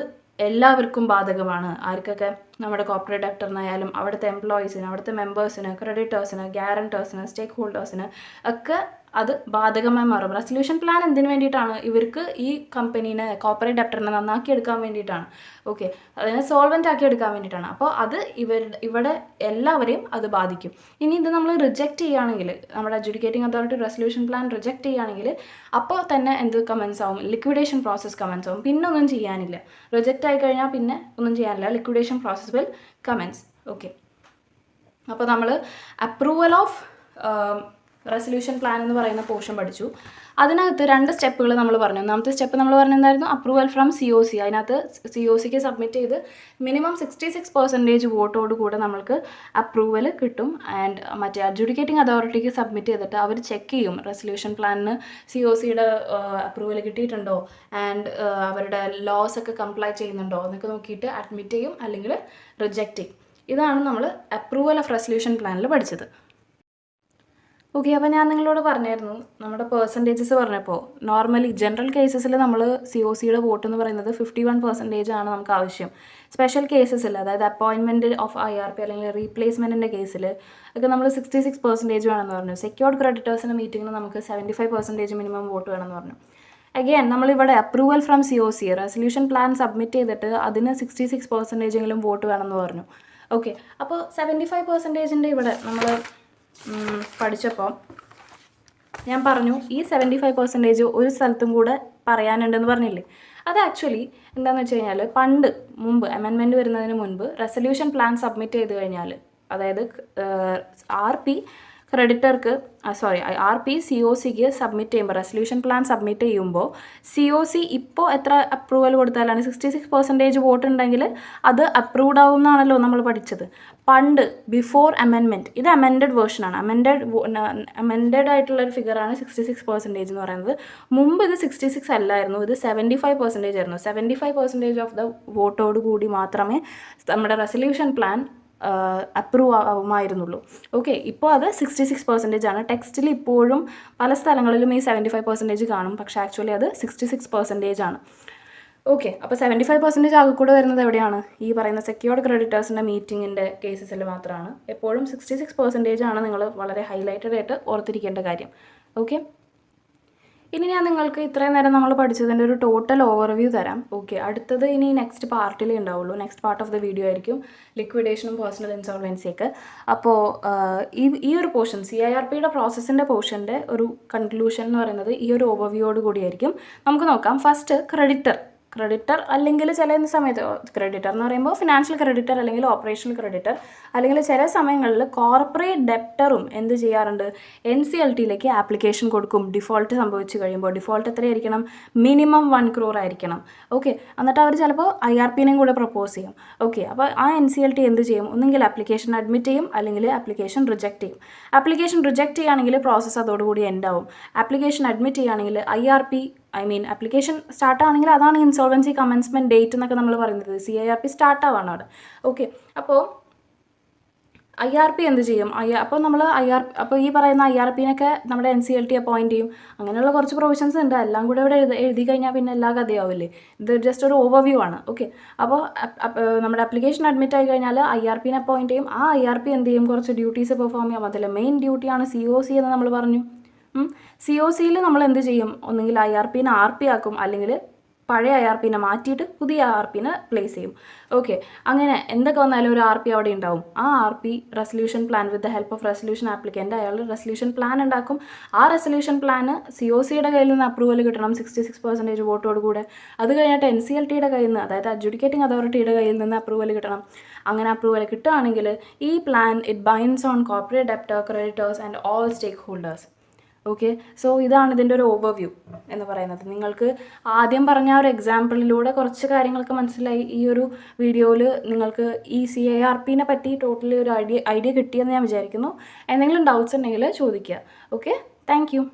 എല്ലാവർക്കും ബാധകമാണ്. ആർക്കൊക്കെ? നമ്മുടെ കോർപ്പറേറ്റ് ഡെപ്റ്ററിനായാലും അവിടുത്തെ എംപ്ലോയീസിന്, അവിടുത്തെ മെമ്പേഴ്സിന്, ക്രെഡിറ്റേഴ്സിന്, ഗ്യാരണ്ടേഴ്സിന്, സ്റ്റേക്ക് ഹോൾഡേഴ്സിന് ഒക്കെ അത് ബാധകമായി മാറും. റെസൊല്യൂഷൻ പ്ലാൻ എന്തിനു വേണ്ടിയിട്ടാണ്? ഇവർക്ക് ഈ കമ്പനീനെ, കോർപ്പറേറ്റ് ഡെപ്റ്ററിനെ നന്നാക്കി എടുക്കാൻ വേണ്ടിയിട്ടാണ്. ഓക്കെ, അതിനെ സോൾവെൻ്റ് ആക്കി എടുക്കാൻ വേണ്ടിയിട്ടാണ്. അപ്പോൾ അത് ഇവിടെ എല്ലാവരെയും അത് ബാധിക്കും. ഇനി ഇത് നമ്മൾ റിജക്റ്റ് ചെയ്യുകയാണെങ്കിൽ, നമ്മുടെ adjudicating authority resolution plan reject ചെയ്യുകയാണെങ്കിൽ അപ്പോൾ തന്നെ എന്ത് കമൻസ് ആവും? ലിക്വിഡേഷൻ പ്രോസസ്സ് കമൻസ് ആവും. പിന്നെ ഒന്നും ചെയ്യാനില്ല. റിജക്റ്റ് ആയി കഴിഞ്ഞാൽ പിന്നെ ഒന്നും ചെയ്യാനില്ല. Liquidation process will comments. Okay, അപ്പോൾ നമ്മൾ അപ്രൂവൽ ഓഫ് റെസൊല്യൂഷൻ പ്ലാൻ എന്ന് പറയുന്ന പോർഷൻ പഠിച്ചു. അതിനകത്ത് 2 സ്റ്റെപ്പുകൾ നമ്മൾ പറഞ്ഞു. ഒന്നാമത്തെ സ്റ്റെപ്പ് നമ്മൾ പറഞ്ഞെന്തായിരുന്നു? Approval from COC. അതിനകത്ത് COCക്ക് സബ്മിറ്റ് ചെയ്ത് മിനിമം 66% വോട്ടോട് കൂടെ നമ്മൾക്ക് അപ്രൂവൽ കിട്ടും. ആൻഡ് മറ്റേ അഡ്ജുഡിക്കേറ്റിംഗ് അതോറിറ്റിക്ക് സബ്മിറ്റ് ചെയ്തിട്ട് അവർ ചെക്ക് ചെയ്യും റെസൊല്യൂഷൻ പ്ലാനിന് COCയുടെ അപ്രൂവൽ കിട്ടിയിട്ടുണ്ടോ ആൻഡ് അവരുടെ ലോസ് ഒക്കെ കംപ്ലൈ ചെയ്യുന്നുണ്ടോ എന്നൊക്കെ നോക്കിയിട്ട് അഡ്മിറ്റ് ചെയ്യും അല്ലെങ്കിൽ റിജക്റ്റ് ചെയ്യും. ഇതാണ് നമ്മൾ അപ്രൂവൽ ഓഫ് റെസൊല്യൂഷൻ പ്ലാനിൽ പഠിച്ചത്. ഓക്കെ, അപ്പോൾ ഞാൻ നിങ്ങളോട് പറഞ്ഞായിരുന്നു നമ്മുടെ പെർസെൻറ്റേജസ് പറഞ്ഞപ്പോൾ നോർമലി ജനറൽ കേസസിൽ നമ്മൾ COCയുടെ വോട്ട് എന്ന് പറയുന്നത് 51% ആണ് നമുക്ക് ആവശ്യം. സ്പെഷ്യൽ കേസസിൽ, അതായത് അപ്പോയിൻമെൻറ്റ് ഓഫ് IRP അല്ലെങ്കിൽ റീപ്ലേസ്മെൻറ്റിൻ്റെ കേസിൽ ഒക്കെ നമ്മൾ 66% വേണമെന്ന് പറഞ്ഞു. സെക്യൂർഡ് ക്രെഡിറ്റേഴ്സിൻ്റെ മീറ്റിങ്ങിന് നമുക്ക് 75% മിനിമം വോട്ട് വേണമെന്ന് പറഞ്ഞു. അഗെയിൻ നമ്മളിവിടെ approval from COC resolution plan submit ചെയ്തിട്ട് അതിന് 66% വോട്ട് വേണമെന്ന് പറഞ്ഞു. ഓക്കെ, അപ്പോൾ 75%ൻ്റെ ഇവിടെ നമ്മൾ പഠിച്ചപ്പോൾ ഞാൻ പറഞ്ഞു ഈ 75% ഒരു സ്ഥലത്തും കൂടെ പറയാനുണ്ടെന്ന് പറഞ്ഞില്ലേ. അത് ആക്ച്വലി എന്താണെന്ന് വെച്ച് കഴിഞ്ഞാൽ മുമ്പ് അമെൻമെൻറ്റ് വരുന്നതിന് മുൻപ് റെസൊല്യൂഷൻ പ്ലാൻ സബ്മിറ്റ് ചെയ്ത് കഴിഞ്ഞാൽ, അതായത് RP COCക്ക് സബ്മിറ്റ് ചെയ്യുമ്പോൾ, റെസൊല്യൂഷൻ പ്ലാൻ സബ്മിറ്റ് ചെയ്യുമ്പോൾ COC ഇപ്പോൾ എത്ര അപ്രൂവൽ കൊടുത്താലാണ് 66% വോട്ട് ഉണ്ടെങ്കിൽ അത് അപ്രൂവ്ഡ് ആവുമെന്നാണല്ലോ നമ്മൾ പഠിച്ചത്. പണ്ട് ബിഫോർ അമെൻമെൻറ്റ്, ഇത് അമെൻഡഡ് വേർഷനാണ്. അമെൻഡഡ് ആയിട്ടുള്ളൊരു ഫിഗറാണ് 66% എന്ന് പറയുന്നത്. മുമ്പ് ഇത് 66 അല്ലായിരുന്നു, ഇത് 75% ആയിരുന്നു. 75% ഓഫ് ദ വോട്ടോട് കൂടി മാത്രമേ നമ്മുടെ റെസൊല്യൂഷൻ പ്ലാൻ അപ്രൂവ് ആവുമായിരുന്നുള്ളൂ. ഓക്കെ, ഇപ്പോൾ അത് 66% ആണ്. ടെക്സ്റ്റിൽ ഇപ്പോഴും പല സ്ഥലങ്ങളിലും ഈ 75% കാണും, പക്ഷേ ആക്ച്വലി അത് 66% ആണ്. ഓക്കെ, അപ്പോൾ 75% ആകെ കൂടെ വരുന്നത് എവിടെയാണ്? ഈ പറയുന്ന സെക്യൂർഡ് ക്രെഡിറ്റേഴ്സിൻ്റെ മീറ്റിങ്ങിൻ്റെ കേസസിൽ മാത്രമാണ്. എപ്പോഴും 66% ആണ് നിങ്ങൾ വളരെ ഹൈലൈറ്റഡ് ആയിട്ട് ഓർത്തിരിക്കേണ്ട കാര്യം. ഓക്കെ, ഇനി ഞാൻ നിങ്ങൾക്ക് ഇത്രയും നേരം നമ്മൾ പഠിച്ചതിൻ്റെ ഒരു ടോട്ടൽ ഓവർവ്യൂ തരാം. ഓക്കെ, അടുത്തത് ഇനി നെക്സ്റ്റ് പാർട്ടിലേ ഉണ്ടാവുള്ളൂ. Next part of the video ആയിരിക്കും ലിക്വിഡേഷനും പേഴ്സണൽ ഇൻസോൾവൻസിയൊക്കെ. അപ്പോൾ ഈ ഒരു പോർഷൻ CIRPയുടെ പ്രോസസ്സിൻ്റെ പോർഷൻ്റെ ഒരു കൺക്ലൂഷൻ എന്ന് പറയുന്നത് ഈ ഒരു ഓവർവ്യൂയോട് കൂടിയായിരിക്കും. നമുക്ക് നോക്കാം. ഫസ്റ്റ് ക്രെഡിറ്റർ അല്ലെങ്കിൽ ചില സമയത്ത് ക്രെഡിറ്റർ എന്ന് പറയുമ്പോൾ ഫിനാൻഷ്യൽ ക്രെഡിറ്റർ അല്ലെങ്കിൽ ഓപ്പറേഷണൽ ക്രെഡിറ്റർ, അല്ലെങ്കിൽ ചില സമയങ്ങളിൽ കോർപ്പറേറ്റ് ഡെപ്റ്ററും എന്ത് ചെയ്യാറുണ്ട്? NCLTയിലേക്ക് ആപ്ലിക്കേഷൻ കൊടുക്കും. ഡിഫോൾട്ട് സംഭവിച്ചു കഴിയുമ്പോൾ ഡിഫോൾട്ട് എത്രയായിരിക്കണം? മിനിമം 1 crore ആയിരിക്കണം. ഓക്കെ, എന്നിട്ട് അവർ ചിലപ്പോൾ IRPനെയും കൂടെ പ്രപ്പോസ് ചെയ്യും. ഓക്കെ, അപ്പോൾ ആ NCLT എന്ത് ചെയ്യും? ഒന്നെങ്കിൽ ആപ്ലിക്കേഷൻ അഡ്മിറ്റ് ചെയ്യും അല്ലെങ്കിൽ ആപ്ലിക്കേഷൻ റിജക്റ്റ് ചെയ്യും. ആപ്ലിക്കേഷൻ റിജക്റ്റ് ചെയ്യുകയാണെങ്കിൽ പ്രോസസ്സ് അതോടുകൂടി എൻഡ് ആവും. ആപ്ലിക്കേഷൻ അഡ്മിറ്റ് ചെയ്യുകയാണെങ്കിൽ ആപ്ലിക്കേഷൻ സ്റ്റാർട്ട് ആണെങ്കിൽ അതാണ് ഇൻസോൾവൻസി കമൻസ്മെൻറ്റ് ഡേറ്റ് എന്നൊക്കെ നമ്മൾ പറയുന്നത്. CIRP സ്റ്റാർട്ട് ആവാണ് അവിടെ. ഓക്കെ, അപ്പോൾ IRP എന്ത് ചെയ്യും? അപ്പോൾ ഈ പറയുന്ന IRPനൊക്കെ നമ്മുടെ NCLT അപ്പോയിൻറ്റ് ചെയ്യും. അങ്ങനെയുള്ള കുറച്ച് പ്രൊവിഷൻസ് ഉണ്ട്. എല്ലാം കൂടെ ഇവിടെ എഴുതി കഴിഞ്ഞാൽ പിന്നെ എല്ലാ കഥയാവില്ലേ? ഇത് ജസ്റ്റ് ഒരു ഓവർവ്യൂ ആണ്. ഓക്കെ, അപ്പോൾ നമ്മുടെ ആപ്ലിക്കേഷൻ അഡ്മിറ്റ് ആയി കഴിഞ്ഞാൽ IRPനെ അപ്പോയിൻറ്റ് ചെയ്യും. ആ IRP എന്ത് ചെയ്യും? കുറച്ച് ഡ്യൂട്ടീസ് പെർഫോം ചെയ്യാം. അതിൽ മെയിൻ ഡ്യൂട്ടിയാണ് COC എന്ന് നമ്മൾ പറഞ്ഞു. COCയിൽ നമ്മൾ എന്ത് ചെയ്യും? ഒന്നുകിൽ IRPനെ RP ആക്കും, അല്ലെങ്കിൽ പഴയ IRPനെ മാറ്റിയിട്ട് പുതിയ IRPനെ പ്ലേസ് ചെയ്യും. ഓക്കെ, അങ്ങനെ എന്തൊക്കെ വന്നാലും ഒരു RP അവിടെ ഉണ്ടാവും. ആ RP resolution plan with the help of resolution applicant അയാൾ റെസൊല്യൂഷൻ പ്ലാൻ ഉണ്ടാക്കും. ആ റെസൊല്യൂഷൻ പ്ലാന് COCയുടെ കയ്യിൽ നിന്ന് അപ്രൂവൽ കിട്ടണം 66% വോട്ടോട് കൂടെ. അത് കഴിഞ്ഞിട്ട് NCLTയുടെ കയ്യിൽ നിന്ന്, അതായത് അഡ്ജുഡിക്കേറ്റിംഗ് അതോറിറ്റിയുടെ കയ്യിൽ നിന്ന് അപ്രൂവൽ കിട്ടണം. അങ്ങനെ അപ്രൂവൽ കിട്ടുകയാണെങ്കിൽ ഈ plan it binds on corporate debtor, creditors and all stakeholders. Okay, so ഇതാണ് ഇതിൻ്റെ ഒരു ഓവർവ്യൂ എന്ന് പറയുന്നത്. നിങ്ങൾക്ക് ആദ്യം പറഞ്ഞ ഒരു എക്സാമ്പിളിലൂടെ കുറച്ച് കാര്യങ്ങളൊക്കെ മനസ്സിലായി. ഈ ഒരു വീഡിയോയിൽ നിങ്ങൾക്ക് ഈ CIRPനെ പറ്റി ടോട്ടലി ഒരു ഐഡിയ കിട്ടിയെന്ന് ഞാൻ വിചാരിക്കുന്നു. എന്തെങ്കിലും ഡൗട്ട്സ് ഉണ്ടെങ്കിൽ ചോദിക്കുക. Okay, thank you.